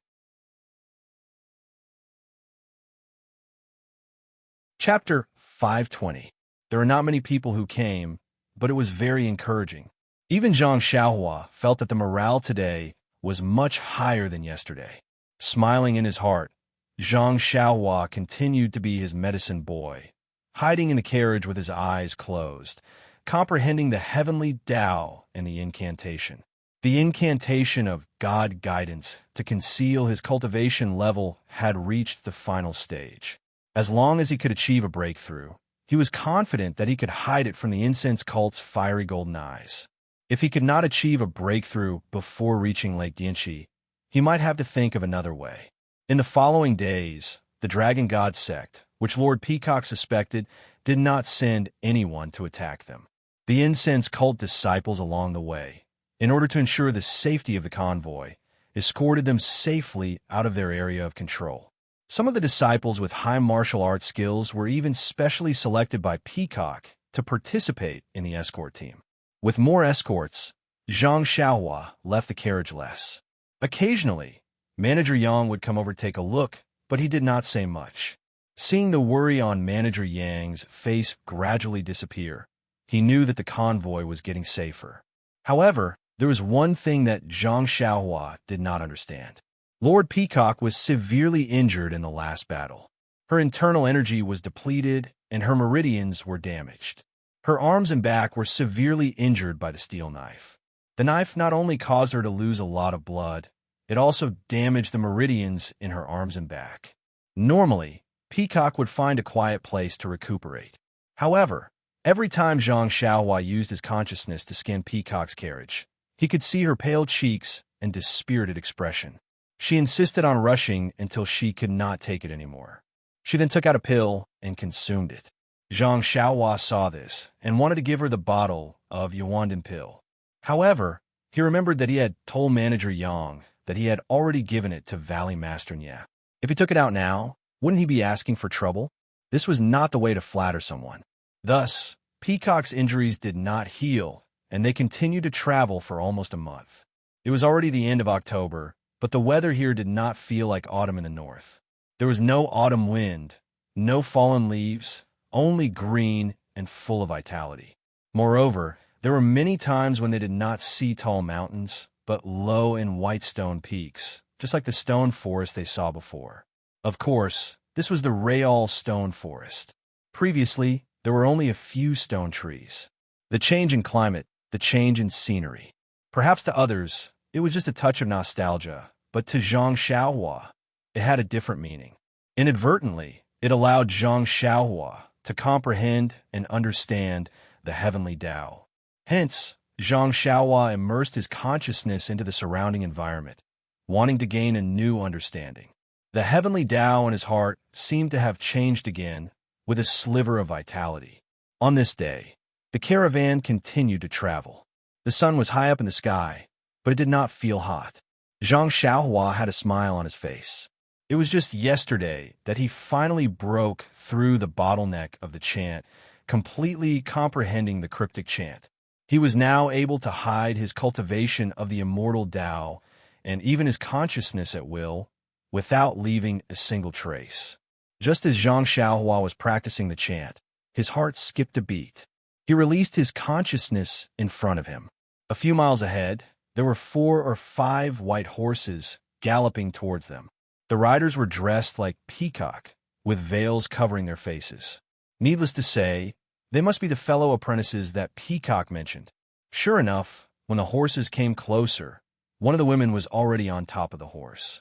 Chapter 520. There are not many people who came, but it was very encouraging. Even Zhang Xiaohua felt that the morale today was much higher than yesterday. Smiling in his heart, Zhang Xiaohua continued to be his medicine boy, hiding in the carriage with his eyes closed, comprehending the heavenly Tao and the incantation. The incantation of God guidance to conceal his cultivation level had reached the final stage. As long as he could achieve a breakthrough, he was confident that he could hide it from the incense cult's fiery golden eyes. If he could not achieve a breakthrough before reaching Lake Dianxi, he might have to think of another way. In the following days, the Dragon God sect, which Lord Peacock suspected, did not send anyone to attack them. The incense cult disciples along the way, in order to ensure the safety of the convoy, escorted them safely out of their area of control. Some of the disciples with high martial arts skills were even specially selected by Peacock to participate in the escort team. With more escorts, Zhang Xiaohua left the carriage less. Occasionally, Manager Yang would come over to take a look, but he did not say much. Seeing the worry on Manager Yang's face gradually disappear, he knew that the convoy was getting safer. However, there was one thing that Zhang Xiaohua did not understand. Lord Peacock was severely injured in the last battle. Her internal energy was depleted, and her meridians were damaged. Her arms and back were severely injured by the steel knife. The knife not only caused her to lose a lot of blood, it also damaged the meridians in her arms and back. Normally, Peacock would find a quiet place to recuperate. However, every time Zhang Xiaohua used his consciousness to scan Peacock's carriage, he could see her pale cheeks and dispirited expression. She insisted on rushing until she could not take it anymore. She then took out a pill and consumed it. Zhang Xiaohua saw this and wanted to give her the bottle of Yuandan pill. However, he remembered that he had told Manager Yang that he had already given it to Valley Master Nya. If he took it out now, wouldn't he be asking for trouble? This was not the way to flatter someone. Thus, Peacock's injuries did not heal, and they continued to travel for almost a month. It was already the end of October, but the weather here did not feel like autumn in the north. There was no autumn wind, no fallen leaves, only green and full of vitality. Moreover, there were many times when they did not see tall mountains, but low and white stone peaks, just like the stone forest they saw before. Of course, this was the Real Stone Forest. Previously, there were only a few stone trees. The change in climate, the change in scenery. Perhaps to others, it was just a touch of nostalgia, but to Zhang Xiaohua, it had a different meaning. Inadvertently, it allowed Zhang Xiaohua to comprehend and understand the heavenly Tao. Hence, Zhang Xiaohua immersed his consciousness into the surrounding environment, wanting to gain a new understanding. The heavenly Tao in his heart seemed to have changed again, with a sliver of vitality. On this day, the caravan continued to travel. The sun was high up in the sky, but it did not feel hot. Zhang Xiaohua had a smile on his face. It was just yesterday that he finally broke through the bottleneck of the chant, completely comprehending the cryptic chant. He was now able to hide his cultivation of the immortal Tao and even his consciousness at will, without leaving a single trace. Just as Zhang Xiaohua was practicing the chant, his heart skipped a beat. He released his consciousness in front of him. A few miles ahead, there were 4 or 5 white horses galloping towards them. The riders were dressed like peacock, with veils covering their faces. Needless to say, they must be the fellow apprentices that Peacock mentioned. Sure enough, when the horses came closer, one of the women was already on top of the horse.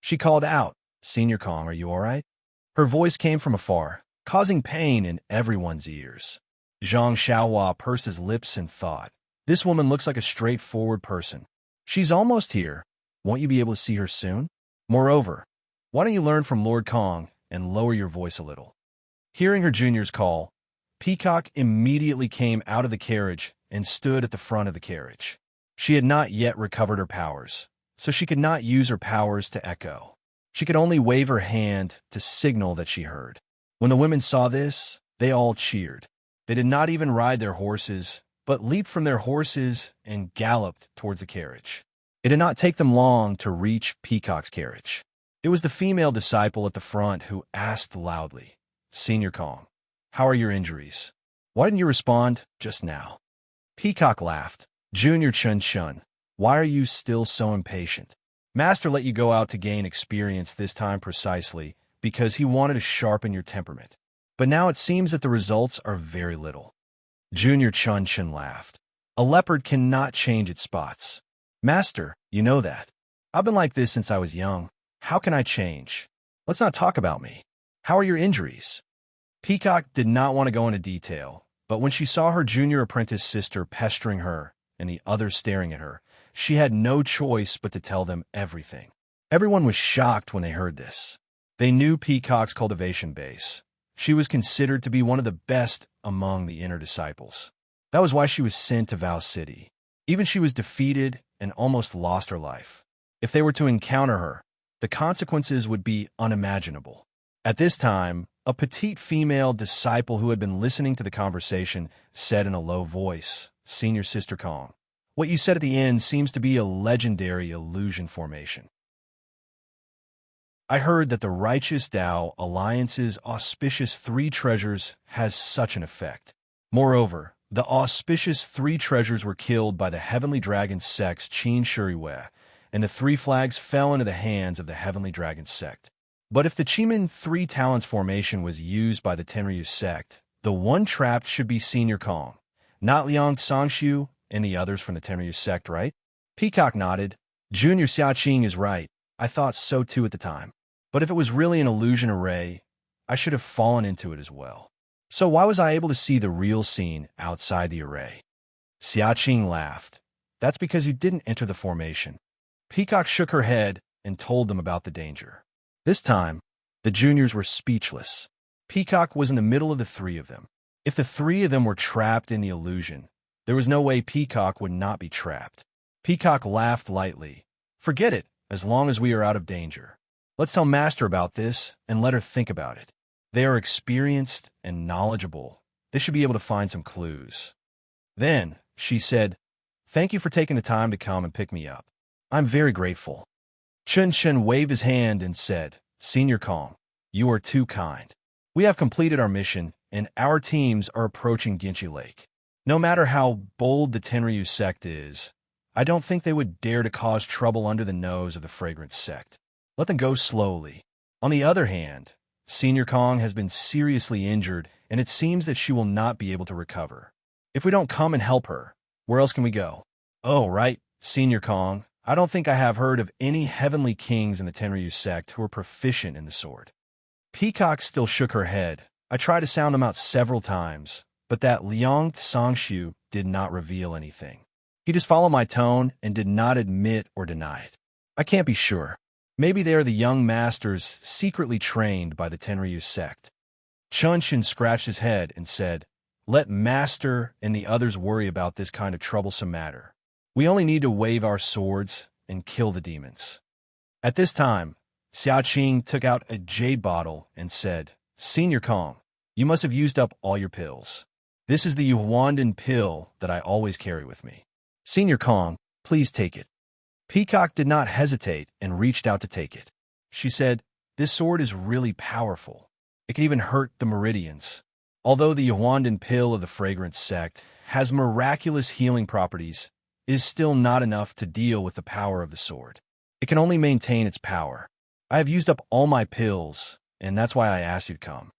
She called out, "Senior Kong, are you all right?" Her voice came from afar, causing pain in everyone's ears. Zhang Xiaohua pursed his lips and thought, "This woman looks like a straightforward person. She's almost here. Won't you be able to see her soon? Moreover, why don't you learn from Lord Kong and lower your voice a little?" Hearing her junior's call, Peacock immediately came out of the carriage and stood at the front of the carriage. She had not yet recovered her powers, so she could not use her powers to echo. She could only wave her hand to signal that she heard. When the women saw this, they all cheered. They did not even ride their horses, but leaped from their horses and galloped towards the carriage. It did not take them long to reach Peacock's carriage. It was the female disciple at the front who asked loudly, "Senior Kong, how are your injuries? Why didn't you respond just now?" Peacock laughed. "Junior Chun Chun, why are you still so impatient? Master let you go out to gain experience this time precisely because he wanted to sharpen your temperament. But now it seems that the results are very little." Junior Chun Chun laughed. "A leopard cannot change its spots. Master, you know that. I've been like this since I was young. How can I change? Let's not talk about me. How are your injuries?" Peacock did not want to go into detail, but when she saw her junior apprentice sister pestering her and the others staring at her, she had no choice but to tell them everything. Everyone was shocked when they heard this. They knew Peacock's cultivation base. She was considered to be one of the best among the inner disciples. That was why she was sent to Vow City. Even she was defeated and almost lost her life. If they were to encounter her, the consequences would be unimaginable. At this time, a petite female disciple who had been listening to the conversation said in a low voice, "Senior Sister Kong, what you said at the end seems to be a legendary illusion formation. I heard that the Righteous Tao Alliance's auspicious 3 treasures has such an effect. Moreover, the auspicious 3 treasures were killed by the heavenly dragon sect's Qin Shuriwei, and the 3 flags fell into the hands of the heavenly dragon sect. But if the Chimin 3 talents formation was used by the Tenryu sect, the one trapped should be Senior Kong, not Liang Sangshu and the others from the Tenryu sect, right?" Peacock nodded. "Junior Xiaoqing is right. I thought so too at the time. But if it was really an illusion array, I should have fallen into it as well. So why was I able to see the real scene outside the array?" Xiaoqing laughed. "That's because you didn't enter the formation." Peacock shook her head and told them about the danger. This time, the juniors were speechless. Peacock was in the middle of the 3 of them. If the 3 of them were trapped in the illusion, there was no way Peacock would not be trapped. Peacock laughed lightly. "Forget it, as long as we are out of danger. Let's tell Master about this and let her think about it. They are experienced and knowledgeable. They should be able to find some clues." Then, she said, "Thank you for taking the time to come and pick me up. I'm very grateful." Chun Chun waved his hand and said, "Senior Kong, you are too kind. We have completed our mission, and our teams are approaching Dianchi Lake. No matter how bold the Tenryu sect is, I don't think they would dare to cause trouble under the nose of the Fragrance sect. Let them go slowly. On the other hand, Senior Kong has been seriously injured, and it seems that she will not be able to recover. If we don't come and help her, where else can we go? Oh, right, Senior Kong. I don't think I have heard of any heavenly kings in the Tenryu sect who are proficient in the sword." Peacock still shook her head. "I tried to sound them out several times, but that Liang Sangshu did not reveal anything. He just followed my tone and did not admit or deny it. I can't be sure. Maybe they are the young masters secretly trained by the Tenryu sect. Chunshin scratched his head and said, "Let Master and the others worry about this kind of troublesome matter. We only need to wave our swords and kill the demons." At this time, Xiaoqing took out a jade bottle and said, "Senior Kong, you must have used up all your pills. This is the Yuandan pill that I always carry with me. Senior Kong, please take it." Peacock did not hesitate and reached out to take it. She said, "This sword is really powerful. It can even hurt the meridians. Although the Yuandan pill of the fragrance sect has miraculous healing properties, it is still not enough to deal with the power of the sword. It can only maintain its power. I have used up all my pills, and that's why I asked you to come."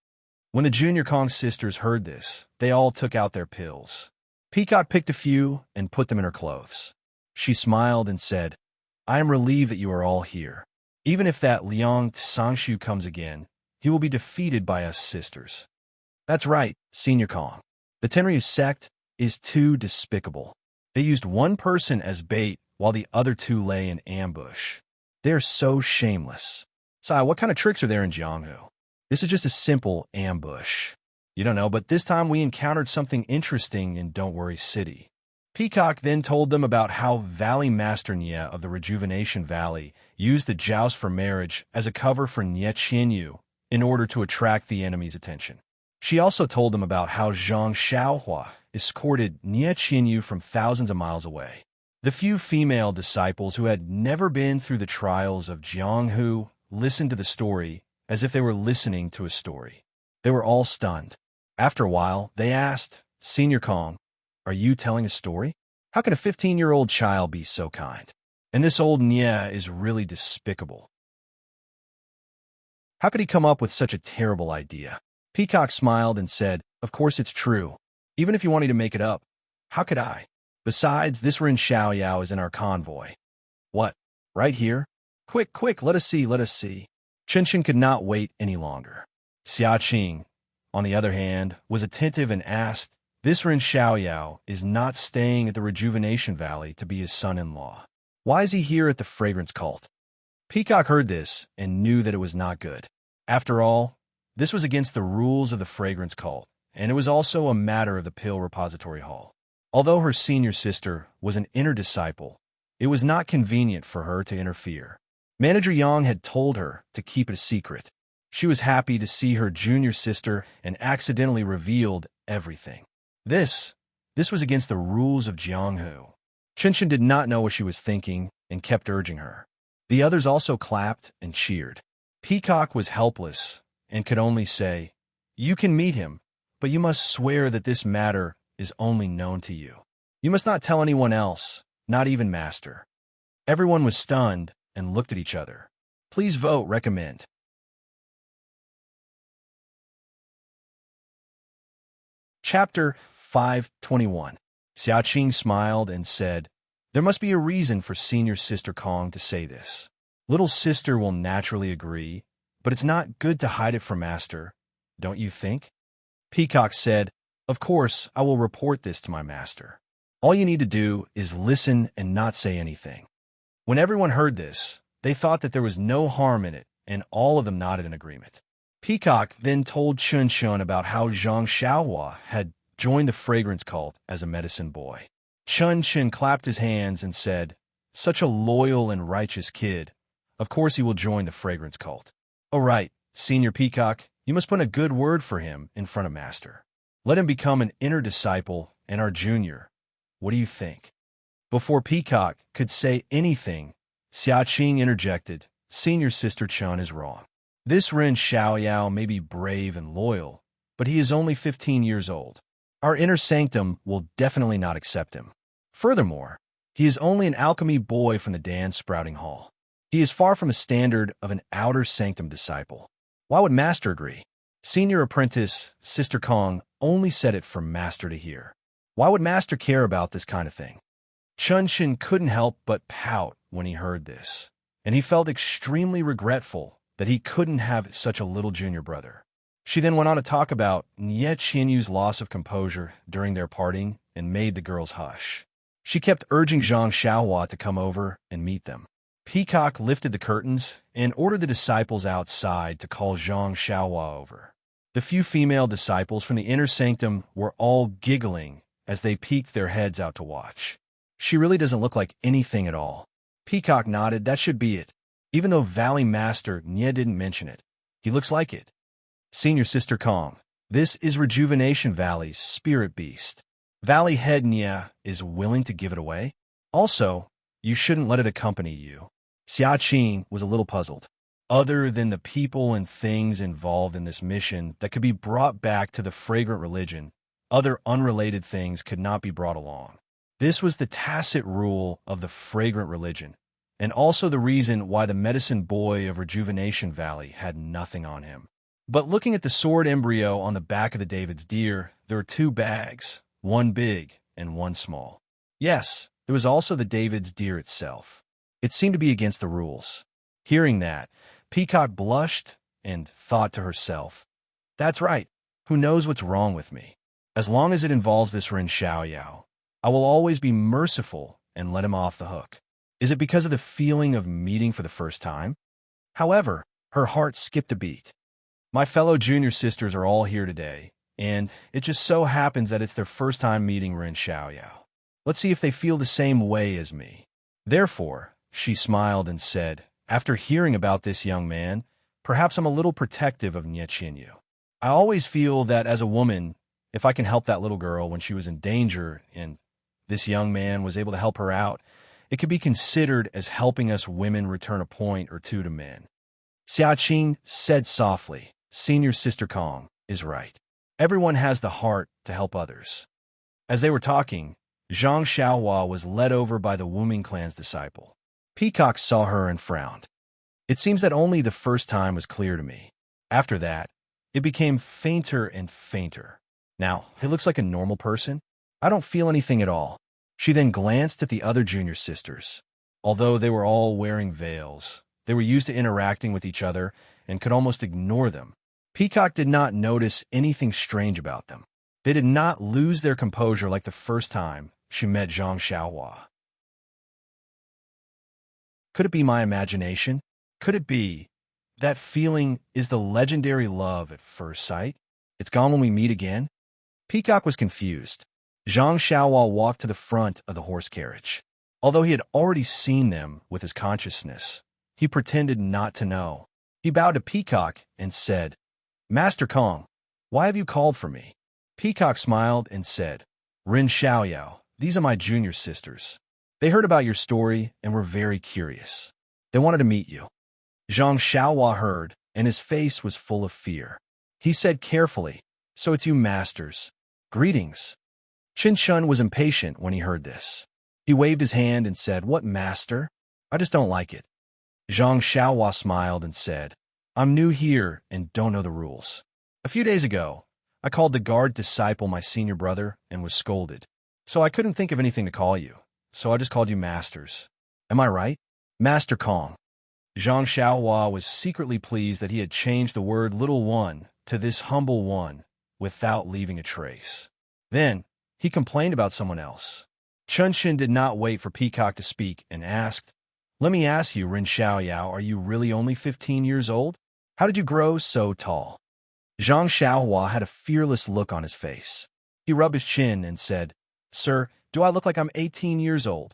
When the Junior Kong sisters heard this, they all took out their pills. Peacock picked a few and put them in her clothes. She smiled and said, "I am relieved that you are all here. Even if that Liang Sangshu comes again, he will be defeated by us sisters." "That's right, Senior Kong. The Tenryu sect is too despicable. They used one person as bait while the other two lay in ambush. They are so shameless. Sai, what kind of tricks are there in Jianghu? This is just a simple ambush. You don't know, but this time we encountered something interesting in Don't Worry City." Peacock then told them about how Valley Master Nye of the Rejuvenation Valley used the joust for marriage as a cover for Nye Qianyu in order to attract the enemy's attention. She also told them about how Zhang Xiaohua escorted Nye Qianyu from thousands of miles away. The few female disciples who had never been through the trials of Jianghu listened to the story as if they were listening to a story. They were all stunned. After a while, they asked, "Senior Kong, are you telling a story? How can a 15-year-old child be so kind? And this old Nye is really despicable. How could he come up with such a terrible idea?" Peacock smiled and said, "Of course it's true. Even if you wanted to make it up, how could I? Besides, this Ren Xiaoyao is in our convoy." "What? Right here? Quick, quick, let us see, let us see." Chunshin could not wait any longer. Xiaoqing, on the other hand, was attentive and asked, "This Ren Xiaoyao is not staying at the Rejuvenation Valley to be his son-in-law. Why is he here at the Fragrance Cult?" Peacock heard this and knew that it was not good. After all, this was against the rules of the Fragrance Cult, and it was also a matter of the Pill Repository Hall. Although her senior sister was an inner disciple, it was not convenient for her to interfere. Manager Yang had told her to keep it a secret. She was happy to see her junior sister and accidentally revealed everything. This was against the rules of Jianghu. Chunshin did not know what she was thinking and kept urging her. The others also clapped and cheered. Peacock was helpless and could only say, "You can meet him, but you must swear that this matter is only known to you. You must not tell anyone else, not even Master." Everyone was stunned and looked at each other. Please vote recommend. Chapter 521. Xiaoqing smiled and said, "There must be a reason for Senior Sister Kong to say this. Little sister will naturally agree, but it's not good to hide it from Master, don't you think?" Peacock said, "Of course, I will report this to my master. All you need to do is listen and not say anything." When everyone heard this, they thought that there was no harm in it, and all of them nodded in agreement. Peacock then told Chun about how Zhang Xiaohua had joined the fragrance cult as a medicine boy. Chun clapped his hands and said, "Such a loyal and righteous kid. Of course he will join the fragrance cult. Oh right, Senior Peacock, you must put a good word for him in front of Master. Let him become an inner disciple and our junior. What do you think?" Before Peacock could say anything, Xiaoqing interjected, "Senior Sister Chun is wrong. This Ren Xiaoyao may be brave and loyal, but he is only 15 years old. Our inner sanctum will definitely not accept him. Furthermore, he is only an alchemy boy from the Dan Sprouting Hall. He is far from a standard of an outer sanctum disciple. Why would Master agree? Senior apprentice, Sister Kong, only said it for Master to hear. Why would Master care about this kind of thing?" Chunshin couldn't help but pout when he heard this, and he felt extremely regretful that he couldn't have such a little junior brother. She then went on to talk about Nie Qianyu's loss of composure during their parting and made the girls hush. She kept urging Zhang Xiaohua to come over and meet them. Peacock lifted the curtains and ordered the disciples outside to call Zhang Xiaohua over. The few female disciples from the inner sanctum were all giggling as they peeked their heads out to watch. She really doesn't look like anything at all. Peacock nodded. That should be it. Even though Valley Master Nie didn't mention it, he looks like it. Senior Sister Kong. This is Rejuvenation Valley's spirit beast. Valley Head Nie is willing to give it away? Also, you shouldn't let it accompany you. Xia Qing was a little puzzled. Other than the people and things involved in this mission that could be brought back to the fragrant religion, other unrelated things could not be brought along. This was the tacit rule of the fragrant religion, and also the reason why the medicine boy of Rejuvenation Valley had nothing on him. But looking at the sword embryo on the back of the David's deer, there were two bags, one big and one small. Yes, there was also the David's deer itself. It seemed to be against the rules. Hearing that, Peacock blushed and thought to herself, "That's right. Who knows what's wrong with me? As long as it involves this Ren Xiaoyao, I will always be merciful and let him off the hook." Is it because of the feeling of meeting for the first time? However, her heart skipped a beat. My fellow junior sisters are all here today, and it just so happens that it's their first time meeting Ren Xiaoyao. Let's see if they feel the same way as me. Therefore, she smiled and said, after hearing about this young man, perhaps I'm a little protective of Nie Qianyu. I always feel that as a woman, if I can help that little girl when she was in danger and this young man was able to help her out, it could be considered as helping us women return a point or two to men. Xia Qing said softly, Senior Sister Kong is right. Everyone has the heart to help others. As they were talking, Zhang Xiaohua was led over by the Wuming clan's disciple. Peacock saw her and frowned. It seems that only the first time was clear to me. After that, it became fainter and fainter. Now, it looks like a normal person. I don't feel anything at all. She then glanced at the other junior sisters. Although they were all wearing veils, they were used to interacting with each other and could almost ignore them. Peacock did not notice anything strange about them. They did not lose their composure like the first time she met Zhang Xiaohua. Could it be my imagination? Could it be that feeling is the legendary love at first sight? It's gone when we meet again? Peacock was confused. Zhang Xiaohua walked to the front of the horse carriage. Although he had already seen them with his consciousness, he pretended not to know. He bowed to Peacock and said, Master Kong, why have you called for me? Peacock smiled and said, Ren Xiaoyao, these are my junior sisters. They heard about your story and were very curious. They wanted to meet you. Zhang Xiaohua heard, and his face was full of fear. He said carefully, So it's you masters. Greetings. Qin Shun was impatient when he heard this. He waved his hand and said, What master? I just don't like it. Zhang Xiaohua smiled and said, I'm new here and don't know the rules. A few days ago, I called the guard disciple my senior brother and was scolded. So I couldn't think of anything to call you. So I just called you masters. Am I right? Master Kong. Zhang Xiaohua was secretly pleased that he had changed the word little one to this humble one without leaving a trace. Then, he complained about someone else. Chun-Shin did not wait for Peacock to speak and asked, Let me ask you, Ren Xiaoyao, are you really only 15 years old? How did you grow so tall? Zhang Xiaohua had a fearless look on his face. He rubbed his chin and said, Sir, do I look like I'm 18 years old?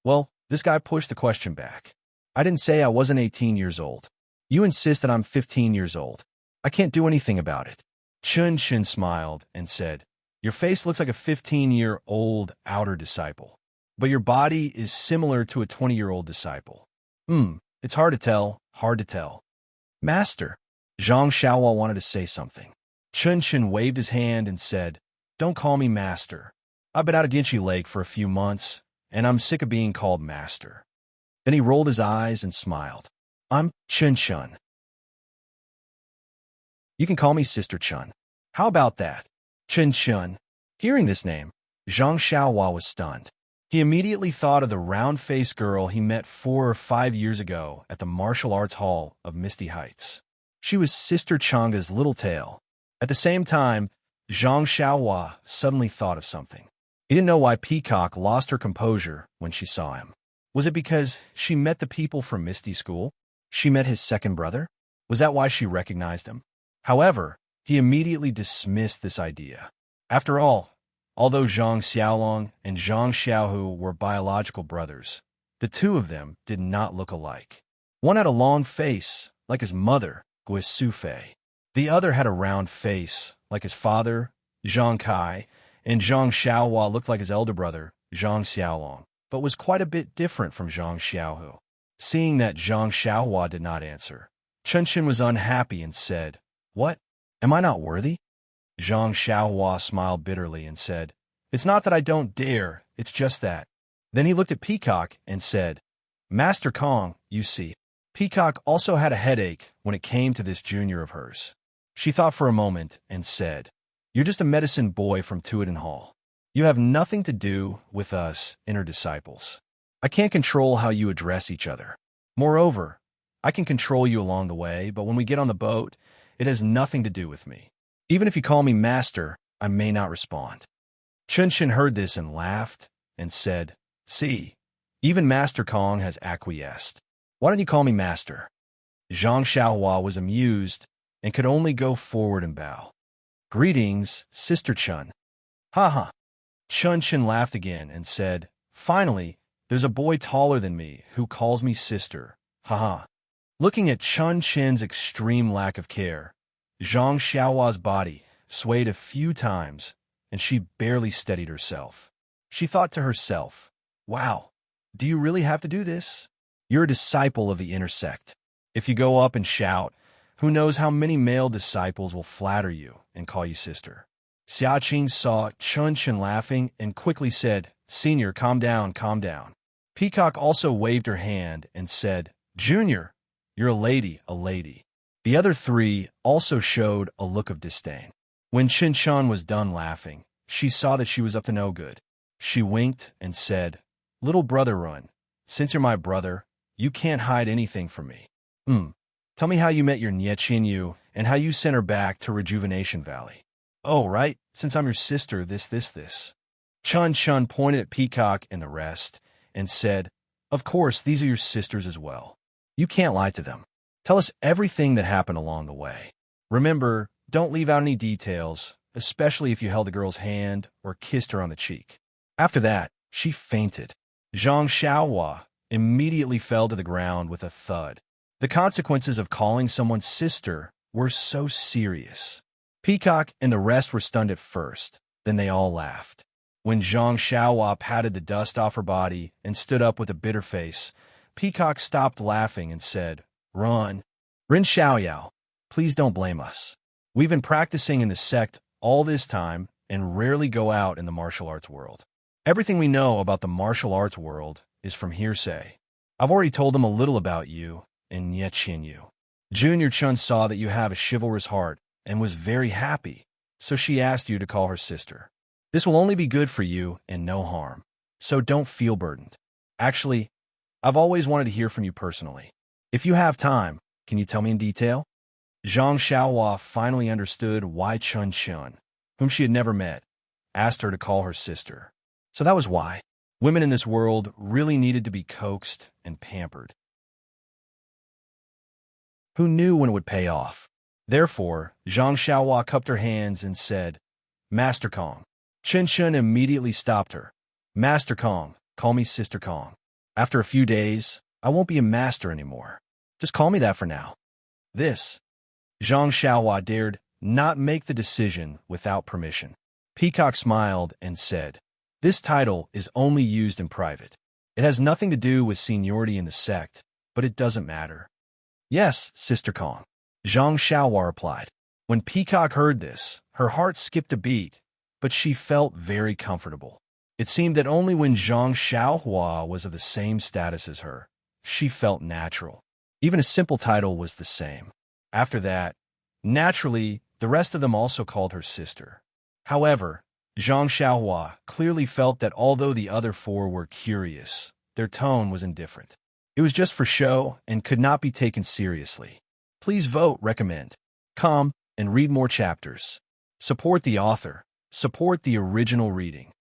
Well, this guy pushed the question back. I didn't say I wasn't 18 years old. You insist that I'm 15 years old. I can't do anything about it. Chun-Shin smiled and said, Your face looks like a 15-year-old outer disciple, but your body is similar to a 20-year-old disciple. It's hard to tell, hard to tell. Master, Zhang Xiaohua wanted to say something. Chun-Shin waved his hand and said, Don't call me master. I've been out of Genchi Lake for a few months, and I'm sick of being called master. Then he rolled his eyes and smiled. I'm Chun-Shun. You can call me Sister Chun. How about that? Chun-Shun. Hearing this name, Zhang Xiaohua was stunned. He immediately thought of the round-faced girl he met 4 or 5 years ago at the martial arts hall of Misty Heights. She was Sister Changa's little tail, At the same time, Zhang Xiaohua suddenly thought of something. He didn't know why Peacock lost her composure when she saw him. Was it because she met the people from Misty School? She met his second brother? Was that why she recognized him? However, he immediately dismissed this idea. After all, although Zhang Xiaolong and Zhang Xiaohu were biological brothers, the two of them did not look alike. One had a long face, like his mother, Gui Sufei. The other had a round face, like his father, Zhang Kai, and Zhang Xiaohua looked like his elder brother, Zhang Xiaolong, but was quite a bit different from Zhang Xiaohu. Seeing that Zhang Xiaohua did not answer, Chunxin was unhappy and said, "What? Am I not worthy?" Zhang Xiaohua smiled bitterly and said, "It's not that I don't dare, it's just that." Then he looked at Peacock and said, "Master Kong, you see." Peacock also had a headache when it came to this junior of hers. She thought for a moment and said, "You're just a medicine boy from Tuiden Hall. You have nothing to do with us, inner disciples. I can't control how you address each other. Moreover, I can control you along the way, but when we get on the boat, it has nothing to do with me. Even if you call me master, I may not respond." Chunxin heard this and laughed and said, "See, even Master Kong has acquiesced. Why don't you call me master?" Zhang Xiaohua was amused and could only go forward and bow. "Greetings, Sister Chun." "Ha ha." Chunxin laughed again and said, "Finally, there's a boy taller than me who calls me sister. Ha ha." Looking at Chunxin's extreme lack of care, Zhang Xiaohua's body swayed a few times, and she barely steadied herself. She thought to herself, "Wow, do you really have to do this? You're a disciple of the inner sect. If you go up and shout, who knows how many male disciples will flatter you and call you sister." Xiaqing saw Chunxin laughing and quickly said, "Senior, calm down, calm down." Peacock also waved her hand and said, "Junior, you're a lady, a lady." The other three also showed a look of disdain. When Qinshan was done laughing, she saw that she was up to no good. She winked and said, "Little brother Run, since you're my brother, you can't hide anything from me. Tell me how you met your Nie Qinyu and how you sent her back to Rejuvenation Valley." "Oh, right, since I'm your sister, this. Chun Chun pointed at Peacock and the rest and said, "Of course, these are your sisters as well. You can't lie to them. Tell us everything that happened along the way. Remember, don't leave out any details, especially if you held the girl's hand or kissed her on the cheek." After that, she fainted. Zhang Xiaohua immediately fell to the ground with a thud. The consequences of calling someone sister were so serious. Peacock and the rest were stunned at first, then they all laughed. When Zhang Xiaohua patted the dust off her body and stood up with a bitter face, Peacock stopped laughing and said, "Run. Rin Xiaoyao, please don't blame us. We've been practicing in the sect all this time and rarely go out in the martial arts world. Everything we know about the martial arts world is from hearsay. I've already told them a little about you and Nie Qinyu." Junior Chun saw that you have a chivalrous heart and was very happy, so she asked you to call her sister. This will only be good for you and no harm, so don't feel burdened. Actually, I've always wanted to hear from you personally. If you have time, can you tell me in detail? Zhang Xiaohua finally understood why Chun Chun, whom she had never met, asked her to call her sister. So that was why. Women in this world really needed to be coaxed and pampered. Who knew when it would pay off? Therefore, Zhang Xiaohua cupped her hands and said, "Master Kong." Qinshan immediately stopped her. "Master Kong, call me Sister Kong. After a few days, I won't be a master anymore. Just call me that for now." This, Zhang Xiaohua dared not make the decision without permission. Peacock smiled and said, "This title is only used in private. It has nothing to do with seniority in the sect, but it doesn't matter." "Yes, Sister Kong," Zhang Xiaohua replied. When Peacock heard this, her heart skipped a beat, but she felt very comfortable. It seemed that only when Zhang Xiaohua was of the same status as her, she felt natural. Even a simple title was the same. After that, naturally, the rest of them also called her sister. However, Zhang Xiaohua clearly felt that although the other four were curious, their tone was indifferent. It was just for show and could not be taken seriously. Please vote recommend. Com. and read more chapters. Support the author. Support the original reading.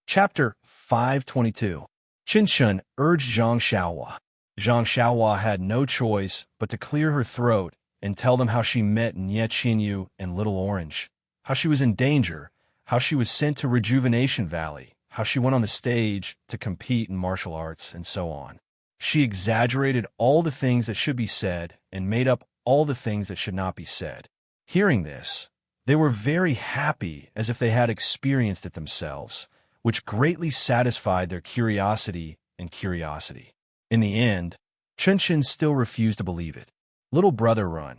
Chapter 522. Qinshen urged Zhang Xiaohua. Zhang Xiaohua had no choice but to clear her throat and tell them how she met Nie Qinyu and Little Orange, how she was in danger, how she was sent to Rejuvenation Valley, how she went on the stage to compete in martial arts, and so on. She exaggerated all the things that should be said and made up all the things that should not be said. Hearing this, they were very happy as if they had experienced it themselves, which greatly satisfied their curiosity and curiosity. In the end, Qinshen still refused to believe it. Little brother Run,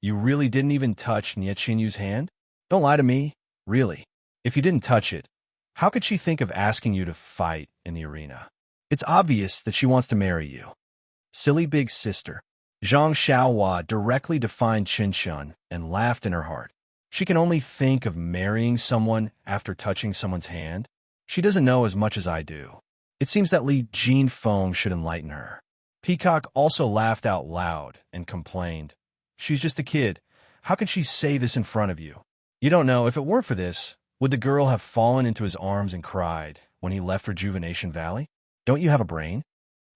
you really didn't even touch Nie Qinyu's hand? Don't lie to me, really. If you didn't touch it, how could she think of asking you to fight in the arena? It's obvious that she wants to marry you. Silly big sister. Zhang Xiaohua directly defined Qinshen and laughed in her heart. She can only think of marrying someone after touching someone's hand. She doesn't know as much as I do. It seems that Li Jinfeng should enlighten her. Peacock also laughed out loud and complained. She's just a kid. How can she say this in front of you? You don't know, if it weren't for this, would the girl have fallen into his arms and cried when he left Rejuvenation Valley? Don't you have a brain?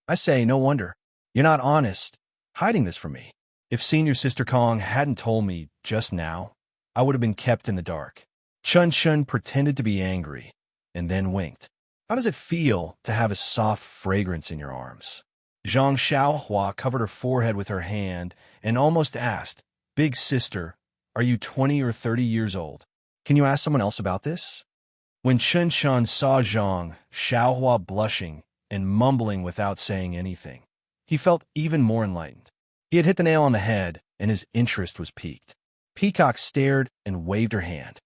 I say, no wonder. You're not honest, hiding this from me. If Senior Sister Kong hadn't told me just now, I would have been kept in the dark. Qinshen pretended to be angry and then winked. How does it feel to have a soft fragrance in your arms? Zhang Xiaohua covered her forehead with her hand and almost asked, Big sister, are you 20 or 30 years old? Can you ask someone else about this? When Qinshen saw Zhang Xiaohua blushing and mumbling without saying anything, he felt even more enlightened. He had hit the nail on the head, and his interest was piqued. Peacock stared and waved her hand.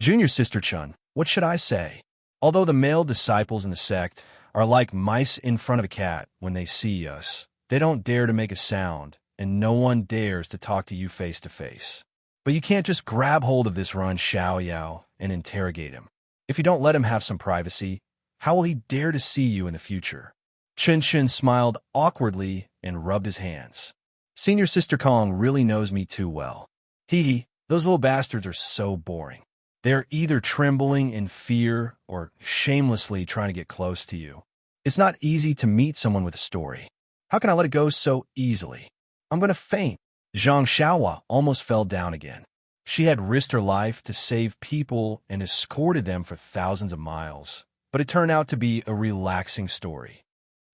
Junior Sister Chun, what should I say? Although the male disciples in the sect are like mice in front of a cat when they see us, they don't dare to make a sound, and no one dares to talk to you face to face. But you can't just grab hold of this Ran Xiaoyao and interrogate him. If you don't let him have some privacy, how will he dare to see you in the future? Qinshen smiled awkwardly and rubbed his hands. Senior Sister Kong really knows me too well. Those little bastards are so boring. They're either trembling in fear or shamelessly trying to get close to you. It's not easy to meet someone with a story. How can I let it go so easily? I'm going to faint. Zhang Xiaohua almost fell down again. She had risked her life to save people and escorted them for thousands of miles, but it turned out to be a relaxing story.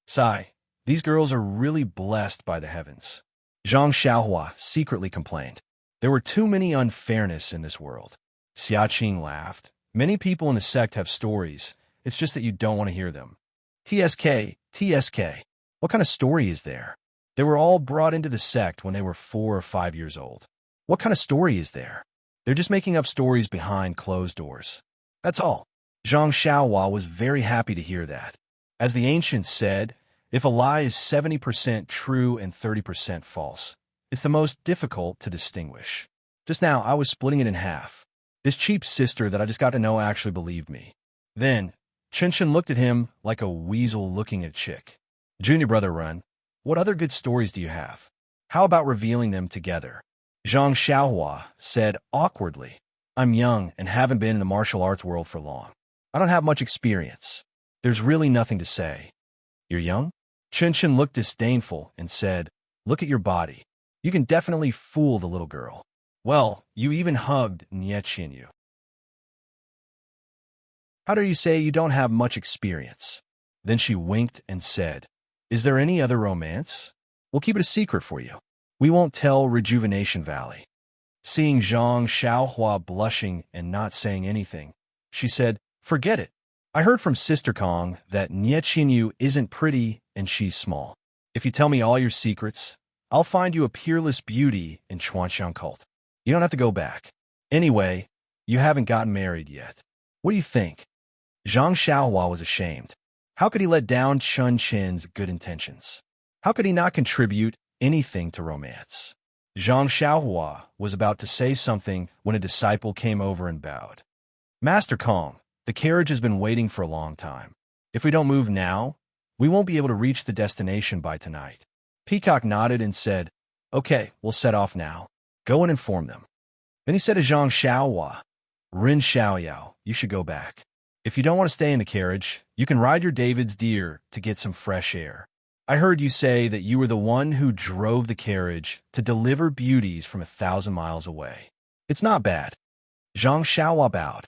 Sigh, these girls are really blessed by the heavens. Zhang Xiaohua secretly complained. There were too many unfairness in this world. Xiaqing laughed. Many people in the sect have stories. It's just that you don't want to hear them. TSK. What kind of story is there? They were all brought into the sect when they were 4 or 5 years old. What kind of story is there? They're just making up stories behind closed doors. That's all. Zhang Xiaohua was very happy to hear that. As the ancients said, if a lie is 70% true and 30% false, it's the most difficult to distinguish. Just now, I was splitting it in half. This cheap sister that I just got to know actually believed me. Then, Qinshen looked at him like a weasel looking at a chick. Junior brother Run, what other good stories do you have? How about revealing them together? Zhang Xiaohua said awkwardly, I'm young and haven't been in the martial arts world for long. I don't have much experience. There's really nothing to say. You're young? Qinshen looked disdainful and said, look at your body. You can definitely fool the little girl. Well, you even hugged Nie Qinyu. How dare you say you don't have much experience? Then she winked and said, is there any other romance? We'll keep it a secret for you. We won't tell Rejuvenation Valley. Seeing Zhang Xiaohua blushing and not saying anything, she said, forget it. I heard from Sister Kong that Nie Qinyu isn't pretty and she's small. If you tell me all your secrets, I'll find you a peerless beauty in Chuanxiang cult. You don't have to go back. Anyway, you haven't gotten married yet. What do you think? Zhang Xiaohua was ashamed. How could he let down Qinshen's good intentions? How could he not contribute anything to romance? Zhang Xiaohua was about to say something when a disciple came over and bowed. Master Kong, the carriage has been waiting for a long time. If we don't move now, we won't be able to reach the destination by tonight. Peacock nodded and said, "Okay, we'll set off now. Go and inform them." Then he said to Zhang Xiaohua, "Rin Xiaoyao, you should go back. If you don't want to stay in the carriage, you can ride your David's deer to get some fresh air. I heard you say that you were the one who drove the carriage to deliver beauties from 1,000 miles away. It's not bad." Zhang Xiaohua bowed.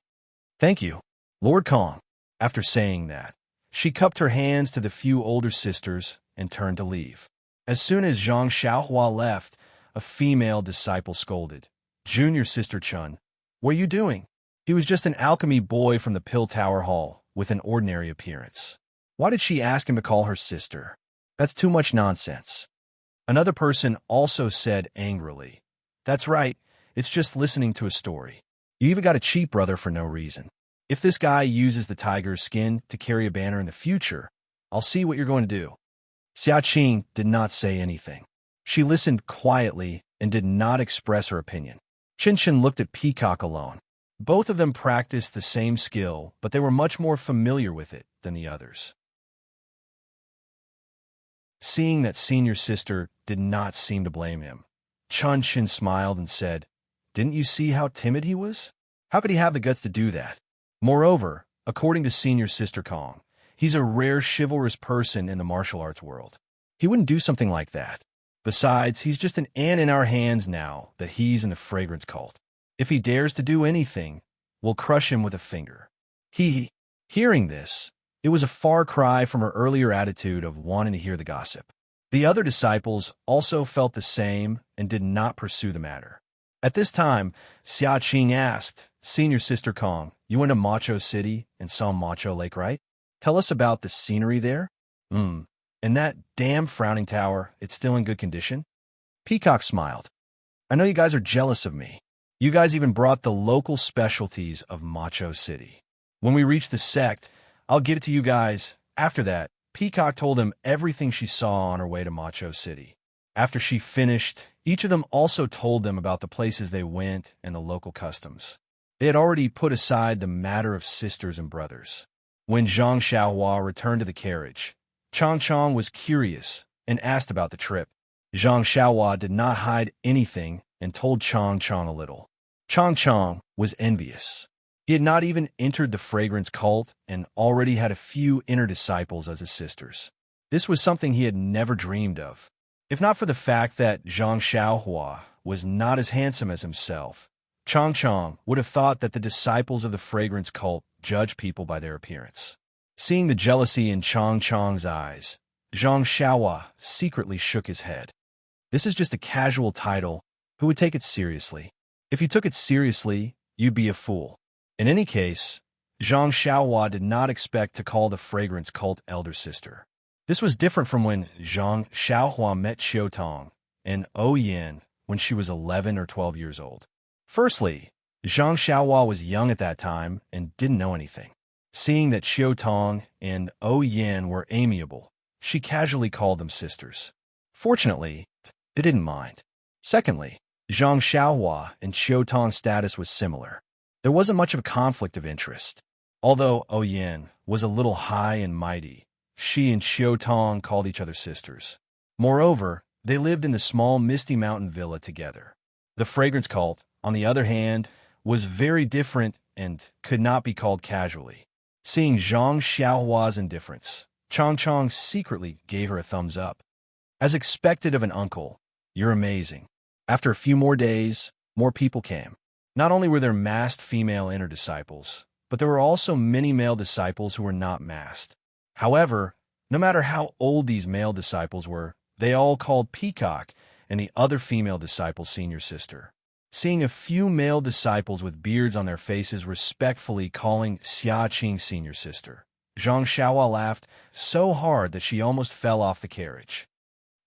"Thank you, Lord Kong." After saying that, she cupped her hands to the few older sisters and turned to leave. As soon as Zhang Xiaohua left, a female disciple scolded, "Junior Sister Chun, what are you doing?" He was just an alchemy boy from the Pill Tower Hall with an ordinary appearance. Why did she ask him to call her sister? That's too much nonsense. Another person also said angrily, "That's right, it's just listening to a story. You even got a cheap brother for no reason. If this guy uses the tiger's skin to carry a banner in the future, I'll see what you're going to do." Xia Qing did not say anything. She listened quietly and did not express her opinion. Chin Chin looked at Peacock alone. Both of them practiced the same skill, but they were much more familiar with it than the others. Seeing that senior sister did not seem to blame him, Chun Chin smiled and said, "Didn't you see how timid he was? How could he have the guts to do that? Moreover, according to senior sister Kong, he's a rare chivalrous person in the martial arts world. He wouldn't do something like that. Besides, he's just an ant in our hands now that he's in the fragrance cult. If he dares to do anything, we'll crush him with a finger." Hearing this, it was a far cry from her earlier attitude of wanting to hear the gossip. The other disciples also felt the same and did not pursue the matter. At this time, Xia Qing asked, "Senior Sister Kong, you went to Macho City and saw Macho Lake, right? Tell us about the scenery there." And that damn frowning tower, it's still in good condition?" Peacock smiled. "I know you guys are jealous of me. You guys even brought the local specialties of Macho City. When we reach the sect, I'll give it to you guys." After that, Peacock told them everything she saw on her way to Macho City. After she finished, each of them also told them about the places they went and the local customs. They had already put aside the matter of sisters and brothers. When Zhang Xiaohua returned to the carriage, Chang Chang was curious and asked about the trip. Zhang Xiaohua did not hide anything and told Chang Chang a little. Chang Chang was envious. He had not even entered the fragrance cult and already had a few inner disciples as his sisters. This was something he had never dreamed of. If not for the fact that Zhang Xiaohua was not as handsome as himself, Chang Chang would have thought that the disciples of the fragrance cult judge people by their appearance. Seeing the jealousy in Chang Chang's eyes, Zhang Xiaohua secretly shook his head. This is just a casual title. Who would take it seriously? If you took it seriously, you'd be a fool. In any case, Zhang Xiaohua did not expect to call the fragrance cult elder sister. This was different from when Zhang Xiaohua met Xiao Tong and Yin when she was 11 or 12 years old. Firstly, Zhang Xiaohua was young at that time and didn't know anything. Seeing that Xiao Tong and Yin were amiable, she casually called them sisters. Fortunately, they didn't mind. Secondly, Zhang Xiaohua and Xiao Tong's status was similar. There wasn't much of a conflict of interest. Although Yin was a little high and mighty, she and Xiao Tong called each other sisters. Moreover, they lived in the small Misty Mountain villa together. The fragrance cult, on the other hand, was very different and could not be called casually. Seeing Zhang Xiaohua's indifference, Chang Chang secretly gave her a thumbs up. As expected of an uncle, "You're amazing." After a few more days, more people came. Not only were there masked female inner disciples, but there were also many male disciples who were not masked. However, no matter how old these male disciples were, they all called Peacock and the other female disciple senior sister. Seeing a few male disciples with beards on their faces respectfully calling Xia Qing senior sister, Zhang Xiaohua laughed so hard that she almost fell off the carriage.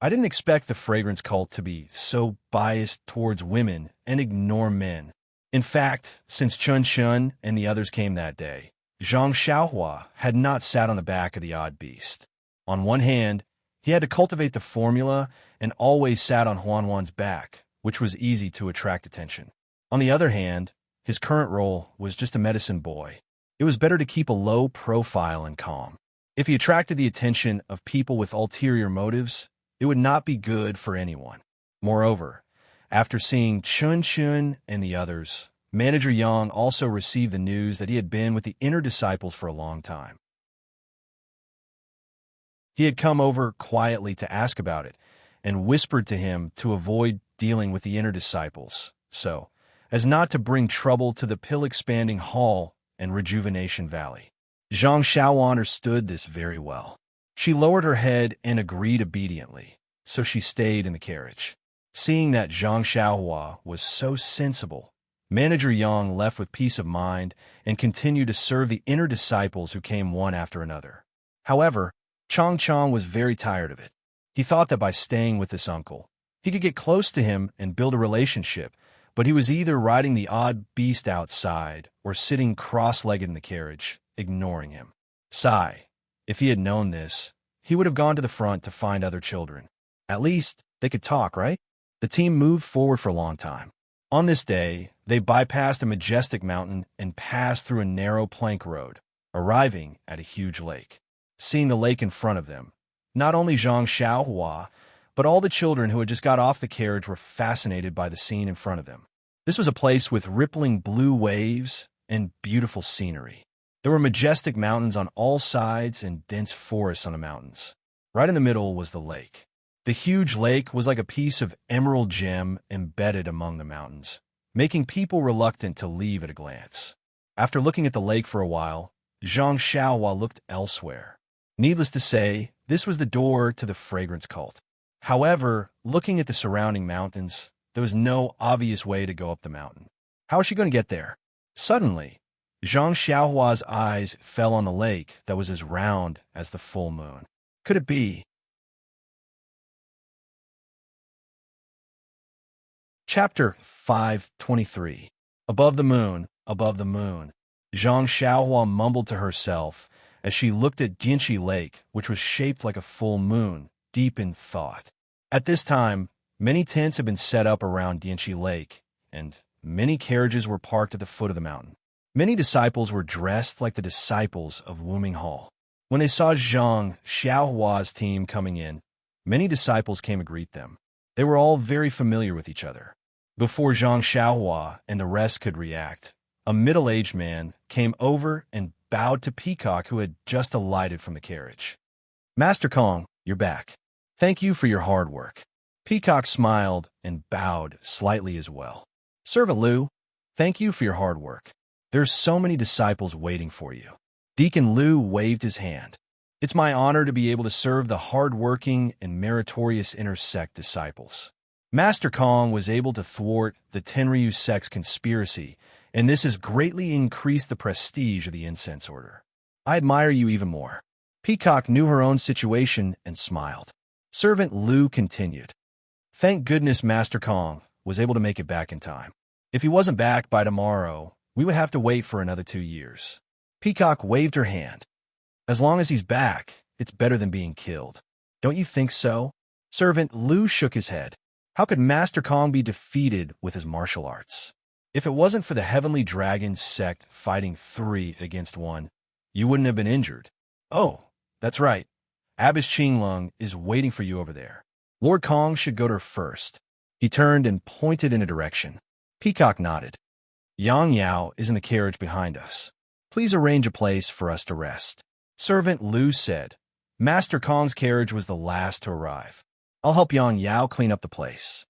I didn't expect the fragrance cult to be so biased towards women and ignore men. In fact, since Chun Chun and the others came that day, Zhang Xiaohua had not sat on the back of the odd beast. On one hand, he had to cultivate the formula and always sat on Huan's back, which was easy to attract attention. On the other hand, his current role was just a medicine boy. It was better to keep a low profile and calm. If he attracted the attention of people with ulterior motives, It would not be good for anyone. Moreover, after seeing Chun Chun and the others, Manager Yang also received the news that he had been with the inner disciples for a long time. He had come over quietly to ask about it and whispered to him to avoid dealing with the inner disciples, so as not to bring trouble to the pill-expanding hall and rejuvenation valley. Zhang Xiaowan understood this very well. She lowered her head and agreed obediently, so she stayed in the carriage. Seeing that Zhang Xiaohua was so sensible, Manager Yang left with peace of mind and continued to serve the inner disciples who came one after another. However, Chong Chong was very tired of it. He thought that by staying with this uncle, he could get close to him and build a relationship, but he was either riding the odd beast outside or sitting cross-legged in the carriage, ignoring him. Sigh. If he had known this, he would have gone to the front to find other children. At least, they could talk, right? The team moved forward for a long time. On this day, they bypassed a majestic mountain and passed through a narrow plank road, arriving at a huge lake. Seeing the lake in front of them, not only Zhang Xiaohua, but all the children who had just got off the carriage were fascinated by the scene in front of them. This was a place with rippling blue waves and beautiful scenery. There were majestic mountains on all sides and dense forests on the mountains. Right in the middle was the lake. The huge lake was like a piece of emerald gem embedded among the mountains, making people reluctant to leave at a glance. After looking at the lake for a while, Zhang Xiaohua looked elsewhere. Needless to say, this was the door to the fragrance cult. However, looking at the surrounding mountains, there was no obvious way to go up the mountain. How was she going to get there? Suddenly, Zhang Xiaohua's eyes fell on the lake that was as round as the full moon. Could it be? Chapter 5:23. Above the moon, above the moon. Zhang Xiaohua mumbled to herself as she looked at Dianxi Lake, which was shaped like a full moon, deep in thought. At this time, many tents had been set up around Dianxi Lake, and many carriages were parked at the foot of the mountain. Many disciples were dressed like the disciples of Wuming Hall. When they saw Zhang Xiaohua's team coming in, many disciples came to greet them. They were all very familiar with each other. Before Zhang Xiaohua and the rest could react, a middle-aged man came over and bowed to Peacock, who had just alighted from the carriage. Master Kong, you're back. Thank you for your hard work. Peacock smiled and bowed slightly as well. Servant Liu, thank you for your hard work. There's so many disciples waiting for you. Deacon Liu waved his hand. It's my honor to be able to serve the hard-working and meritorious inner sect disciples. Master Kong was able to thwart the Tenryu sect's conspiracy, and this has greatly increased the prestige of the incense order. I admire you even more. Peacock knew her own situation and smiled. Servant Liu continued. Thank goodness Master Kong was able to make it back in time. If he wasn't back by tomorrow, we would have to wait for another 2 years. Peacock waved her hand. As long as he's back, it's better than being killed. Don't you think so? Servant Liu shook his head. How could Master Kong be defeated with his martial arts? If it wasn't for the Heavenly Dragon sect fighting 3 against 1, you wouldn't have been injured. Oh, that's right. Abbess Qinglong is waiting for you over there. Lord Kong should go to her first. He turned and pointed in a direction. Peacock nodded. Yang Yao is in the carriage behind us. Please arrange a place for us to rest. Servant Liu said. Master Kong's carriage was the last to arrive. I'll help Yang Yao clean up the place.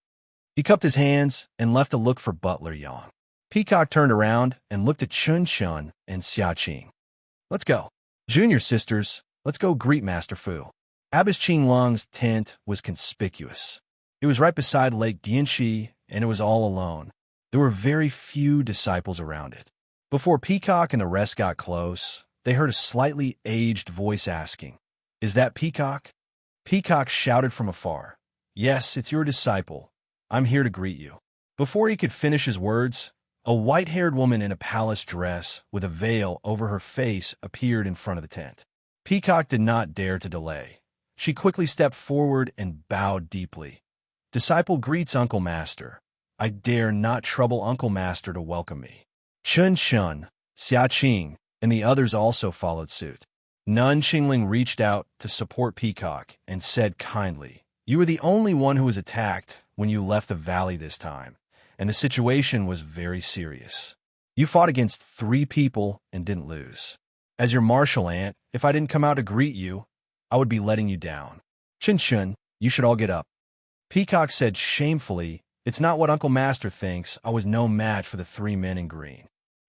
He cupped his hands and left a look for Butler Yang. Peacock turned around and looked at Chun Chun and Xia Qing. Let's go. Junior sisters, let's go greet Master Fu. Abbess Qinglong's tent was conspicuous. It was right beside Lake Dianxi, and it was all alone. There were very few disciples around it. Before Peacock and the rest got close, they heard a slightly aged voice asking, Is that Peacock? Peacock shouted from afar, Yes, it's your disciple. I'm here to greet you. Before he could finish his words, a white-haired woman in a palace dress with a veil over her face appeared in front of the tent. Peacock did not dare to delay. She quickly stepped forward and bowed deeply. Disciple greets Uncle Master. I dare not trouble Uncle Master to welcome me. Chun Chun, Xia Qing, and the others also followed suit. Nun Qingling reached out to support Peacock and said kindly, You were the only one who was attacked when you left the valley this time, and the situation was very serious. You fought against 3 people and didn't lose. As your martial ant, if I didn't come out to greet you, I would be letting you down. Chun, you should all get up. Peacock said shamefully, it's not what Uncle Master thinks. I was no match for the 3 men in green.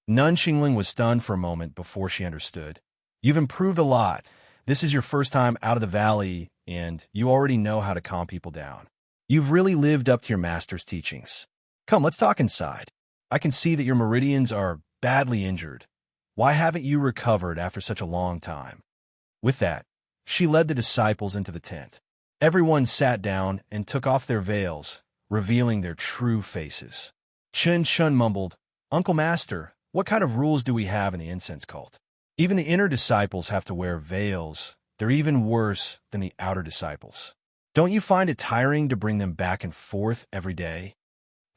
Nun Xingling was stunned for a moment before she understood. You've improved a lot. This is your first time out of the valley, and you already know how to calm people down. You've really lived up to your master's teachings. Come, let's talk inside. I can see that your meridians are badly injured. Why haven't you recovered after such a long time? With that, she led the disciples into the tent. Everyone sat down and took off their veils, revealing their true faces. Chun mumbled, Uncle Master, what kind of rules do we have in the incense cult? Even the inner disciples have to wear veils. They're even worse than the outer disciples. Don't you find it tiring to bring them back and forth every day?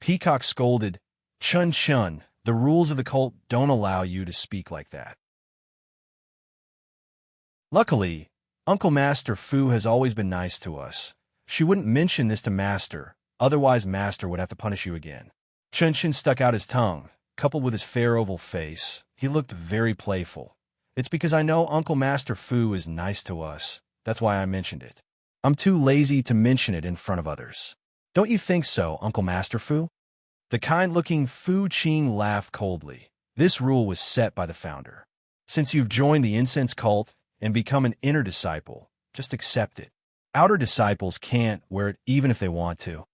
Peacock scolded, Chun, the rules of the cult don't allow you to speak like that. Luckily, Uncle Master Fu has always been nice to us. She wouldn't mention this to Master, otherwise Master would have to punish you again. Chun stuck out his tongue. Coupled with his fair oval face, he looked very playful. It's because I know Uncle Master Fu is nice to us. That's why I mentioned it. I'm too lazy to mention it in front of others. Don't you think so, Uncle Master Fu? The kind-looking Fu Qing laughed coldly. This rule was set by the founder. Since you've joined the incense cult and become an inner disciple, just accept it. Outer disciples can't wear it even if they want to.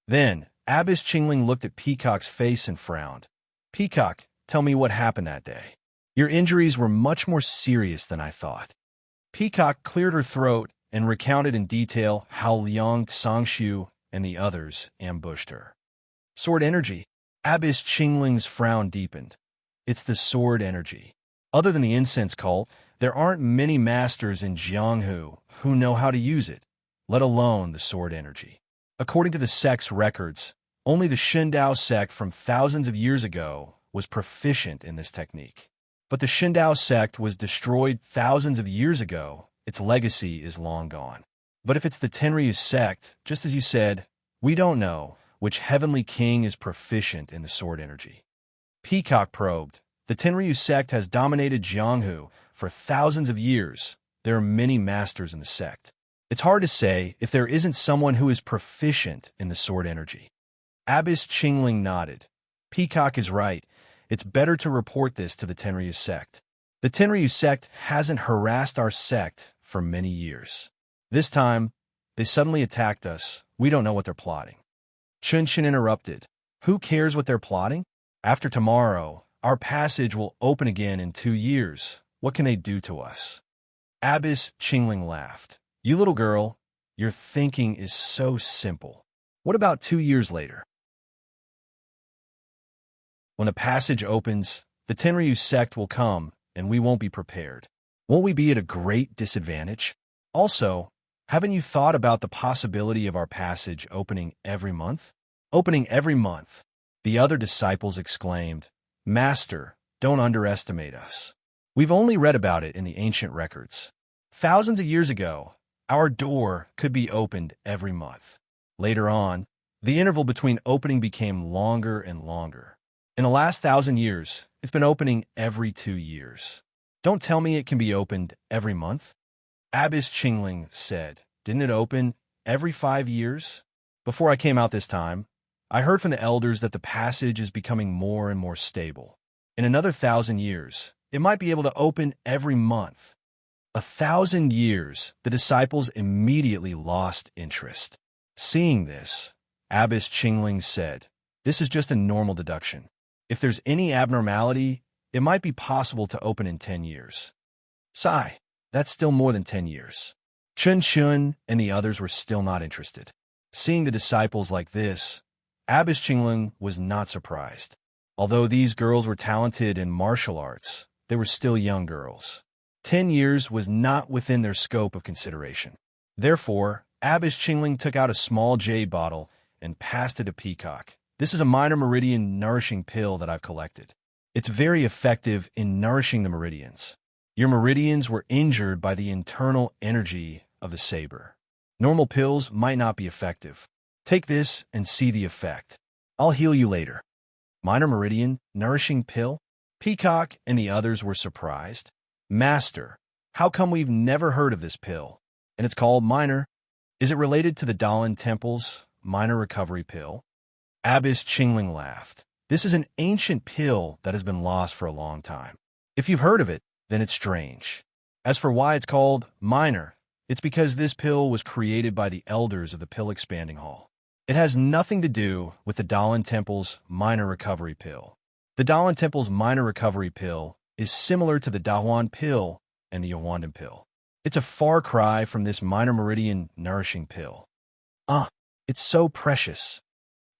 Then, Abbess Qingling looked at Peacock's face and frowned. Peacock, tell me what happened that day. Your injuries were much more serious than I thought. Peacock cleared her throat and recounted in detail how Liang Sangshu and the others ambushed her. Sword energy. Abbess Qingling's frown deepened. It's the sword energy. Other than the incense cult, there aren't many masters in Jianghu who know how to use it, let alone the sword energy. According to the sect's records, only the Shindao sect from thousands of years ago was proficient in this technique. But the Shindao sect was destroyed thousands of years ago. Its legacy is long gone. But if it's the Tenryu sect, just as you said, we don't know which heavenly king is proficient in the sword energy. Peacock probed. The Tenryu sect has dominated Jianghu for thousands of years. There are many masters in the sect. It's hard to say if there isn't someone who is proficient in the sword energy. Abbess Qingling nodded. Peacock is right. It's better to report this to the Tenryu sect. The Tenryu sect hasn't harassed our sect for many years. This time, they suddenly attacked us. We don't know what they're plotting. Chun interrupted. Who cares what they're plotting? After tomorrow, our passage will open again in 2 years. What can they do to us? Abbess Qingling laughed. You little girl, your thinking is so simple. What about 2 years later? When the passage opens, the Tenryu sect will come, and we won't be prepared. Won't we be at a great disadvantage? Also, haven't you thought about the possibility of our passage opening every month? Opening every month, the other disciples exclaimed, Master, don't underestimate us. We've only read about it in the ancient records. Thousands of years ago, our door could be opened every month. Later on, the interval between opening became longer and longer. In the last 1,000 years, it's been opening every 2 years. Don't tell me it can be opened every month. Abbess Qingling said, didn't it open every 5 years? Before I came out this time, I heard from the elders that the passage is becoming more and more stable. In another 1,000 years, it might be able to open every month. 1,000 years, the disciples immediately lost interest. Seeing this, Abbess Qingling said, this is just a normal deduction. If there's any abnormality, it might be possible to open in 10 years. Sigh, that's still more than 10 years. Chun and the others were still not interested. Seeing the disciples like this, Abbess Qingling was not surprised. Although these girls were talented in martial arts, they were still young girls. 10 years was not within their scope of consideration. Therefore, Abbess Qingling took out a small jade bottle and passed it to Peacock. This is a minor meridian nourishing pill that I've collected. It's very effective in nourishing the meridians. Your meridians were injured by the internal energy of the saber. Normal pills might not be effective. Take this and see the effect. I'll heal you later. Minor Meridian, nourishing pill? Peacock and the others were surprised. Master, how come we've never heard of this pill? And it's called Minor. Is it related to the Dalan Temple's minor recovery pill? Abbess Qingling laughed. This is an ancient pill that has been lost for a long time. If you've heard of it, then it's strange. As for why it's called Minor, it's because this pill was created by the elders of the Pill Expanding Hall. It has nothing to do with the Dalan Temple's minor recovery pill. The Dalan Temple's minor recovery pill is similar to the Dahuan pill and the Yawandan pill. It's a far cry from this minor meridian nourishing pill. It's so precious.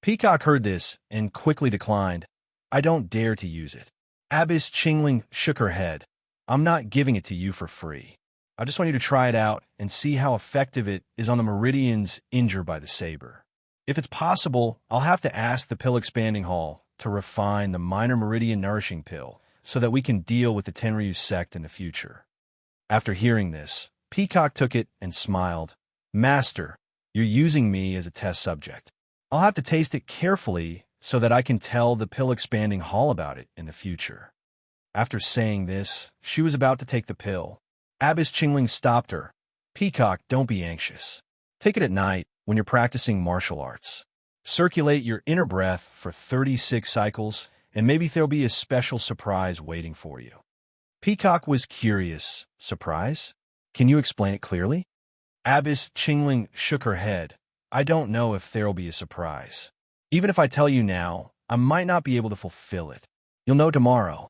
Peacock heard this and quickly declined. I don't dare to use it. Abbess Qingling shook her head. I'm not giving it to you for free. I just want you to try it out and see how effective it is on the meridians injured by the saber. If it's possible, I'll have to ask the Pill Expanding Hall to refine the minor meridian nourishing pill so that we can deal with the Tenryu sect in the future. After hearing this, Peacock took it and smiled. Master, you're using me as a test subject. I'll have to taste it carefully so that I can tell the Pill Expanding Hall about it in the future. After saying this, she was about to take the pill. Abbess Qingling stopped her. Peacock, don't be anxious. Take it at night when you're practicing martial arts. Circulate your inner breath for 36 cycles, and maybe there'll be a special surprise waiting for you. Peacock was curious. Surprise? Can you explain it clearly? Abbess Qingling shook her head. I don't know if there'll be a surprise. Even if I tell you now, I might not be able to fulfill it. You'll know tomorrow.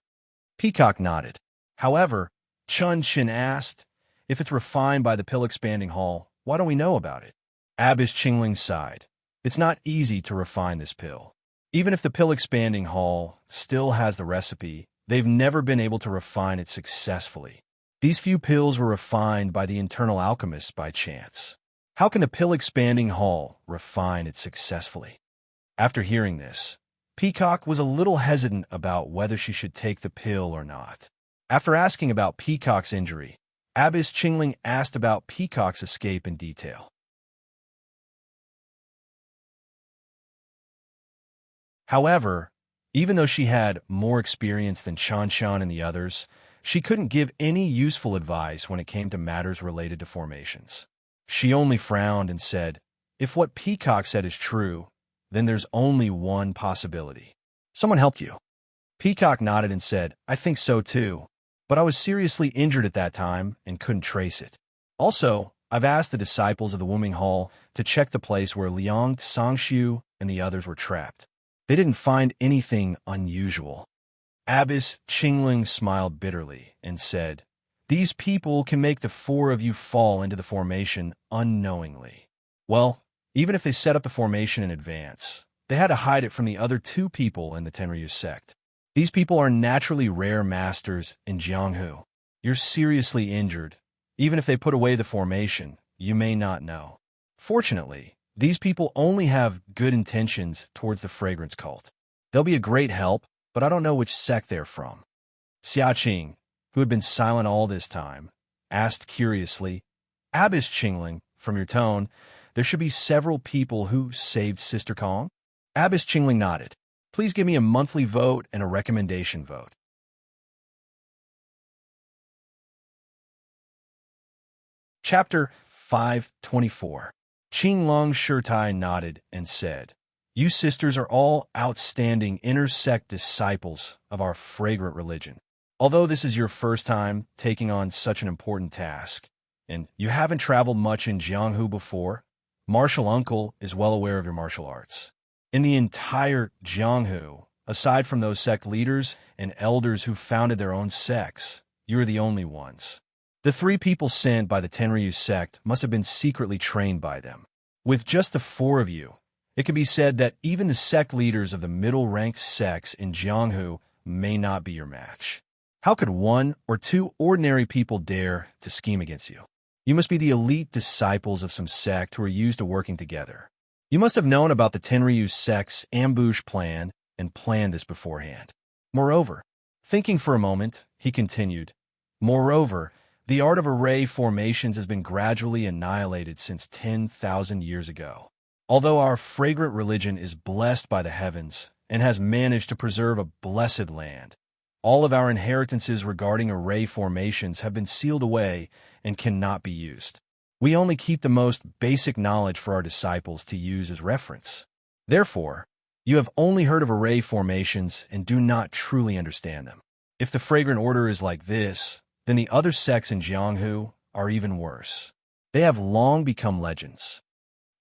Peacock nodded. However, Chun Chin asked, if it's refined by the Pill Expanding Hall, why don't we know about it? Abbess Qingling sighed. It's not easy to refine this pill. Even if the Pill Expanding Hall still has the recipe, they've never been able to refine it successfully. These few pills were refined by the internal alchemists by chance. How can the Pill Expanding Hall refine it successfully? After hearing this, Peacock was a little hesitant about whether she should take the pill or not. After asking about Peacock's injury, Abbess Qingling asked about Peacock's escape in detail. However, even though she had more experience than Chanshan and the others, she couldn't give any useful advice when it came to matters related to formations. She only frowned and said, if what Peacock said is true, then there's only one possibility. Someone helped you. Peacock nodded and said, I think so too, but I was seriously injured at that time and couldn't trace it. Also, I've asked the disciples of the Wuming Hall to check the place where Liang, Sangshu, and the others were trapped. They didn't find anything unusual. Abbess Qingling smiled bitterly and said, these people can make the four of you fall into the formation unknowingly. Well, even if they set up the formation in advance, they had to hide it from the other two people in the Tenryu sect. These people are naturally rare masters in Jianghu. You're seriously injured. Even if they put away the formation, you may not know. Fortunately, these people only have good intentions towards the fragrance cult. They'll be a great help, but I don't know which sect they're from. Xiaoqing, who had been silent all this time, asked curiously, Abbess Qingling, from your tone, there should be several people who saved Sister Kong? Abbess Qingling nodded. Please give me a monthly vote and a recommendation vote. Chapter 524. Qing Long Shirtai nodded and said, you sisters are all outstanding inter-sect disciples of our fragrant religion. Although this is your first time taking on such an important task, and you haven't traveled much in Jianghu before, Martial Uncle is well aware of your martial arts. In the entire Jianghu, aside from those sect leaders and elders who founded their own sects, you are the only ones. The three people sent by the Tenryu sect must have been secretly trained by them. With just the four of you, it can be said that even the sect leaders of the middle-ranked sects in Jianghu may not be your match. How could one or two ordinary people dare to scheme against you? You must be the elite disciples of some sect who are used to working together. You must have known about the Tenryu sect's ambush plan and planned this beforehand. Moreover, thinking for a moment, he continued, moreover, The art of array formations has been gradually annihilated since 10,000 years ago. Although our fragrant religion is blessed by the heavens and has managed to preserve a blessed land, all of our inheritances regarding array formations have been sealed away and cannot be used. We only keep the most basic knowledge for our disciples to use as reference. Therefore, you have only heard of array formations and do not truly understand them. If the fragrant order is like this, then the other sects in Jianghu are even worse. They have long become legends.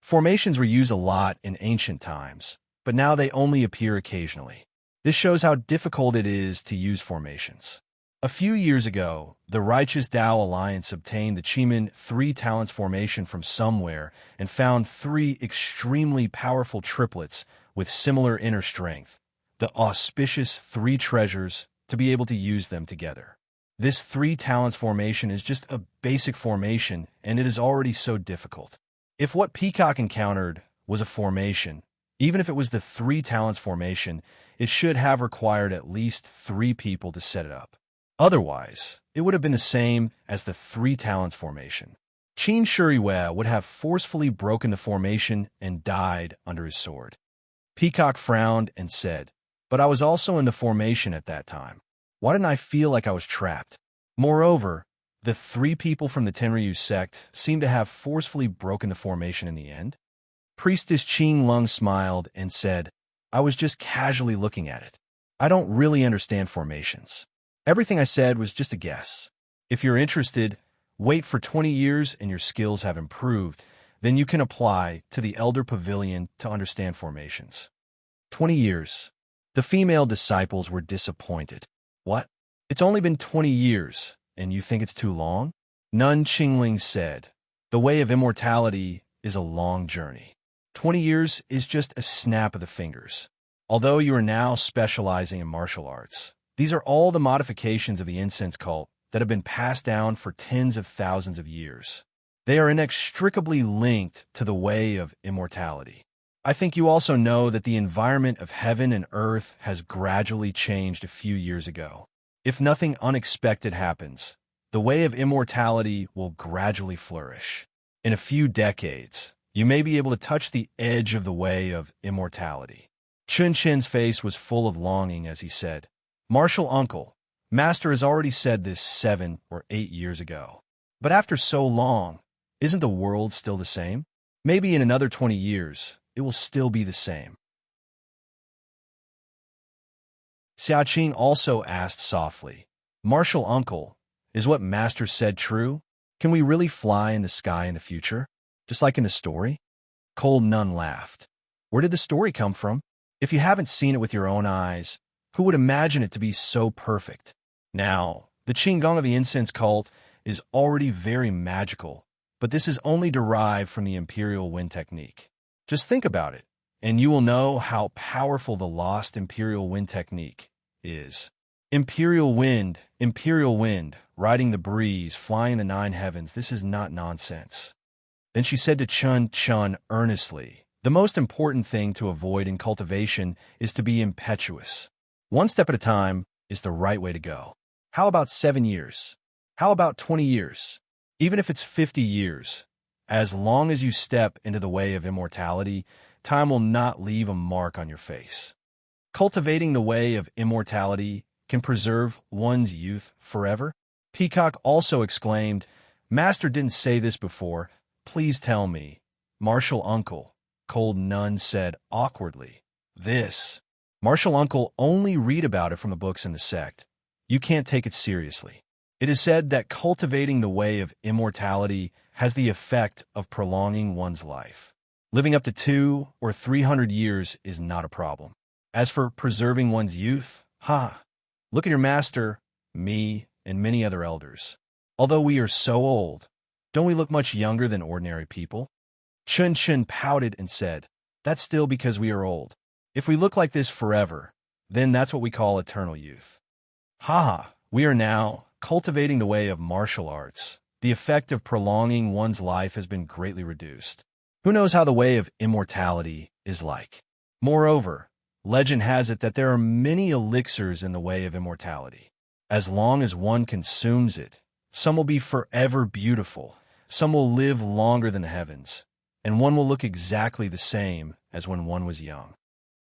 Formations were used a lot in ancient times, but now they only appear occasionally. This shows how difficult it is to use formations. A few years ago, the Righteous Tao Alliance obtained the Chiman 3 Talents formation from somewhere and found 3 extremely powerful triplets with similar inner strength, the auspicious 3 treasures, to be able to use them together. This 3 Talents formation is just a basic formation, and it is already so difficult. If what Peacock encountered was a formation, even if it was the 3 Talents formation, it should have required at least 3 people to set it up. Otherwise, it would have been the same as the 3 Talents formation. Qin Shuriwei would have forcefully broken the formation and died under his sword. Peacock frowned and said, "But I was also in the formation at that time. Why didn't I feel like I was trapped?" Moreover, the 3 people from the Tenryu sect seemed to have forcefully broken the formation in the end. Priestess Qing Lung smiled and said, "I was just casually looking at it. I don't really understand formations. Everything I said was just a guess. If you're interested, wait for 20 years and your skills have improved. Then you can apply to the Elder Pavilion to understand formations." 20 years. The female disciples were disappointed. What? It's only been 20 years, and you think it's too long? Nun Qingling said, "The way of immortality is a long journey. 20 years is just a snap of the fingers. Although you are now specializing in martial arts, these are all the modifications of the incense cult that have been passed down for tens of thousands of years. They are inextricably linked to the way of immortality. I think you also know that the environment of heaven and earth has gradually changed a few years ago. If nothing unexpected happens, the way of immortality will gradually flourish. In a few decades, you may be able to touch the edge of the way of immortality." Chun Chen's face was full of longing as he said, "Martial uncle, Master has already said this 7 or 8 years ago. But after so long, isn't the world still the same? Maybe in another 20 years, it will still be the same." Xiaoqing also asked softly, "Martial uncle, is what Master said true? Can we really fly in the sky in the future, just like in the story?" Cold Nun laughed. "Where did the story come from? If you haven't seen it with your own eyes, who would imagine it to be so perfect? Now, the Qinggong of the incense cult is already very magical, but this is only derived from the Imperial Wind technique. Just think about it, and you will know how powerful the lost Imperial Wind technique is. Imperial Wind, riding the breeze, flying the 9 heavens, this is not nonsense." Then she said to Chun Chun earnestly, "The most important thing to avoid in cultivation is to be impetuous. 1 step at a time is the right way to go. How about 7 years? How about 20 years? Even if it's 50 years, as long as you step into the way of immortality, time will not leave a mark on your face. Cultivating the way of immortality can preserve one's youth forever." Peacock also exclaimed, "Master didn't say this before. Please tell me." "Martial uncle," Cold Nun said awkwardly. "This. Martial uncle only read about it from the books in the sect. You can't take it seriously. It is said that cultivating the way of immortality has the effect of prolonging one's life. Living up to 200 or 300 years is not a problem. As for preserving one's youth, look at your master, me, and many other elders. Although we are so old, don't we look much younger than ordinary people?" Chun Chun pouted and said, "That's still because we are old. If we look like this forever, then that's what we call eternal youth. We are now cultivating the way of martial arts. The effect of prolonging one's life has been greatly reduced. Who knows how the way of immortality is like? Moreover, legend has it that there are many elixirs in the way of immortality. As long as one consumes it, Some will be forever beautiful. Some will live longer than the heavens. And one will look exactly the same as when one was young.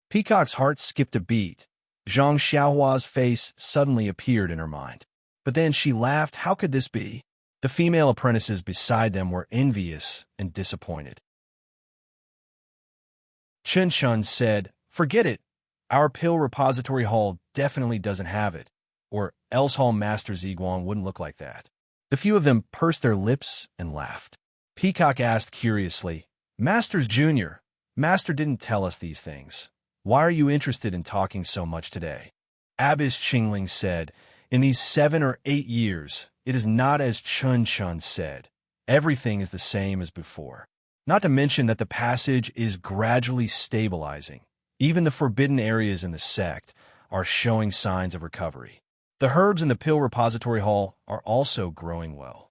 Peacock's heart skipped a beat. Zhang Xiaohua's face suddenly appeared in her mind. But then she laughed. How could this be? The female apprentices beside them were envious and disappointed. Chen Shun said, "Forget it. Our pill repository hall definitely doesn't have it, or else Hall Master Ziguang wouldn't look like that." The few of them pursed their lips and laughed. Peacock asked curiously, "Masters Junior, Master didn't tell us these things. Why are you interested in talking so much today?" Abbess Qingling said, "In these 7 or 8 years, it is not as Chun Chun said. Everything is the same as before. Not to mention that the passage is gradually stabilizing. Even the forbidden areas in the sect are showing signs of recovery. The herbs in the pill repository hall are also growing well.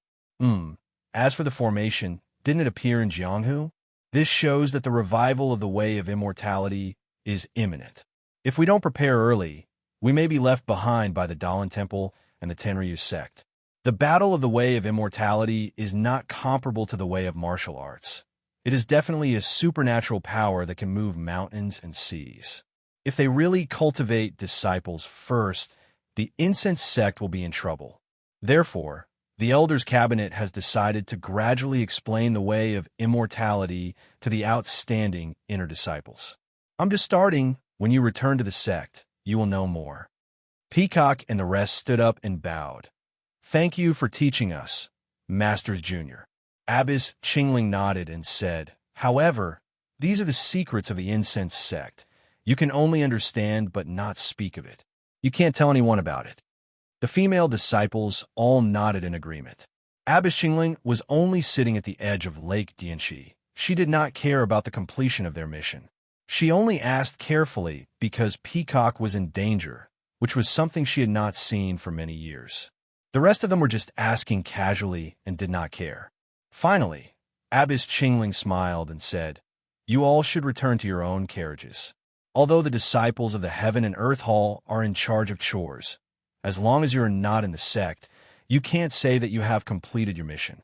As for the formation, didn't it appear in Jianghu? This shows that the revival of the way of immortality is imminent. If we don't prepare early, we may be left behind by the Dalan Temple and the Tenryu sect. The battle of the way of immortality is not comparable to the way of martial arts. It is definitely a supernatural power that can move mountains and seas. If they really cultivate disciples first, the incense sect will be in trouble. Therefore, the Elders' Cabinet has decided to gradually explain the way of immortality to the outstanding inner disciples. I'm just starting. When you return to the sect, you will know more." Peacock and the rest stood up and bowed. "Thank you for teaching us, Masters Junior." Abbess Qingling nodded and said, "However, these are the secrets of the incense sect. You can only understand but not speak of it. You can't tell anyone about it." The female disciples all nodded in agreement. Abbess Qingling was only sitting at the edge of Lake Dianxi. She did not care about the completion of their mission. She only asked carefully because Peacock was in danger, which was something she had not seen for many years. The rest of them were just asking casually and did not care. Finally, Abbess Qingling smiled and said, "You all should return to your own carriages. Although the disciples of the Heaven and Earth Hall are in charge of chores, as long as you are not in the sect, you can't say that you have completed your mission."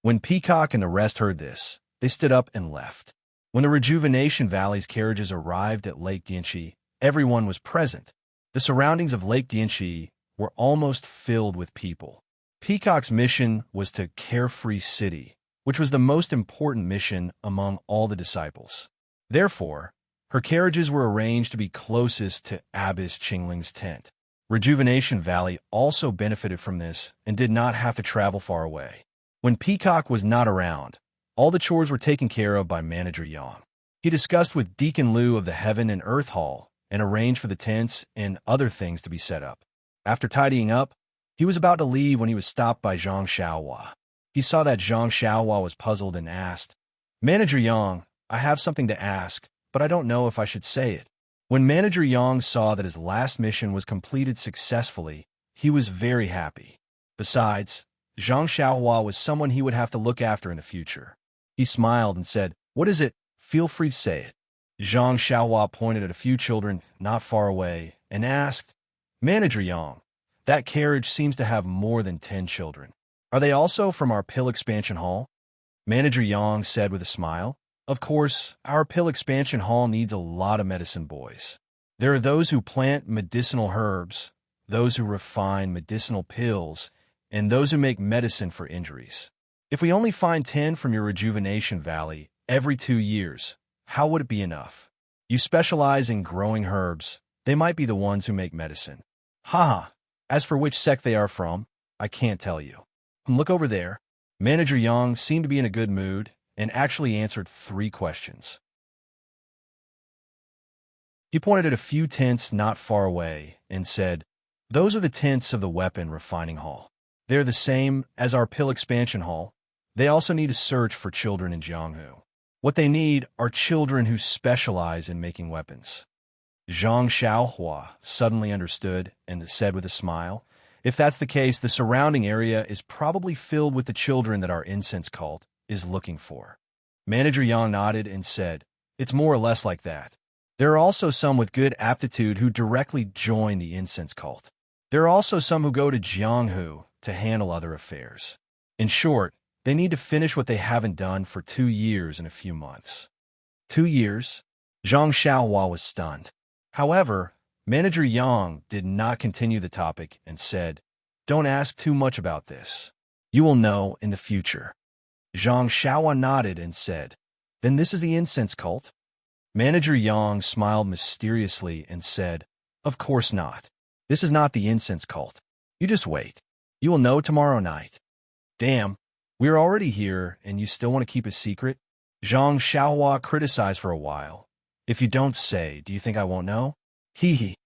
When Peacock and the rest heard this, they stood up and left. When the Rejuvenation Valley's carriages arrived at Lake Dianxi, everyone was present. The surroundings of Lake Dianxi were almost filled with people. Peacock's mission was to Carefree City, which was the most important mission among all the disciples. Therefore, her carriages were arranged to be closest to Abbess Qingling's tent. Rejuvenation Valley also benefited from this and did not have to travel far away. When Peacock was not around, all the chores were taken care of by Manager Yang. He discussed with Deacon Liu of the Heaven and Earth Hall and arranged for the tents and other things to be set up. After tidying up, he was about to leave when he was stopped by Zhang Xiaohua. He saw that Zhang Xiaohua was puzzled and asked, "Manager Yang, I have something to ask, but I don't know if I should say it." When Manager Yang saw that his last mission was completed successfully, he was very happy. Besides, Zhang Xiaohua was someone he would have to look after in the future. He smiled and said, "What is it? Feel free to say it." Zhang Xiaohua pointed at a few children not far away and asked, "Manager Yang, that carriage seems to have more than 10 children. Are they also from our pill expansion hall?" Manager Yang said with a smile, "Of course, our pill expansion hall needs a lot of medicine boys. There are those who plant medicinal herbs, those who refine medicinal pills, and those who make medicine for injuries. If we only find 10 from your Rejuvenation Valley every 2 years, how would it be enough? You specialize in growing herbs. They might be the ones who make medicine." "Haha, as for which sect they are from, I can't tell you. Look over there." Manager Yang seemed to be in a good mood and actually answered 3 questions. He pointed at a few tents not far away and said, "Those are the tents of the Weapon Refining Hall. They're the same as our pill expansion hall. They also need a search for children in Jianghu. What they need are children who specialize in making weapons." Zhang Xiaohua suddenly understood and said with a smile, "If that's the case, the surrounding area is probably filled with the children that our incense cult is looking for." Manager Yang nodded and said, "It's more or less like that. There are also some with good aptitude who directly join the incense cult. There are also some who go to Jianghu to handle other affairs. In short, they need to finish what they haven't done for 2 years and a few months. 2 years? Zhang Xiaohua was stunned. However, Manager Yang did not continue the topic and said, "Don't ask too much about this. You will know in the future." Zhang Xiaohua nodded and said, "Then this is the incense cult?" Manager Yang smiled mysteriously and said, "Of course not. This is not the incense cult. You just wait. You will know tomorrow night." "Damn, we're already here and you still want to keep a secret?" Zhang Xiaohua criticized for a while. "If you don't say, do you think I won't know?" Hee hee.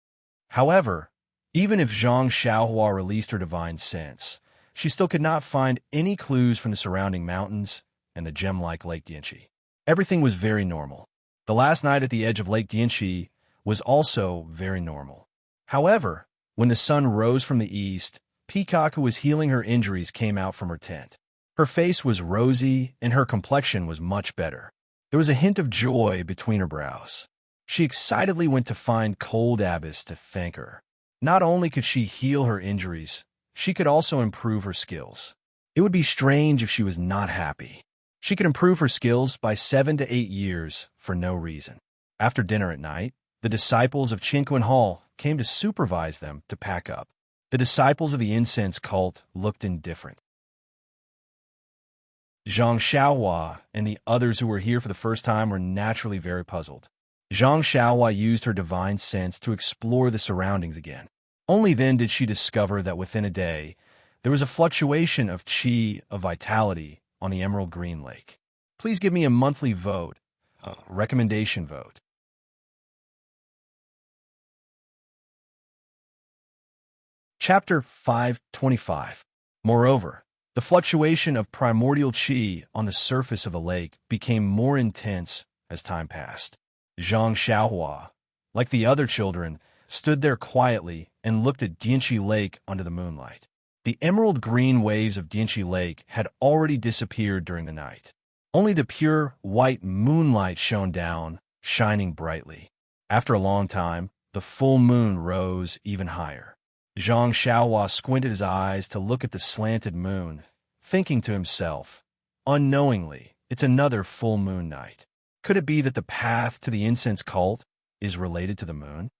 However, even if Zhang Xiaohua released her divine sense, she still could not find any clues from the surrounding mountains and the gem-like Lake Dianqi. Everything was very normal. The last night at the edge of Lake Dianqi was also very normal. However, when the sun rose from the east, Peacock, who was healing her injuries, came out from her tent. Her face was rosy and her complexion was much better. There was a hint of joy between her brows. She excitedly went to find Cold Abyss to thank her. Not only could she heal her injuries, she could also improve her skills. It would be strange if she was not happy. She could improve her skills by 7 to 8 years for no reason. After dinner at night, the disciples of Qinquan Hall came to supervise them to pack up. The disciples of the incense cult looked indifferent. Zhang Xiaohua and the others who were here for the first time were naturally very puzzled. Zhang Xiaohua used her divine sense to explore the surroundings again. Only then did she discover that within a day, there was a fluctuation of qi, of vitality, on the Emerald Green Lake. Please give me a monthly vote, a recommendation vote. Chapter 525. Moreover, the fluctuation of primordial qi on the surface of the lake became more intense as time passed. Zhang Xiaohua, like the other children, stood there quietly and looked at Dianqi Lake under the moonlight. The emerald green waves of Dianqi Lake had already disappeared during the night. Only the pure white moonlight shone down, shining brightly. After a long time, the full moon rose even higher. Zhang Xiaohua squinted his eyes to look at the slanted moon, thinking to himself, unknowingly, it's another full moon night. Could it be that the path to the incense cult is related to the moon?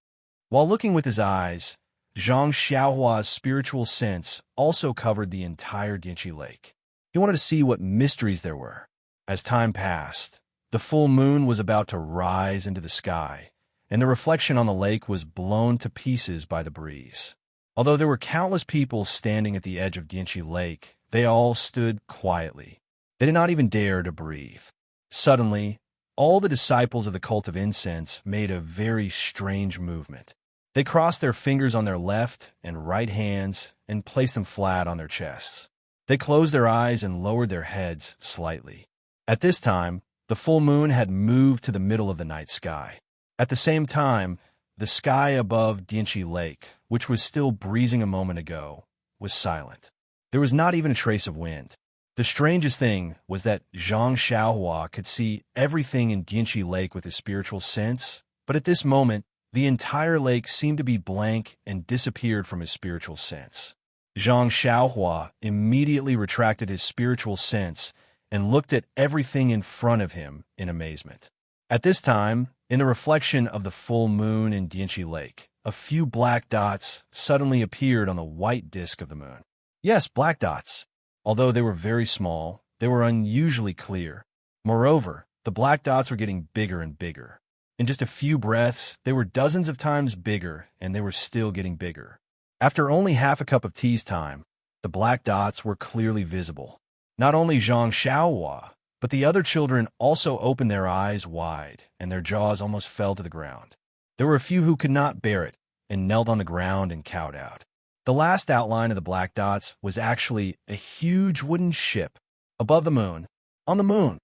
While looking with his eyes, Zhang Xiaohua's spiritual sense also covered the entire Dianqi Lake. He wanted to see what mysteries there were. As time passed, the full moon was about to rise into the sky, and the reflection on the lake was blown to pieces by the breeze. Although there were countless people standing at the edge of Dianqi Lake, they all stood quietly. They did not even dare to breathe. Suddenly, all the disciples of the cult of incense made a very strange movement. They crossed their fingers on their left and right hands and placed them flat on their chests. They closed their eyes and lowered their heads slightly. At this time, the full moon had moved to the middle of the night sky. At the same time, the sky above Dianqi Lake, which was still breezing a moment ago, was silent. There was not even a trace of wind. The strangest thing was that Zhang Xiaohua could see everything in Dianqi Lake with his spiritual sense, but at this moment, the entire lake seemed to be blank and disappeared from his spiritual sense. Zhang Xiaohua immediately retracted his spiritual sense and looked at everything in front of him in amazement. At this time, in the reflection of the full moon in Dianqi Lake, a few black dots suddenly appeared on the white disk of the moon. Yes, black dots. Although they were very small, they were unusually clear. Moreover, the black dots were getting bigger and bigger. In just a few breaths, they were dozens of times bigger, and they were still getting bigger. After only half a cup of tea's time, the black dots were clearly visible. Not only Zhang Xiaohua, but the other children also opened their eyes wide, and their jaws almost fell to the ground. There were a few who could not bear it, and knelt on the ground and cowed out. The last outline of the black dots was actually a huge wooden ship above the moon, on the moon.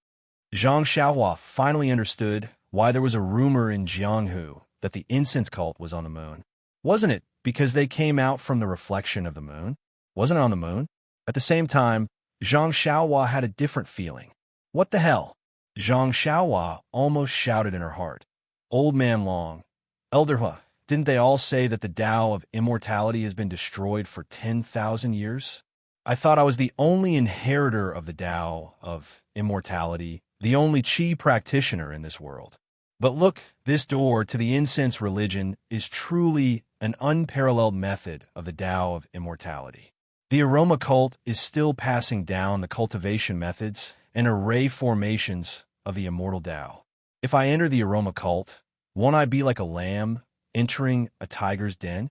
Zhang Xiaohua finally understood why there was a rumor in Jianghu that the incense cult was on the moon. Wasn't it because they came out from the reflection of the moon? Wasn't it on the moon? At the same time, Zhang Xiaohua had a different feeling. What the hell? Zhang Xiaohua almost shouted in her heart. Old Man Long, Elder Hua, didn't they all say that the Tao of immortality has been destroyed for 10,000 years? I thought I was the only inheritor of the Tao of immortality, the only Qi practitioner in this world. But look, this door to the incense religion is truly an unparalleled method of the Tao of immortality. The aroma cult is still passing down the cultivation methods and array formations of the immortal Tao. If I enter the aroma cult, won't I be like a lamb entering a tiger's den?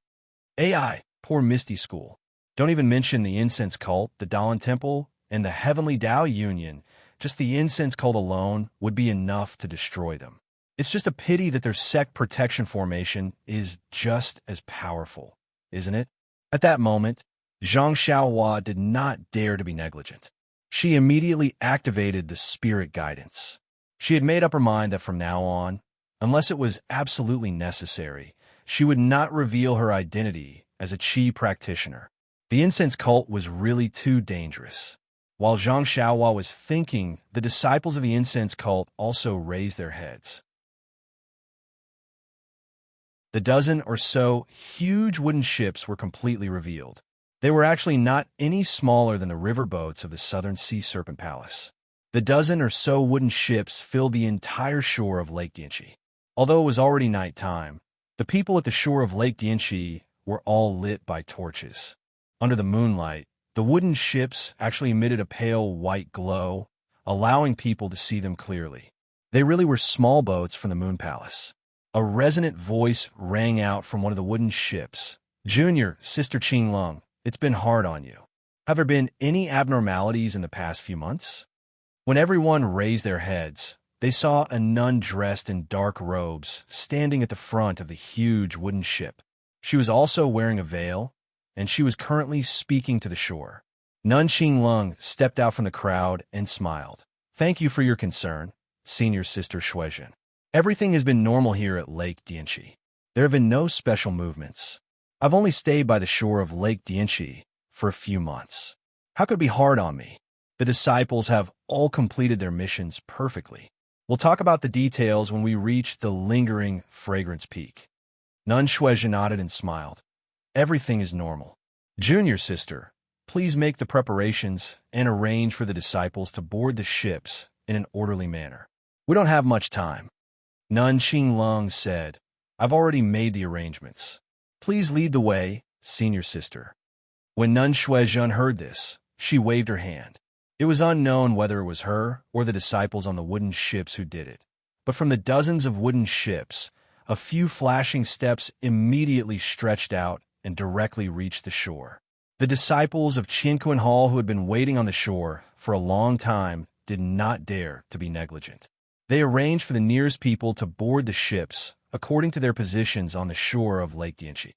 AI, poor Misty School. Don't even mention the incense cult, the Dalan Temple, and the Heavenly Tao Union. Just the incense cult alone would be enough to destroy them. It's just a pity that their sect protection formation is just as powerful, isn't it? At that moment, Zhang Xiaohua did not dare to be negligent. She immediately activated the spirit guidance. She had made up her mind that from now on, unless it was absolutely necessary, she would not reveal her identity as a Qi practitioner. The incense cult was really too dangerous. While Zhang Xiaohua was thinking, the disciples of the incense cult also raised their heads. The dozen or so huge wooden ships were completely revealed. They were actually not any smaller than the riverboats of the Southern Sea Serpent Palace. The dozen or so wooden ships filled the entire shore of Lake Dianxi. Although it was already nighttime, the people at the shore of Lake Dianxi were all lit by torches. Under the moonlight, the wooden ships actually emitted a pale white glow, allowing people to see them clearly. They really were small boats from the Moon Palace. A resonant voice rang out from one of the wooden ships. "Junior, Sister Qinglong, it's been hard on you. Have there been any abnormalities in the past few months?" When everyone raised their heads, they saw a nun dressed in dark robes standing at the front of the huge wooden ship. She was also wearing a veil, and she was currently speaking to the shore. Nun Qinglong stepped out from the crowd and smiled. "Thank you for your concern, Senior Sister Shuizhen. Everything has been normal here at Lake Dianxi. There have been no special movements. I've only stayed by the shore of Lake Dianxi for a few months. How could it be hard on me? The disciples have all completed their missions perfectly. We'll talk about the details when we reach the lingering fragrance peak." Nun Shuizhen nodded and smiled. "Everything is normal. Junior Sister, please make the preparations and arrange for the disciples to board the ships in an orderly manner. We don't have much time." Nun Qinglong said, "I've already made the arrangements. Please lead the way, Senior Sister." When Nun Shuizhen heard this, she waved her hand. It was unknown whether it was her or the disciples on the wooden ships who did it, but from the dozens of wooden ships, a few flashing steps immediately stretched out and directly reached the shore. The disciples of Qianquan Hall who had been waiting on the shore for a long time did not dare to be negligent. They arranged for the nearest people to board the ships according to their positions on the shore of Lake Dianxi.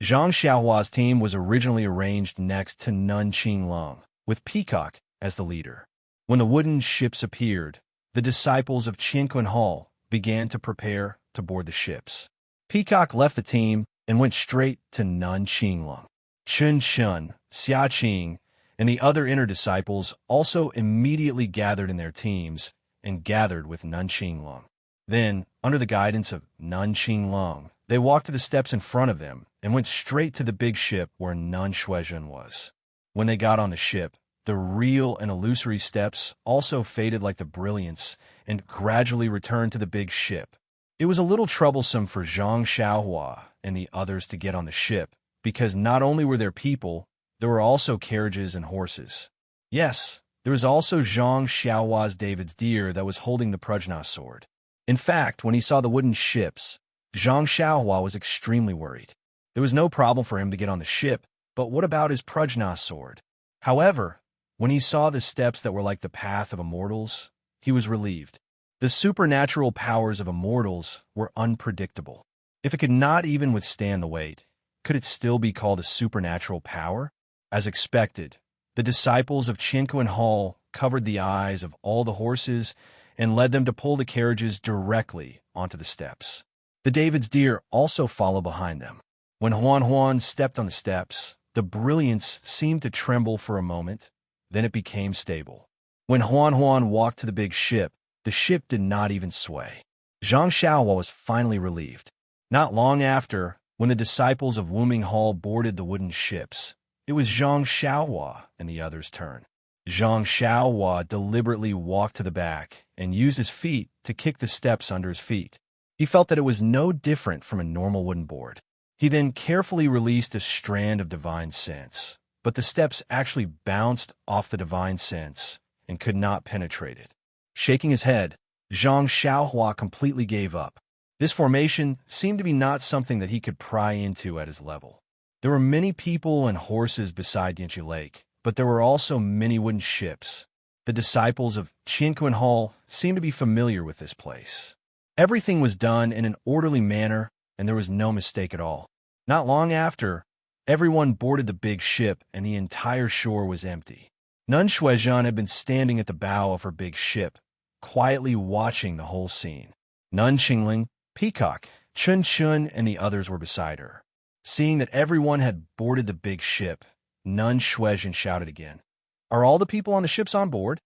Zhang Xiaohua's team was originally arranged next to Nun Qinglong, with Peacock as the leader. When the wooden ships appeared, the disciples of Qianquan Hall began to prepare to board the ships. Peacock left the team and went straight to Nun Qinglong. Chun Chun, Xia Qing, and the other inner disciples also immediately gathered in their teams and gathered with Nun Qinglong. Then, under the guidance of Nun Qinglong, they walked to the steps in front of them and went straight to the big ship where Nun Shuizhen was. When they got on the ship, the real and illusory steps also faded like the brilliance and gradually returned to the big ship. It was a little troublesome for Zhang Xiaohua and the others to get on the ship, because not only were there people, there were also carriages and horses. Yes, there was also Zhang Xiaohua's David's deer that was holding the Prajna sword. In fact, when he saw the wooden ships, Zhang Xiaohua was extremely worried. There was no problem for him to get on the ship, but what about his Prajna sword? However, when he saw the steps that were like the path of immortals, he was relieved. The supernatural powers of immortals were unpredictable. If it could not even withstand the weight, could it still be called a supernatural power? As expected, the disciples of Qianquan Hall covered the eyes of all the horses and led them to pull the carriages directly onto the steps. The David's deer also followed behind them. When Huan Huan stepped on the steps, the brilliance seemed to tremble for a moment, then it became stable. When Huan Huan walked to the big ship, the ship did not even sway. Zhang Xiaohua was finally relieved. Not long after, when the disciples of Wuming Hall boarded the wooden ships, It was Zhang Xiaohua and the other's turn. Zhang Xiaohua deliberately walked to the back and used his feet to kick the steps under his feet. He felt that it was no different from a normal wooden board. He then carefully released a strand of divine sense, but the steps actually bounced off the divine sense and could not penetrate it. Shaking his head, Zhang Xiaohua completely gave up. This formation seemed to be not something that he could pry into at his level. There were many people and horses beside Dianchi Lake, but there were also many wooden ships. The disciples of Qianquan Hall seemed to be familiar with this place. Everything was done in an orderly manner, and there was no mistake at all. Not long after, everyone boarded the big ship, and the entire shore was empty. Nun Shuizhen had been standing at the bow of her big ship, quietly watching the whole scene. Nun Qingling, Peacock, Chun Chun, and the others were beside her. Seeing that everyone had boarded the big ship, Nun Shuizhen shouted again, "Are all the people on the ships on board?"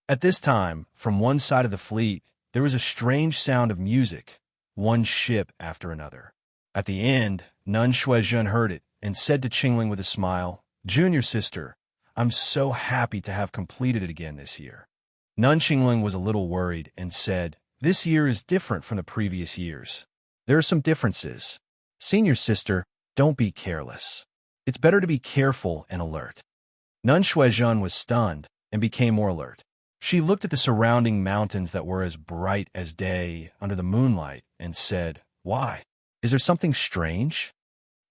At this time, from one side of the fleet, there was a strange sound of music, one ship after another. At the end, Nun Shuizhen heard it and said to Qingling with a smile, "Junior sister, I'm so happy to have completed it again this year." Nun Qingling was a little worried and said, "This year is different from the previous years. There are some differences. Senior sister, don't be careless. It's better to be careful and alert." Nun Shuizhen was stunned and became more alert. She looked at the surrounding mountains that were as bright as day under the moonlight and said, "Why? Is there something strange?"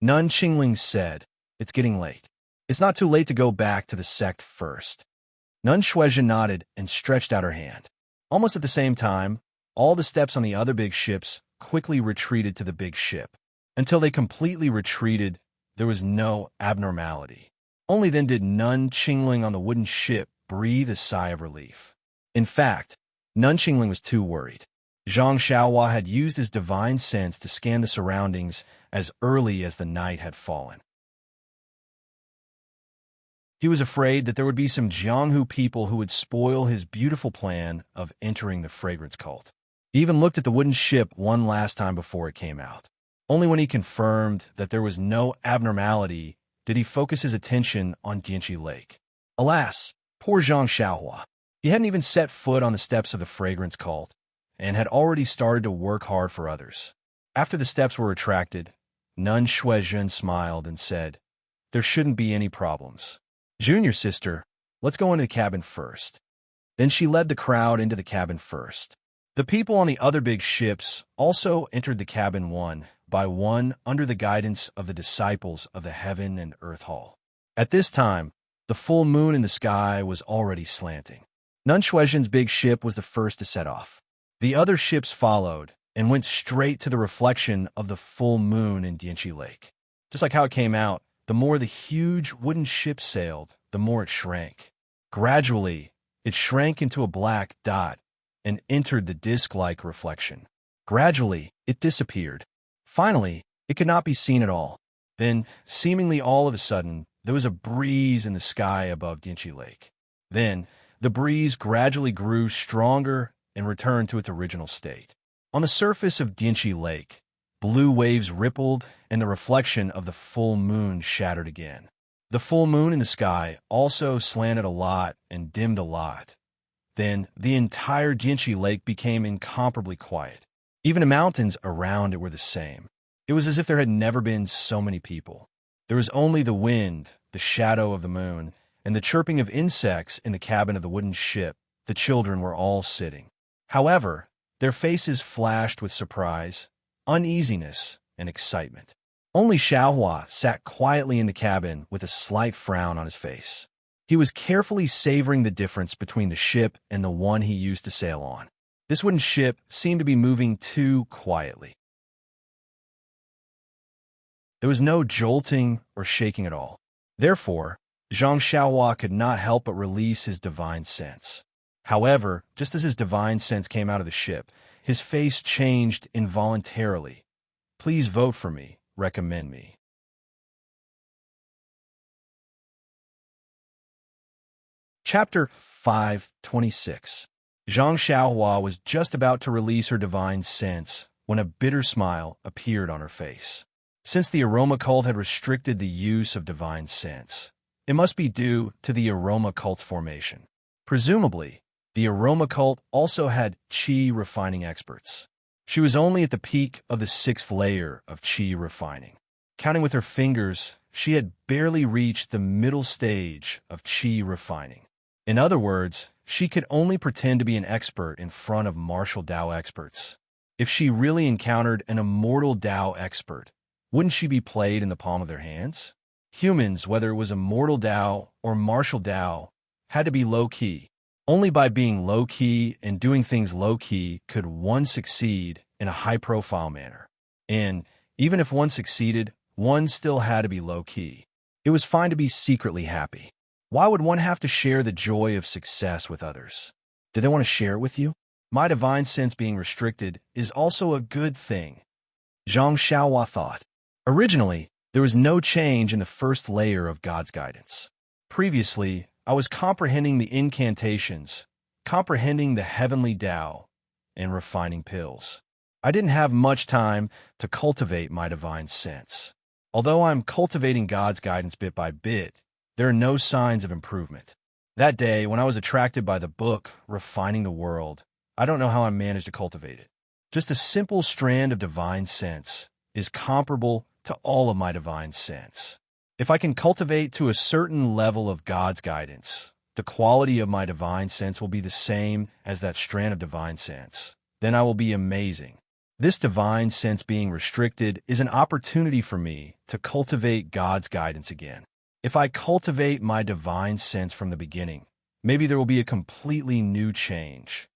Nun Qingling said, "It's getting late. It's not too late to go back to the sect first." Nun Shuizhen nodded and stretched out her hand. Almost at the same time, all the steps on the other big ships quickly retreated to the big ship. Until they completely retreated, there was no abnormality. Only then did Nun Qingling on the wooden ship breathe a sigh of relief. In fact, Nun Qingling was too worried. Zhang Xiaohua had used his divine sense to scan the surroundings as early as the night had fallen. He was afraid that there would be some Jianghu people who would spoil his beautiful plan of entering the fragrance cult. He even looked at the wooden ship one last time before it came out. Only when he confirmed that there was no abnormality did he focus his attention on Dianchi Lake. Alas, poor Zhang Xiaohua. He hadn't even set foot on the steps of the fragrance cult and had already started to work hard for others. After the steps were retracted, Nun Shuizhen smiled and said, "There shouldn't be any problems. Junior sister, let's go into the cabin first." Then she led the crowd into the cabin first. The people on the other big ships also entered the cabin one by one under the guidance of the disciples of the Heaven and Earth Hall. At this time, the full moon in the sky was already slanting. Nun Shuizhen's big ship was the first to set off. The other ships followed and went straight to the reflection of the full moon in Dianchi Lake. Just like how it came out, the more the huge wooden ship sailed, the more it shrank. Gradually, it shrank into a black dot and entered the disc-like reflection. Gradually, it disappeared. Finally, it could not be seen at all. Then, seemingly all of a sudden, there was a breeze in the sky above Dianchi Lake. Then, the breeze gradually grew stronger and returned to its original state. On the surface of Dianchi Lake, blue waves rippled and the reflection of the full moon shattered again. The full moon in the sky also slanted a lot and dimmed a lot. Then, the entire Dianchi Lake became incomparably quiet. Even the mountains around it were the same. It was as if there had never been so many people. There was only the wind, the shadow of the moon, and the chirping of insects in the cabin of the wooden ship. The children were all sitting. However, their faces flashed with surprise, uneasiness, and excitement. Only Xiaohua sat quietly in the cabin with a slight frown on his face. He was carefully savoring the difference between the ship and the one he used to sail on. This wooden ship seemed to be moving too quietly. There was no jolting or shaking at all. Therefore, Zhang Xiaohua could not help but release his divine sense. However, just as his divine sense came out of the ship, his face changed involuntarily. "Please vote for me. Recommend me." Chapter 5:26. Zhang Xiaohua was just about to release her divine sense when a bitter smile appeared on her face. Since the aroma cult had restricted the use of divine sense, It must be due to the aroma cult's formation. Presumably, the aroma cult also had qi refining experts. She was only at the peak of the 6th layer of qi refining. Counting with her fingers, she had barely reached the middle stage of qi refining. In other words, she could only pretend to be an expert in front of martial Dao experts. If she really encountered an immortal Dao expert, wouldn't she be played in the palm of their hands? Humans, whether it was immortal Dao or martial Dao, had to be low-key. Only by being low-key and doing things low-key could one succeed in a high-profile manner. And even if one succeeded, one still had to be low-key. It was fine to be secretly happy. Why would one have to share the joy of success with others? Do they want to share it with you? My divine sense being restricted is also a good thing, Zhang Xiaohua thought. Originally, there was no change in the first layer of God's guidance. Previously, I was comprehending the incantations, comprehending the heavenly Tao, and refining pills. I didn't have much time to cultivate my divine sense. Although I'm cultivating God's guidance bit by bit, there are no signs of improvement. That day, when I was attracted by the book, Refining the World, I don't know how I managed to cultivate it. Just a simple strand of divine sense is comparable to all of my divine sense. If I can cultivate to a certain level of God's guidance, the quality of my divine sense will be the same as that strand of divine sense. Then I will be amazing. This divine sense being restricted is an opportunity for me to cultivate God's guidance again. If I cultivate my divine sense from the beginning, maybe there will be a completely new change.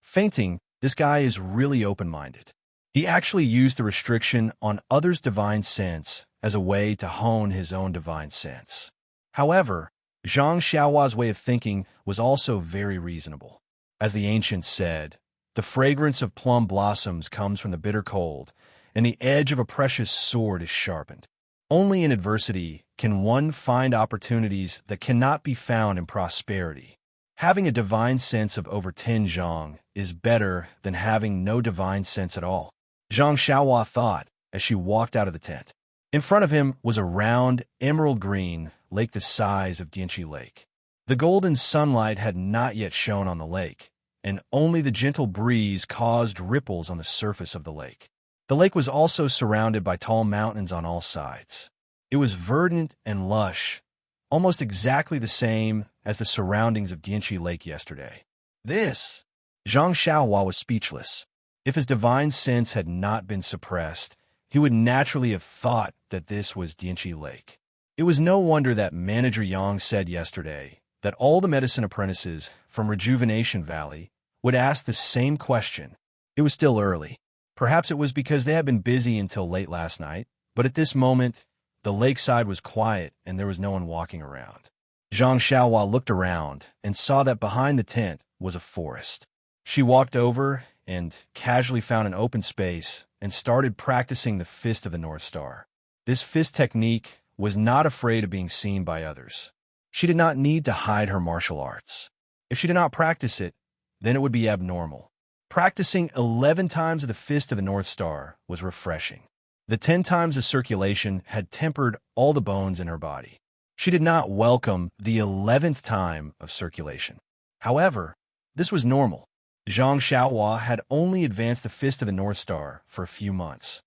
Fainting, this guy is really open-minded. He actually used the restriction on others' divine sense as a way to hone his own divine sense. However, Zhang Xiaohua's way of thinking was also very reasonable. As the ancients said, the fragrance of plum blossoms comes from the bitter cold, and the edge of a precious sword is sharpened. Only in adversity can one find opportunities that cannot be found in prosperity. Having a divine sense of over 10 zhang is better than having no divine sense at all, Zhang Xiaohua thought as she walked out of the tent. In front of him was a round, emerald green lake the size of Dianchi Lake. The golden sunlight had not yet shone on the lake, and only the gentle breeze caused ripples on the surface of the lake. The lake was also surrounded by tall mountains on all sides. It was verdant and lush, almost exactly the same as the surroundings of Dianchi Lake yesterday. Zhang Xiaohua was speechless. If his divine sense had not been suppressed, he would naturally have thought that this was Dianchi Lake. It was no wonder that Manager Yang said yesterday that all the medicine apprentices from Rejuvenation Valley would ask the same question. It was still early. Perhaps it was because they had been busy until late last night, but at this moment, the lakeside was quiet and there was no one walking around. Zhang Xiaohua looked around and saw that behind the tent was a forest. She walked over and casually found an open space and started practicing the Fist of the North Star. This fist technique was not afraid of being seen by others. She did not need to hide her martial arts. If she did not practice it, then it would be abnormal. Practicing 11 times of the Fist of the North Star was refreshing. The 10 times of circulation had tempered all the bones in her body. She did not welcome the 11th time of circulation. However, this was normal. Zhang Xiaohua had only advanced the Fist of the North Star for a few months.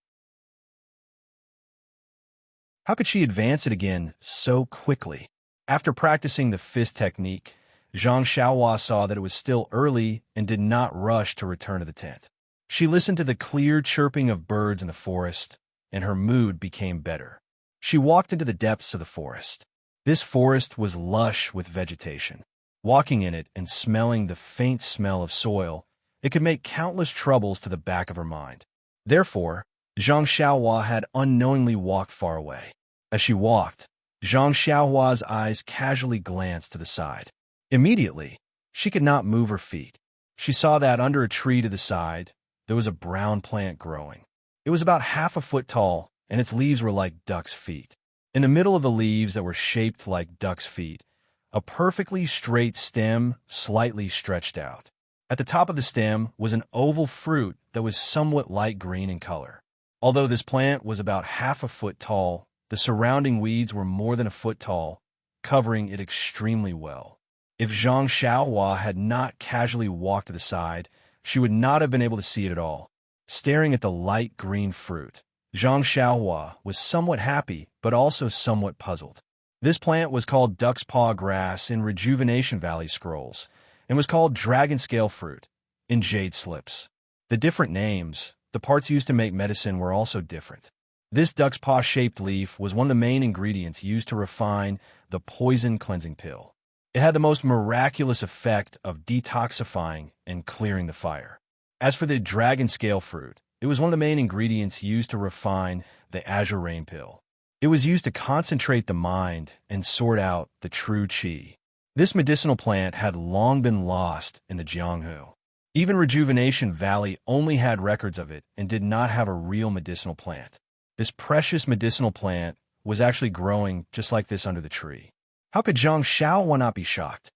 How could she advance it again so quickly? After practicing the fist technique, Zhang Xiaohua saw that it was still early and did not rush to return to the tent. She listened to the clear chirping of birds in the forest, and her mood became better. She walked into the depths of the forest. This forest was lush with vegetation. Walking in it and smelling the faint smell of soil, it could make countless troubles to the back of her mind. Therefore, Zhang Xiaohua had unknowingly walked far away. As she walked, Zhang Xiaohua's eyes casually glanced to the side. Immediately, she could not move her feet. She saw that under a tree to the side, there was a brown plant growing. It was about half a foot tall, and its leaves were like duck's feet. In the middle of the leaves that were shaped like duck's feet, a perfectly straight stem slightly stretched out. At the top of the stem was an oval fruit that was somewhat light green in color. Although this plant was about half a foot tall, the surrounding weeds were more than a foot tall, covering it extremely well. If Zhang Xiaohua had not casually walked to the side, she would not have been able to see it at all. Staring at the light green fruit, Zhang Xiaohua was somewhat happy, but also somewhat puzzled. This plant was called duck's paw grass in Rejuvenation Valley scrolls, and was called dragon scale fruit in jade slips. The different names, the parts used to make medicine, were also different. This duck's paw-shaped leaf was one of the main ingredients used to refine the poison cleansing pill. It had the most miraculous effect of detoxifying and clearing the fire. As for the dragon scale fruit, it was one of the main ingredients used to refine the azure rain pill. It was used to concentrate the mind and sort out the true qi. This medicinal plant had long been lost in the Jianghu. Even Rejuvenation Valley only had records of it and did not have a real medicinal plant. This precious medicinal plant was actually growing just like this under the tree. How could Zhang Xiaohua not be shocked?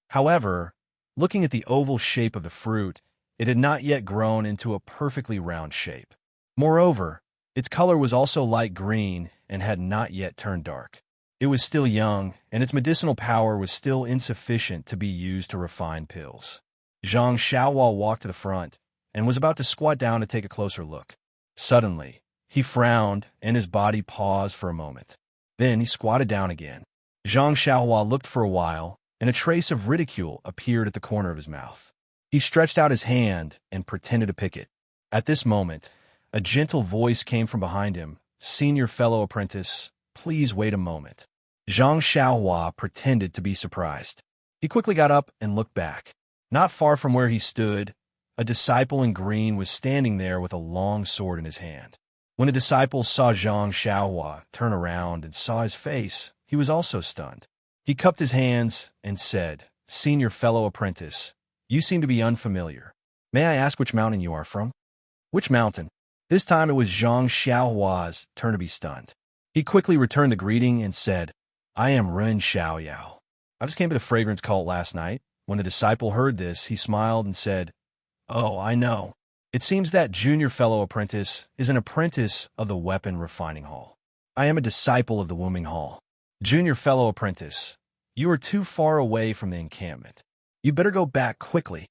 However, looking at the oval shape of the fruit, it had not yet grown into a perfectly round shape. Moreover, its color was also light green and had not yet turned dark. It was still young, and its medicinal power was still insufficient to be used to refine pills. Zhang Xiaohua walked to the front and was about to squat down to take a closer look. Suddenly, he frowned, and his body paused for a moment. Then he squatted down again. Zhang Xiaohua looked for a while, and a trace of ridicule appeared at the corner of his mouth. He stretched out his hand and pretended to pick it. At this moment, a gentle voice came from behind him. "Senior fellow apprentice, please wait a moment." Zhang Xiaohua pretended to be surprised. He quickly got up and looked back. Not far from where he stood, a disciple in green was standing there with a long sword in his hand. When the disciple saw Zhang Xiaohua turn around and saw his face, he was also stunned. He cupped his hands and said, "Senior fellow apprentice, you seem to be unfamiliar. May I ask which mountain you are from?" "Which mountain?" This time it was Zhang Xiaohua's turn to be stunned. He quickly returned the greeting and said, "I am Ren Xiaoyao. I just came to the fragrance cult last night." When the disciple heard this, he smiled and said, "Oh, I know. It seems that junior fellow apprentice is an apprentice of the weapon refining hall. I am a disciple of the wombing hall. Junior fellow apprentice, you are too far away from the encampment. You better go back quickly."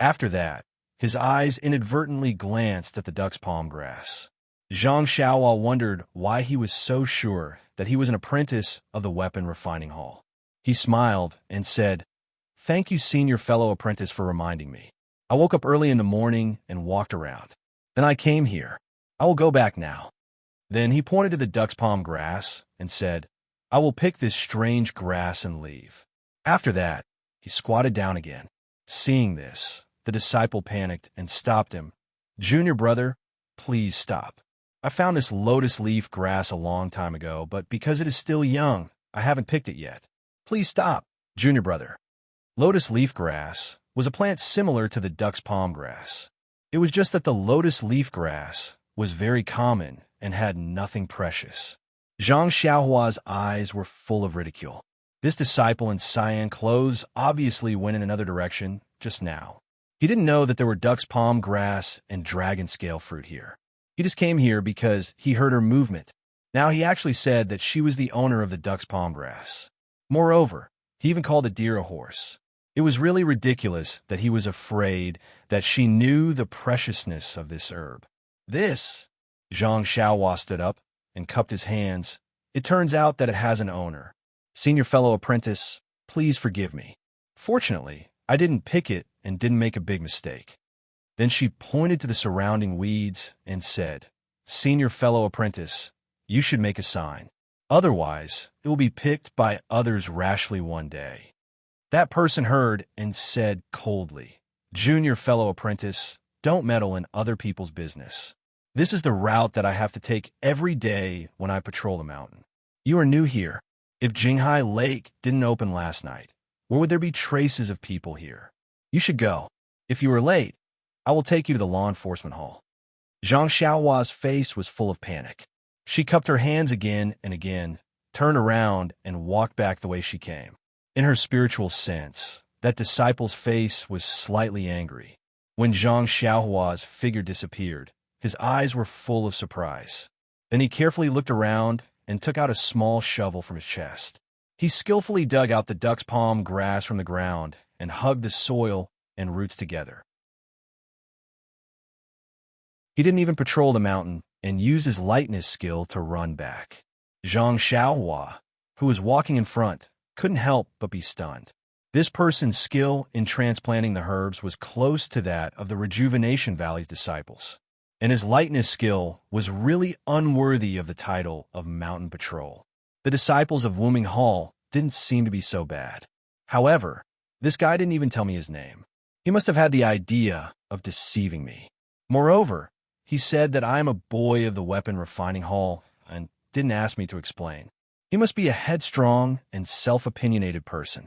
After that, his eyes inadvertently glanced at the duck's palm grass. Zhang Xiaohua wondered why he was so sure that he was an apprentice of the weapon refining hall. He smiled and said, "Thank you, senior fellow apprentice, for reminding me. I woke up early in the morning and walked around. Then I came here. I will go back now." Then he pointed to the duck's palm grass and said, "I will pick this strange grass and leave." After that, he squatted down again. Seeing this, the disciple panicked and stopped him. "Junior brother, please stop. I found this lotus leaf grass a long time ago, but because it is still young, I haven't picked it yet. Please stop, junior brother." Lotus leaf grass was a plant similar to the duck's palm grass. It was just that the lotus leaf grass was very common and had nothing precious. Zhang Xiaohua's eyes were full of ridicule. This disciple in cyan clothes obviously went in another direction just now. He didn't know that there were duck's palm grass and dragon scale fruit here. He just came here because he heard her movement. Now he actually said that she was the owner of the duck's palm grass. Moreover, he even called the deer a horse. It was really ridiculous that he was afraid that she knew the preciousness of this herb. "This," Zhang Xiaohua stood up and cupped his hands. "It turns out that it has an owner. Senior fellow apprentice, please forgive me. Fortunately, I didn't pick it and didn't make a big mistake." Then she pointed to the surrounding weeds and said, "Senior fellow apprentice, you should make a sign. Otherwise, it will be picked by others rashly one day." That person heard and said coldly, "Junior fellow apprentice, don't meddle in other people's business. This is the route that I have to take every day when I patrol the mountain. You are new here. If Jinghai Lake didn't open last night, where would there be traces of people here? You should go. If you are late, I will take you to the law enforcement hall." Zhang Xiaohua's face was full of panic. She cupped her hands again and again, turned around, and walked back the way she came. In her spiritual sense, that disciple's face was slightly angry. When Zhang Xiaohua's figure disappeared, his eyes were full of surprise. Then he carefully looked around and took out a small shovel from his chest. He skillfully dug out the duck's palm grass from the ground and hugged the soil and roots together. He didn't even patrol the mountain and used his lightness skill to run back. Zhang Xiaohua, who was walking in front, couldn't help but be stunned. This person's skill in transplanting the herbs was close to that of the Rejuvenation Valley's disciples, and his lightness skill was really unworthy of the title of Mountain Patrol. The disciples of Wuming Hall didn't seem to be so bad. However, this guy didn't even tell me his name. He must have had the idea of deceiving me. Moreover, he said that I am a boy of the Weapon Refining Hall and didn't ask me to explain. He must be a headstrong and self-opinionated person.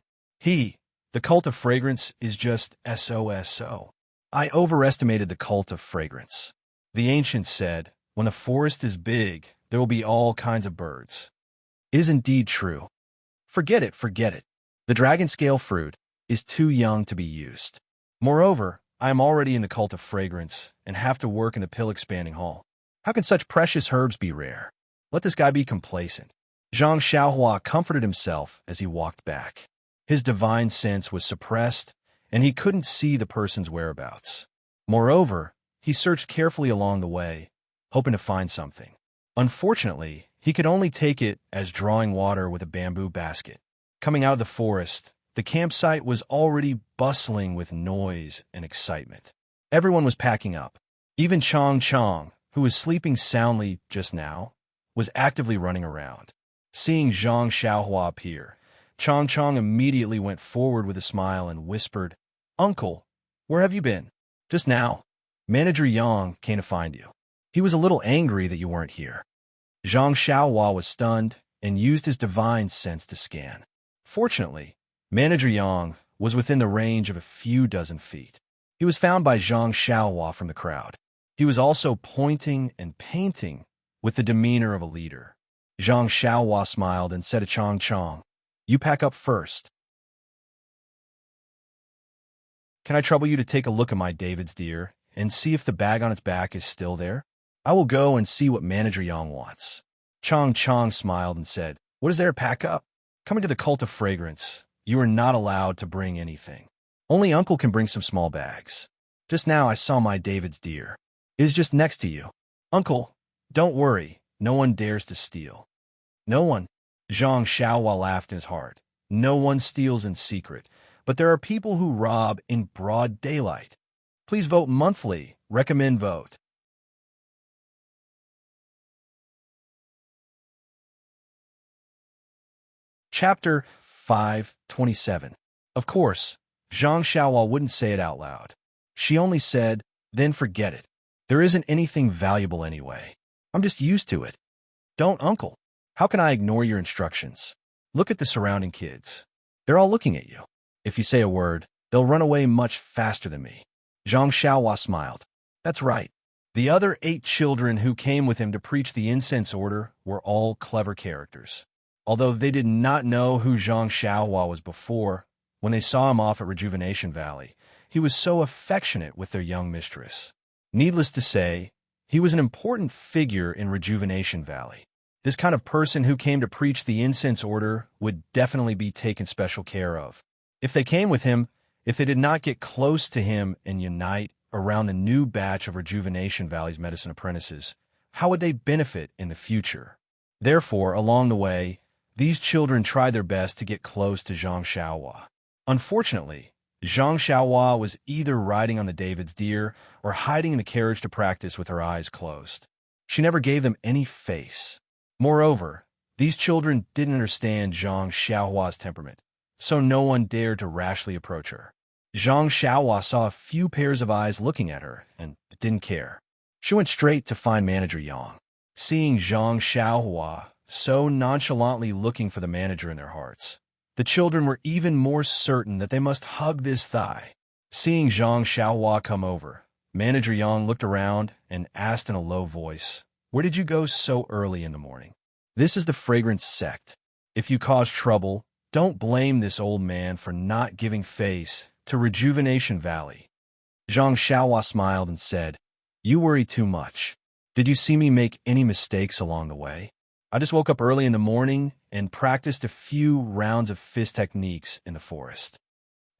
The cult of fragrance, is just SOSO. I overestimated the cult of fragrance. The ancients said, when the forest is big, there will be all kinds of birds. It is indeed true. Forget it. The dragon scale fruit is too young to be used. Moreover, I am already in the cult of fragrance and have to work in the pill-expanding hall. How can such precious herbs be rare? Let this guy be complacent. Zhang Xiaohua comforted himself as he walked back. His divine sense was suppressed, and he couldn't see the person's whereabouts. Moreover, he searched carefully along the way, hoping to find something. Unfortunately, he could only take it as drawing water with a bamboo basket. Coming out of the forest, the campsite was already bustling with noise and excitement. Everyone was packing up. Even Chong, who was sleeping soundly just now, was actively running around. Seeing Zhang Xiaohua appear, Chong immediately went forward with a smile and whispered, "Uncle, where have you been?" "Just now. Manager Yang came to find you. He was a little angry that you weren't here." Zhang Xiaohua was stunned and used his divine sense to scan. Fortunately, Manager Yang was within the range of a few dozen feet. He was found by Zhang Xiaohua from the crowd. He was also pointing and painting with the demeanor of a leader. Zhang Xiaohua smiled and said to Chong, "You pack up first. Can I trouble you to take a look at my David's deer and see if the bag on its back is still there? I will go and see what Manager Yang wants." Chong smiled and said, "What is there to pack up? Coming to the cult of fragrance, you are not allowed to bring anything. Only Uncle can bring some small bags. Just now I saw my David's deer. It is just next to you. Uncle, don't worry, no one dares to steal." "No one?" Zhang Xiaohua laughed in his heart. "No one steals in secret, but there are people who rob in broad daylight. Please vote monthly. Recommend vote." Chapter 527. Of course, Zhang Xiaohua wouldn't say it out loud. She only said, "Then forget it. There isn't anything valuable anyway. I'm just used to it." "Don't, Uncle. How can I ignore your instructions? Look at the surrounding kids. They're all looking at you. If you say a word, they'll run away much faster than me." Zhang Xiaohua smiled. "That's right." The other 8 children who came with him to preach the incense order were all clever characters. Although they did not know who Zhang Xiaohua was before, when they saw him off at Rejuvenation Valley, he was so affectionate with their young mistress. Needless to say, he was an important figure in Rejuvenation Valley. This kind of person who came to preach the incense order would definitely be taken special care of. If they came with him, if they did not get close to him and unite around the new batch of Rejuvenation Valley's medicine apprentices, how would they benefit in the future? Therefore, along the way, these children tried their best to get close to Zhang Xiaohua. Unfortunately, Zhang Xiaohua was either riding on the David's deer or hiding in the carriage to practice with her eyes closed. She never gave them any face. Moreover, these children didn't understand Zhang Xiaohua's temperament, so no one dared to rashly approach her. Zhang Xiaohua saw a few pairs of eyes looking at her and didn't care. She went straight to find Manager Yang. Seeing Zhang Xiaohua so nonchalantly looking for the manager in their hearts, the children were even more certain that they must hug this thigh. Seeing Zhang Xiaohua come over, Manager Yang looked around and asked in a low voice, "Where did you go so early in the morning?" "This is the fragrance sect. If you cause trouble, don't blame this old man for not giving face to Rejuvenation Valley." Zhang Xiaohua smiled and said, "You worry too much. Did you see me make any mistakes along the way?" I just woke up early in the morning and practiced a few rounds of fist techniques in the forest.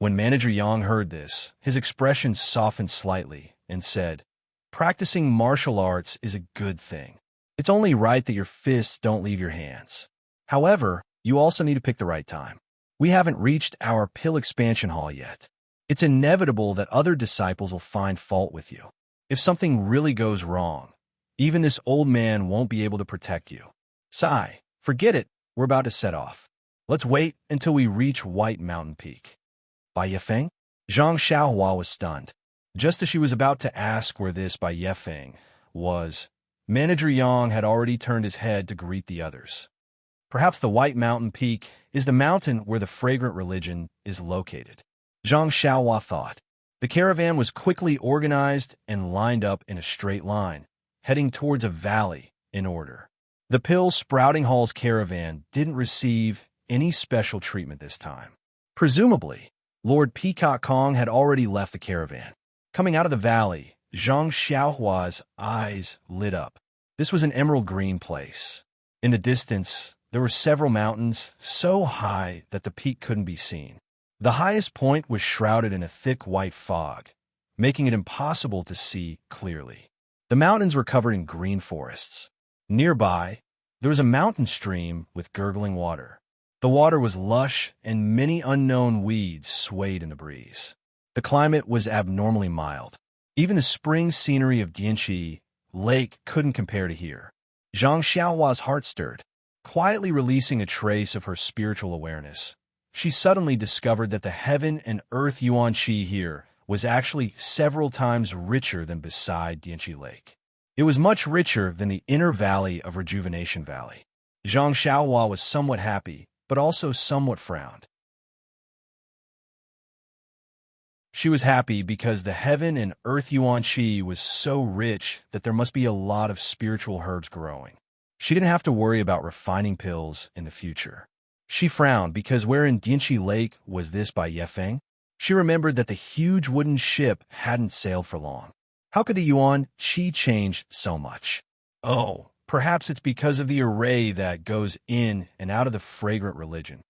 When Manager Yang heard this, his expression softened slightly and said, "Practicing martial arts is a good thing. It's only right that your fists don't leave your hands. However, you also need to pick the right time. We haven't reached our pill expansion hall yet. It's inevitable that other disciples will find fault with you. If something really goes wrong, even this old man won't be able to protect you. Sai, forget it, we're about to set off. Let's wait until we reach White Mountain Peak." Bai Yefeng? Zhang Xiaohua was stunned. Just as she was about to ask where this Bai Yefeng was, Manager Yang had already turned his head to greet the others. Perhaps the White Mountain Peak is the mountain where the fragrant religion is located. Zhang Xiaohua thought. The caravan was quickly organized and lined up in a straight line, heading towards a valley in order. The Pill Sprouting Hall's caravan didn't receive any special treatment this time. Presumably, Lord Peacock Kong had already left the caravan. Coming out of the valley, Zhang Xiaohua's eyes lit up. This was an emerald green place. In the distance, there were several mountains so high that the peak couldn't be seen. The highest point was shrouded in a thick white fog, making it impossible to see clearly. The mountains were covered in green forests. Nearby, there was a mountain stream with gurgling water. The water was lush, and many unknown weeds swayed in the breeze. The climate was abnormally mild. Even the spring scenery of Dianqi Lake couldn't compare to here. Zhang Xiaohua's heart stirred. Quietly releasing a trace of her spiritual awareness, she suddenly discovered that the heaven and earth yuan qi here was actually several times richer than beside Dianqi Lake. It was much richer than the inner valley of Rejuvenation Valley. Zhang Xiaohua was somewhat happy, but also somewhat frowned. She was happy because the heaven and earth yuan qi was so rich that there must be a lot of spiritual herbs growing. She didn't have to worry about refining pills in the future. She frowned because where in Dianqi Lake was this Bai Yefeng? She remembered that the huge wooden ship hadn't sailed for long. How could the yuan qi change so much? Oh, perhaps it's because of the array that goes in and out of the fragrant religion.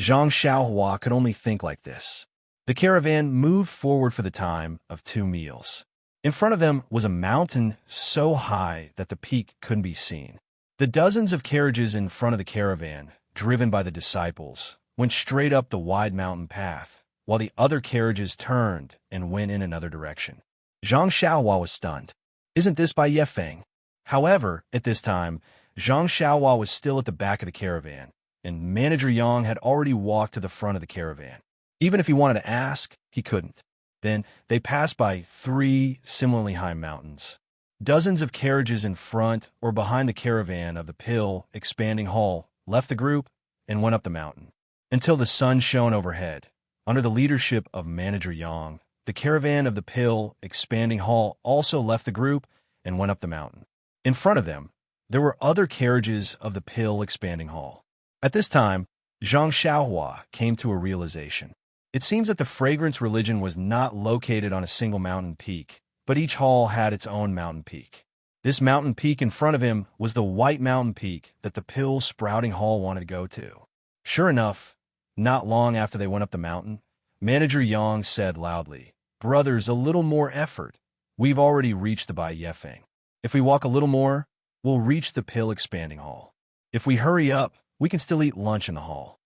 Zhang Xiaohua could only think like this. The caravan moved forward for the time of 2 meals. In front of them was a mountain so high that the peak couldn't be seen. The dozens of carriages in front of the caravan, driven by the disciples, went straight up the wide mountain path, while the other carriages turned and went in another direction. Zhang Xiaohua was stunned. Isn't this Bai Yefeng? However, at this time, Zhang Xiaohua was still at the back of the caravan, and Manager Yang had already walked to the front of the caravan. Even if he wanted to ask, he couldn't. Then they passed by 3 similarly high mountains. Dozens of carriages in front or behind the caravan of the Pill Expanding Hall left the group and went up the mountain. Until the sun shone overhead, under the leadership of Manager Yang, the caravan of the Pill Expanding Hall also left the group and went up the mountain. In front of them, there were other carriages of the Pill Expanding Hall. At this time, Zhang Xiaohua came to a realization. It seems that the fragrance religion was not located on a single mountain peak, but each hall had its own mountain peak. This mountain peak in front of him was the White Mountain Peak that the Pill Sprouting Hall wanted to go to. Sure enough, not long after they went up the mountain, Manager Yang said loudly, "Brothers, a little more effort. We've already reached the Bai Yefeng. If we walk a little more, we'll reach the Pill Expanding Hall. If we hurry up, we can still eat lunch in the hall."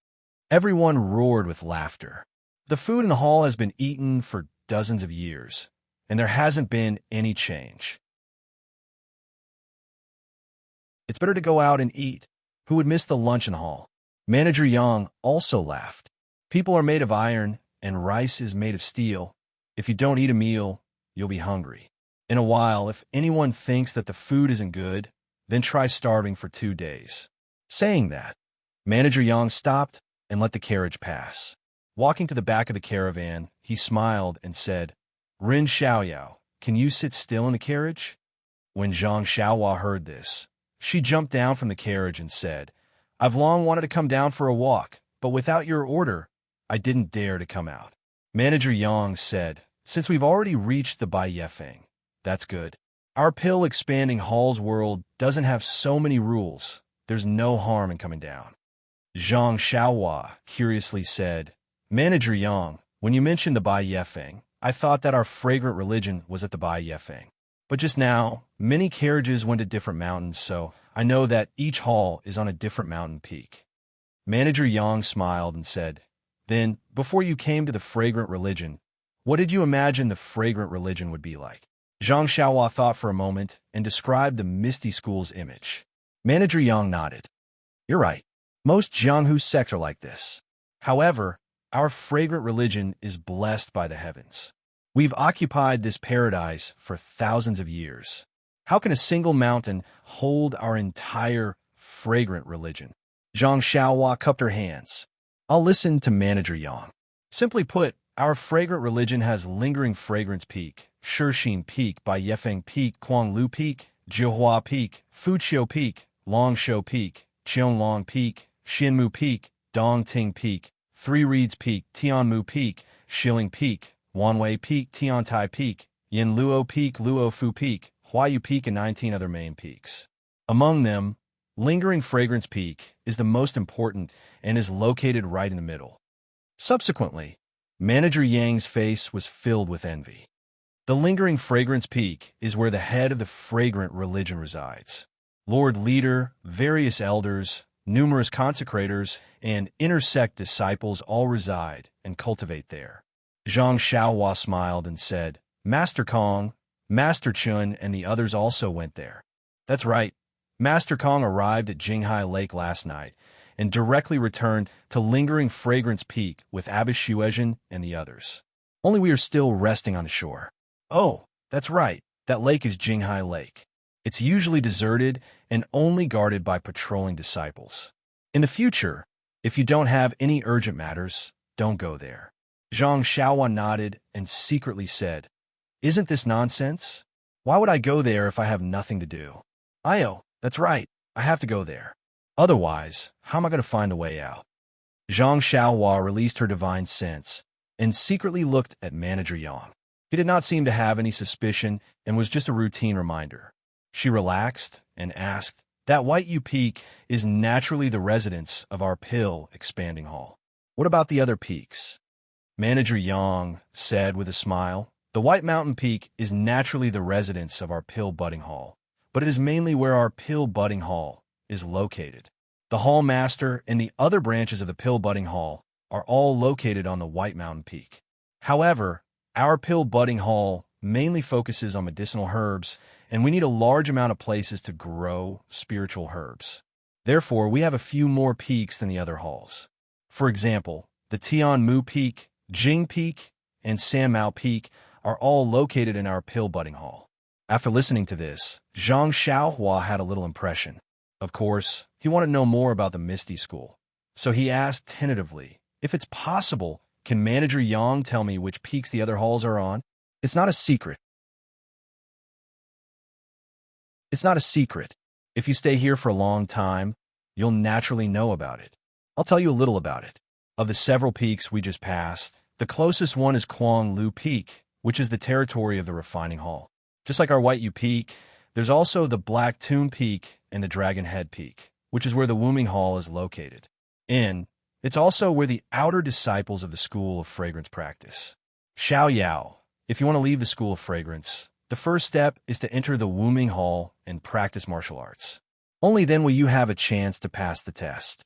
Everyone roared with laughter. The food in the hall has been eaten for dozens of years, and there hasn't been any change. It's better to go out and eat. Who would miss the lunch in the hall? Manager Yang also laughed. People are made of iron, and rice is made of steel. If you don't eat a meal, you'll be hungry. In a while, if anyone thinks that the food isn't good, then try starving for 2 days. Saying that, Manager Yang stopped and let the carriage pass. Walking to the back of the caravan, he smiled and said, "Rin Xiaoyao, can you sit still in the carriage?" When Zhang Xiaohua heard this, she jumped down from the carriage and said, "I've long wanted to come down for a walk, but without your order, I didn't dare to come out." Manager Yang said, "Since we've already reached the Bai Yefeng, that's good. Our Pill Expanding Hall's world doesn't have so many rules, there's no harm in coming down. Zhang Xiaohua curiously said, Manager Yang, when you mentioned the Bai Yefeng, I thought that our fragrant religion was at the Bai Yefeng. But just now, many carriages went to different mountains, so I know that each hall is on a different mountain peak. Manager Yang smiled and said, Then, before you came to the fragrant religion, what did you imagine the fragrant religion would be like? Zhang Xiaohua thought for a moment and described the Misty School's image. Manager Yang nodded. You're right. Most Jianghu sects are like this. However, our fragrant religion is blessed by the heavens. We've occupied this paradise for thousands of years. How can a single mountain hold our entire fragrant religion? Zhang Xiaohua cupped her hands. I'll listen to Manager Yang. Simply put, our fragrant religion has Lingering Fragrance Peak, Shixin Peak, Bai Yefeng Peak, Kuanglu Peak, Jihua Peak, Fuqiu Peak, Longshou Peak, Qianlong Peak, Xinmu Peak, Dongting Peak, Three Reeds Peak, Tianmu Peak, Shilling Peak, Wanwei Peak, Tiantai Peak, Yinluo Peak, Luofu Peak, Huayu Peak, and 19 other main peaks. Among them, Lingering Fragrance Peak is the most important and is located right in the middle. Subsequently, Manager Yang's face was filled with envy. The Lingering Fragrance Peak is where the head of the fragrant religion resides. Lord Leader, various elders, numerous consecrators, and intersect disciples all reside and cultivate there. Zhang Xiaohua smiled and said, Master Kong, Master Chun, and the others also went there. That's right. Master Kong arrived at Jinghai Lake last night and directly returned to Lingering Fragrance Peak with Abbot Shuezhen and the others. Only we are still resting on the shore. Oh, that's right. That lake is Jinghai Lake. It's usually deserted and only guarded by patrolling disciples. In the future, if you don't have any urgent matters, don't go there. Zhang Xiaohua nodded and secretly said, Isn't this nonsense? Why would I go there if I have nothing to do? Io, that's right. I have to go there. Otherwise, how am I going to find the way out? Zhang Xiaohua released her divine sense and secretly looked at Manager Yang. He did not seem to have any suspicion and was just a routine reminder. She relaxed and asked, That White U Peak is naturally the residence of our pill expanding hall. What about the other peaks? Manager Yang said with a smile, The White Mountain Peak is naturally the residence of our pill budding hall, but it is mainly where our pill budding hall is located. The hall master and the other branches of the pill budding hall are all located on the White Mountain Peak. However, our pill budding hall mainly focuses on medicinal herbs, and we need a large amount of places to grow spiritual herbs. Therefore, we have a few more peaks than the other halls. For example, the Tianmu Peak, Jing Peak, and Sanmao Peak are all located in our pill budding hall. After listening to this, Zhang Xiaohua had a little impression. Of course, he wanted to know more about the Misty School. So he asked tentatively, if it's possible, can Manager Yang tell me which peaks the other halls are on? It's not a secret. It's not a secret. If you stay here for a long time, you'll naturally know about it. I'll tell you a little about it. Of the several peaks we just passed, the closest one is Kuanglu Peak, which is the territory of the refining hall. Just like our White U Peak, there's also the Black Tomb Peak and the Dragon Head Peak, which is where the Wombing Hall is located. And it's also where the outer disciples of the School of Fragrance practice. Xiao Yao, if you want to leave the School of Fragrance, the first step is to enter the Wombing Hall and practice martial arts. Only then will you have a chance to pass the test.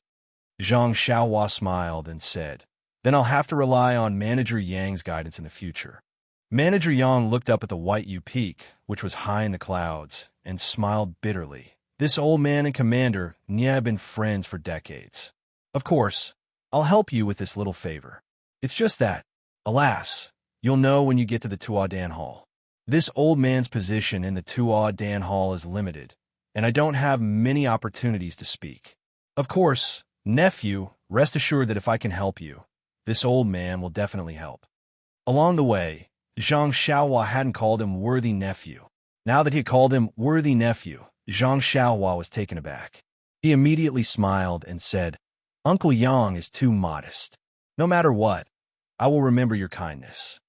Zhang Xiaohua smiled and said, Then I'll have to rely on Manager Yang's guidance in the future. Manager Yang looked up at the White U Peak, which was high in the clouds, and smiled bitterly. This old man and commander had been friends for decades. Of course, I'll help you with this little favor. It's just that, alas, you'll know when you get to the Tuo Dan Hall. This old man's position in the Tuo Dan Hall is limited, and I don't have many opportunities to speak. Of course, nephew, rest assured that if I can help you, this old man will definitely help. Along the way, Zhang Xiaohua hadn't called him worthy nephew. Now that he had called him worthy nephew, Zhang Xiaohua was taken aback. He immediately smiled and said, Uncle Yang is too modest. No matter what, I will remember your kindness.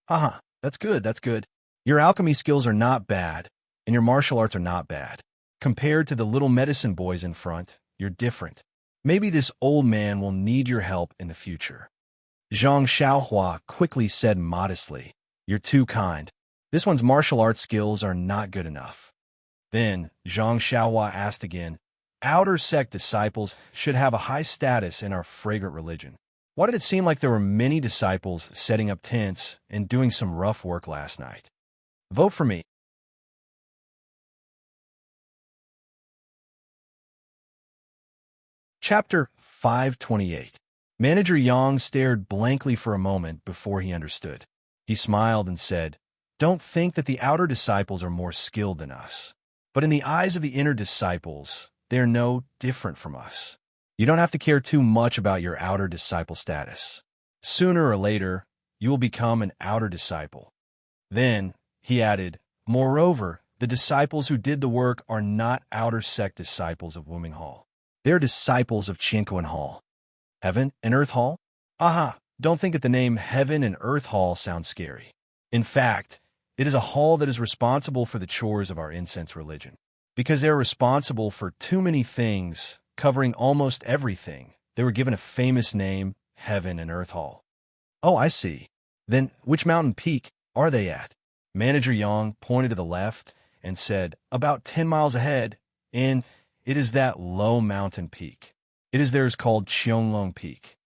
Haha, that's good, that's good. Your alchemy skills are not bad, and your martial arts are not bad. Compared to the little medicine boys in front, you're different. Maybe this old man will need your help in the future. Zhang Xiaohua quickly said modestly, "You're too kind. This one's martial arts skills are not good enough." Then Zhang Xiaohua asked again, "Outer sect disciples should have a high status in our fragrant religion. Why did it seem like there were many disciples setting up tents and doing some rough work last night? Vote for me." Chapter 528. Manager Yang stared blankly for a moment before he understood. He smiled and said, "Don't think that the outer disciples are more skilled than us. But in the eyes of the inner disciples, they are no different from us. You don't have to care too much about your outer disciple status. Sooner or later, you will become an outer disciple." Then, he added, "Moreover, the disciples who did the work are not outer sect disciples of Wuming Hall. They are disciples of Qinquan Hall. Heaven and Earth Hall? Aha, don't think that the name Heaven and Earth Hall sounds scary. In fact, it is a hall that is responsible for the chores of our incense religion. Because they are responsible for too many things, covering almost everything, they were given a famous name, Heaven and Earth Hall." "Oh, I see. Then which mountain peak are they at?" Manager Yang pointed to the left and said, "About 10 miles ahead, and it is that low mountain peak. It is theirs called Qianglong Peak."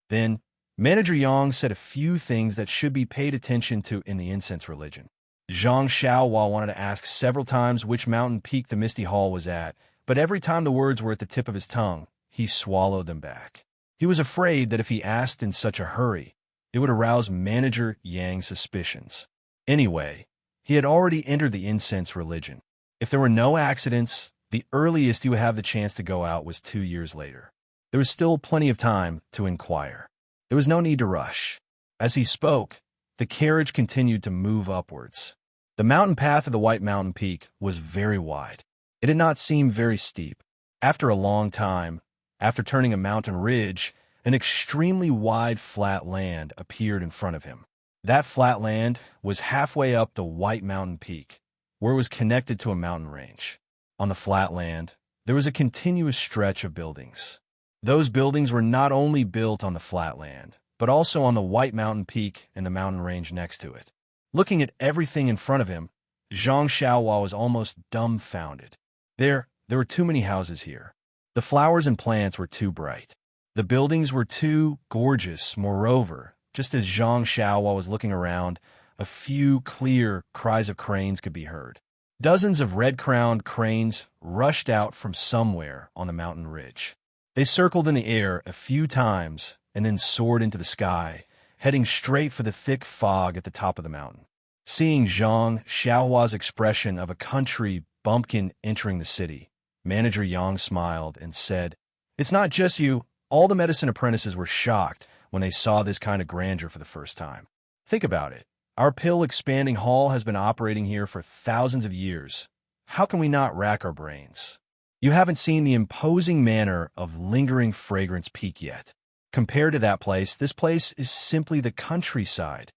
Then Manager Yang said a few things that should be paid attention to in the incense religion. Zhang Xiaohua wanted to ask several times which mountain peak the Misty Hall was at, but every time the words were at the tip of his tongue, he swallowed them back. He was afraid that if he asked in such a hurry, it would arouse Manager Yang's suspicions. Anyway, he had already entered the incense religion. If there were no accidents, the earliest he would have the chance to go out was 2 years later. There was still plenty of time to inquire. There was no need to rush. As he spoke, the carriage continued to move upwards. The mountain path of the White Mountain Peak was very wide. It did not seem very steep. After a long time, after turning a mountain ridge, an extremely wide flat land appeared in front of him. That flat land was halfway up the White Mountain Peak, where it was connected to a mountain range. On the flat land, there was a continuous stretch of buildings. Those buildings were not only built on the flat land, but also on the White Mountain Peak and the mountain range next to it. Looking at everything in front of him, Zhang Xiaohua was almost dumbfounded. There were too many houses here. The flowers and plants were too bright. The buildings were too gorgeous. Moreover, just as Zhang Xiaohua was looking around, a few clear cries of cranes could be heard. Dozens of red-crowned cranes rushed out from somewhere on the mountain ridge. They circled in the air a few times and then soared into the sky, heading straight for the thick fog at the top of the mountain. Seeing Zhang Xiaohua's expression of a country bumpkin entering the city, Manager Yang smiled and said, "It's not just you. All the medicine apprentices were shocked when they saw this kind of grandeur for the first time. Think about it. Our pill-expanding hall has been operating here for thousands of years. How can we not rack our brains? You haven't seen the imposing manner of lingering fragrance peak yet. Compared to that place, this place is simply the countryside."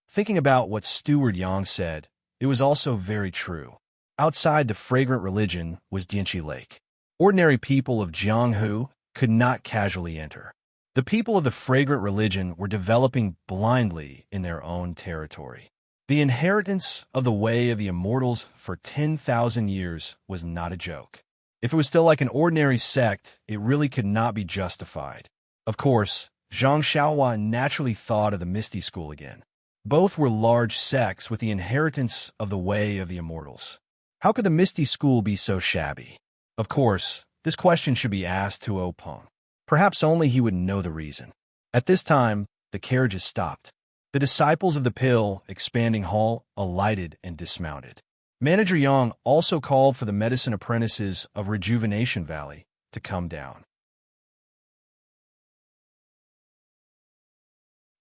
Thinking about what Steward Yang said, it was also very true. Outside the fragrant religion was Dianchi Lake. Ordinary people of Jianghu could not casually enter. The people of the fragrant religion were developing blindly in their own territory. The inheritance of the way of the immortals for 10,000 years was not a joke. If it was still like an ordinary sect, it really could not be justified. Of course, Zhang Xiaohua naturally thought of the Misty School again. Both were large sects with the inheritance of the way of the immortals. How could the Misty School be so shabby? Of course, this question should be asked to Openg. Perhaps only he would know the reason. At this time, the carriages stopped. The disciples of the pill-expanding hall alighted and dismounted. Manager Yang also called for the medicine apprentices of Rejuvenation Valley to come down.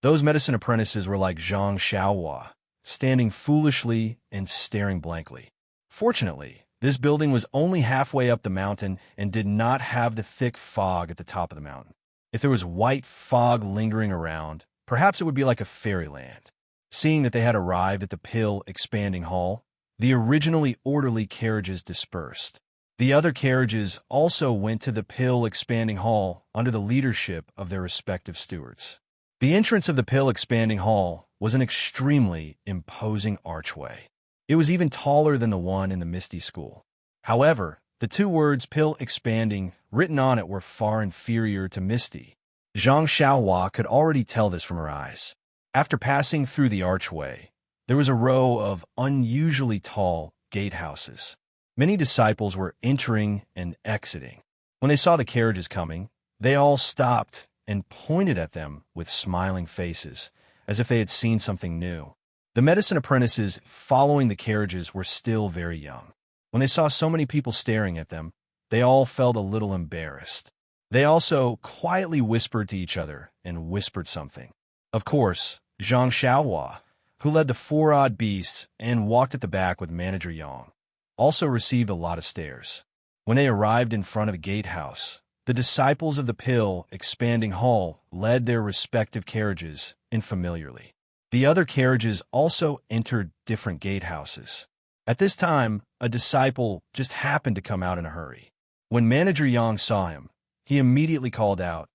Those medicine apprentices were like Zhang Xiaohua, standing foolishly and staring blankly. Fortunately, this building was only halfway up the mountain and did not have the thick fog at the top of the mountain. If there was white fog lingering around, perhaps it would be like a fairyland. Seeing that they had arrived at the pill-expanding hall, the originally orderly carriages dispersed. The other carriages also went to the pill-expanding hall under the leadership of their respective stewards. The entrance of the pill-expanding hall was an extremely imposing archway. It was even taller than the one in the Misty School. However, the two words pill-expanding written on it were far inferior to Misty. Zhang Xiaohua could already tell this from her eyes. After passing through the archway, there was a row of unusually tall gatehouses. Many disciples were entering and exiting. When they saw the carriages coming, they all stopped and pointed at them with smiling faces, as if they had seen something new. The medicine apprentices following the carriages were still very young. When they saw so many people staring at them, they all felt a little embarrassed. They also quietly whispered to each other and whispered something. Of course, Zhang Xiaohua, who led the four odd beasts and walked at the back with Manager Yang, also received a lot of stares. When they arrived in front of the gatehouse, the disciples of the pill-expanding hall led their respective carriages in familiarly. The other carriages also entered different gatehouses. At this time, a disciple just happened to come out in a hurry. When Manager Yang saw him, he immediately called out,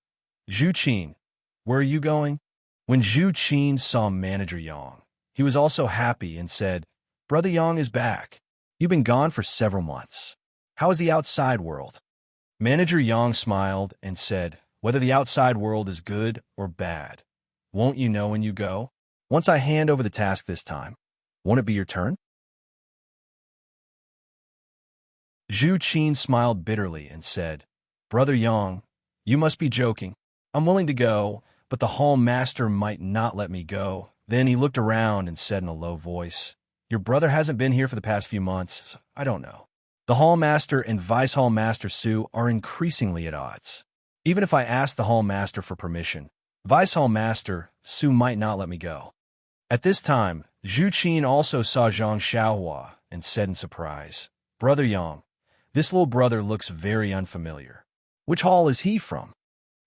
"Zhu Qin, where are you going?" When Zhu Qin saw Manager Yang, he was also happy and said, "Brother Yang is back. You've been gone for several months. How is the outside world?" Manager Yang smiled and said, "Whether the outside world is good or bad, won't you know when you go? Once I hand over the task this time, won't it be your turn?" Zhu Qin smiled bitterly and said, "Brother Yang, you must be joking. I'm willing to go, but the hall master might not let me go." Then he looked around and said in a low voice, "Your brother hasn't been here for the past few months, so I don't know. The hall master and vice hall master Su are increasingly at odds. Even if I ask the hall master for permission, vice hall master Su might not let me go." At this time, Zhu Qin also saw Zhang Xiaohua and said in surprise, "Brother Yang, this little brother looks very unfamiliar. Which hall is he from?"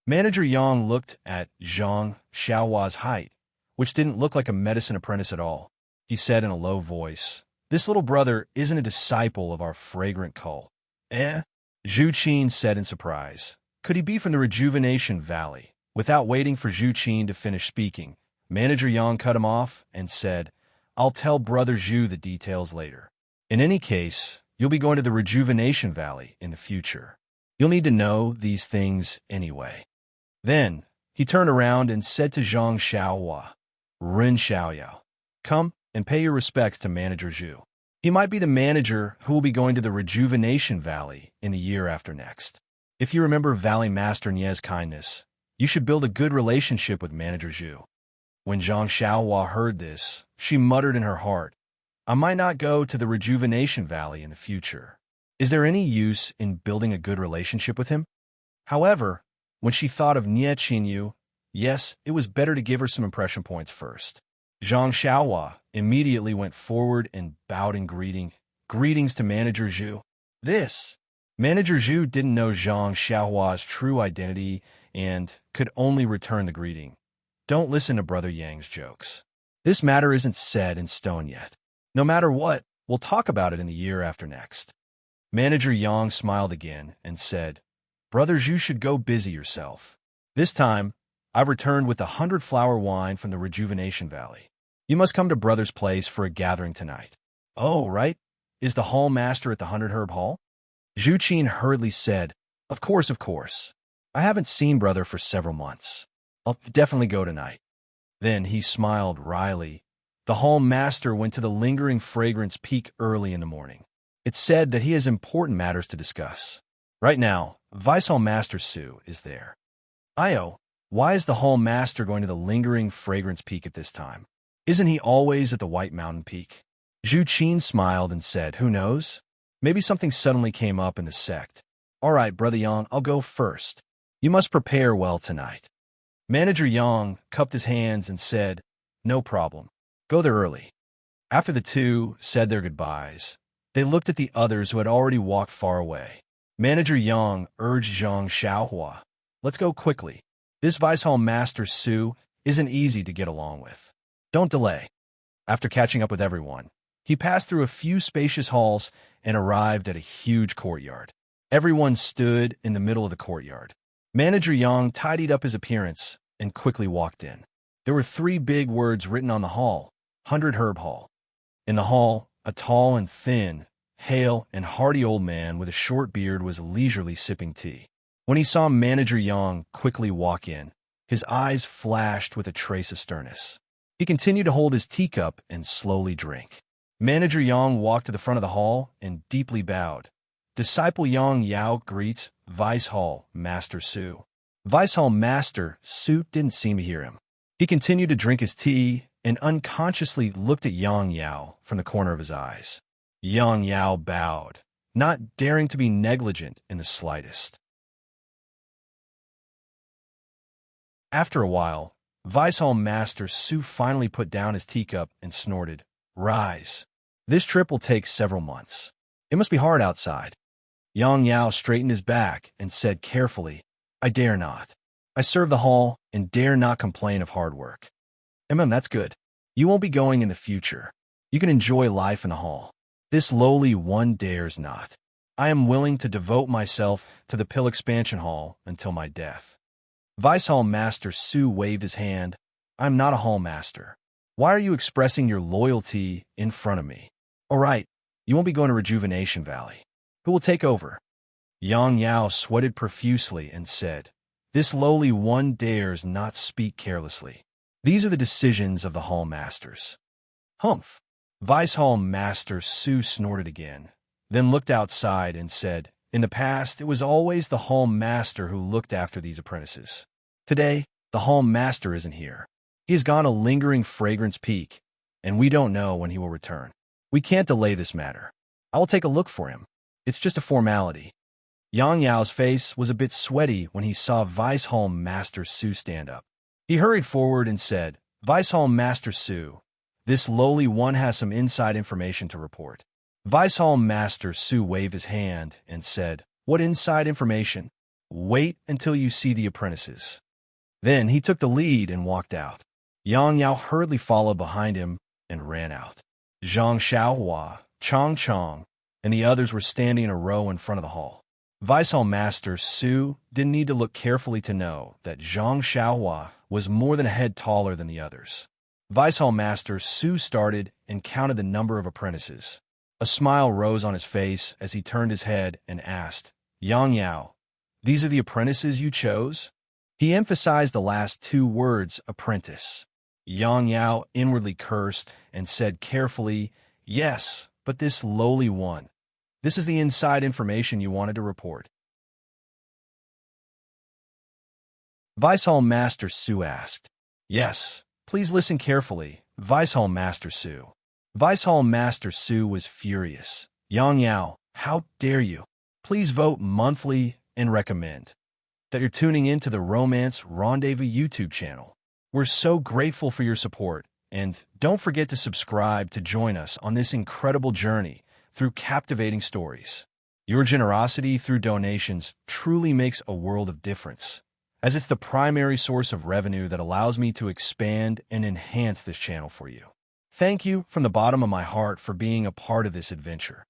Manager Yang looked at Zhang Xiaohua's height, which didn't look like a medicine apprentice at all. He said in a low voice, "This little brother isn't a disciple of our fragrant cult." "Eh?" Zhu Qin said in surprise. "Could he be from the Rejuvenation Valley?" Without waiting for Zhu Qin to finish speaking, Manager Yang cut him off and said, "I'll tell Brother Zhu the details later. In any case, you'll be going to the Rejuvenation Valley in the future. You'll need to know these things anyway." Then, he turned around and said to Zhang Xiaohua, "Ren Xiaoyao, come and pay your respects to Manager Zhu. He might be the manager who will be going to the Rejuvenation Valley in the year after next. If you remember Valley Master Nie's kindness, you should build a good relationship with Manager Zhu." When Zhang Xiaohua heard this, she muttered in her heart, "I might not go to the Rejuvenation Valley in the future. Is there any use in building a good relationship with him?" However, when she thought of Nie Qinyu, yes, it was better to give her some impression points first. Zhang Xiaohua immediately went forward and bowed in greetings to Manager Zhu. Manager Zhu didn't know Zhang Xiaohua's true identity and could only return the greeting. Don't listen to Brother Yang's jokes. This matter isn't set in stone yet. No matter what, we'll talk about it in the year after next. Manager Yang smiled again and said, "Brother Zhu should go busy yourself. This time, I've returned with 100-flower wine from the Rejuvenation Valley. You must come to Brother's place for a gathering tonight." "Oh, right. Is the hall master at the 100-herb hall?" Zhu Qin hurriedly said, Of course. I haven't seen Brother for several months. I'll definitely go tonight." Then he smiled wryly. The hall master went to the lingering fragrance peak early in the morning. It's said that he has important matters to discuss. Right now, Vice Hall Master Su is there. "Io, why is the hall master going to the lingering fragrance peak at this time? Isn't he always at the White Mountain Peak?" Zhu Qin smiled and said, "Who knows? Maybe something suddenly came up in the sect. All right, Brother Yang, I'll go first. You must prepare well tonight." Manager Yang cupped his hands and said, "No problem. Go there early." After the two said their goodbyes, they looked at the others who had already walked far away. Manager Yang urged Zhang Xiaohua, "Let's go quickly. This Vice Hall Master Su isn't easy to get along with. Don't delay." After catching up with everyone, he passed through a few spacious halls and arrived at a huge courtyard. Everyone stood in the middle of the courtyard. Manager Yang tidied up his appearance and quickly walked in. There were 3 big words written on the hall, 100 Herb Hall. In the hall, a tall and thin, hale and hearty old man with a short beard was leisurely sipping tea. When he saw Manager Yang quickly walk in, his eyes flashed with a trace of sternness. He continued to hold his teacup and slowly drink. Manager Yang walked to the front of the hall and deeply bowed. Disciple Yang Yao greets Vice Hall Master Su. Vice Hall Master Su didn't seem to hear him. He continued to drink his tea and unconsciously looked at Yang Yao from the corner of his eyes. Yang Yao bowed, not daring to be negligent in the slightest. After a while, Vice Hall Master Su finally put down his teacup and snorted, "Rise. This trip will take several months. It must be hard outside." Yang Yao straightened his back and said carefully, "I dare not. I serve the hall and dare not complain of hard work." That's good. You won't be going in the future. You can enjoy life in the hall. This lowly one dares not. I am willing to devote myself to the Pill Expansion Hall until my death. Vice Hall Master Su waved his hand. "I'm not a hall master. Why are you expressing your loyalty in front of me? All right, you won't be going to Rejuvenation Valley. Who will take over?" Yang Yao sweated profusely and said, "This lowly one dares not speak carelessly. These are the decisions of the hall masters." "Humph." Vice Hall Master Su snorted again, then looked outside and said, "In the past, it was always the hall master who looked after these apprentices. Today, the hall master isn't here. He has gone a lingering fragrance peak, and we don't know when he will return. We can't delay this matter. I will take a look for him. It's just a formality." Yang Yao's face was a bit sweaty when he saw Vice Hall Master Su stand up. He hurried forward and said, "Vice Hall Master Su, this lowly one has some inside information to report." Vice Hall Master Su waved his hand and said, "What inside information? Wait until you see the apprentices." Then he took the lead and walked out. Yang Yao hurriedly followed behind him and ran out. Zhang Xiaohua, Chong Chong, and the others were standing in a row in front of the hall. Vice Hall Master Su didn't need to look carefully to know that Zhang Xiaohua was more than a head taller than the others. Vice Hall Master Su started and counted the number of apprentices. A smile rose on his face as he turned his head and asked, "Yang Yao, these are the apprentices you chose?" He emphasized the last 2 words, apprentice. Yang Yao inwardly cursed and said carefully, "Yes, but this lowly one. This is the inside information you wanted to report." Vice Hall Master Su asked, "Yes, please listen carefully, Vice Hall Master Su." Vice Hall Master Su was furious. "Yang Yao, how dare you? Please vote monthly and recommend that you're tuning into the Romance Rendezvous YouTube channel. We're so grateful for your support, and don't forget to subscribe to join us on this incredible journey through captivating stories. Your generosity through donations truly makes a world of difference, as it's the primary source of revenue that allows me to expand and enhance this channel for you. Thank you from the bottom of my heart for being a part of this adventure.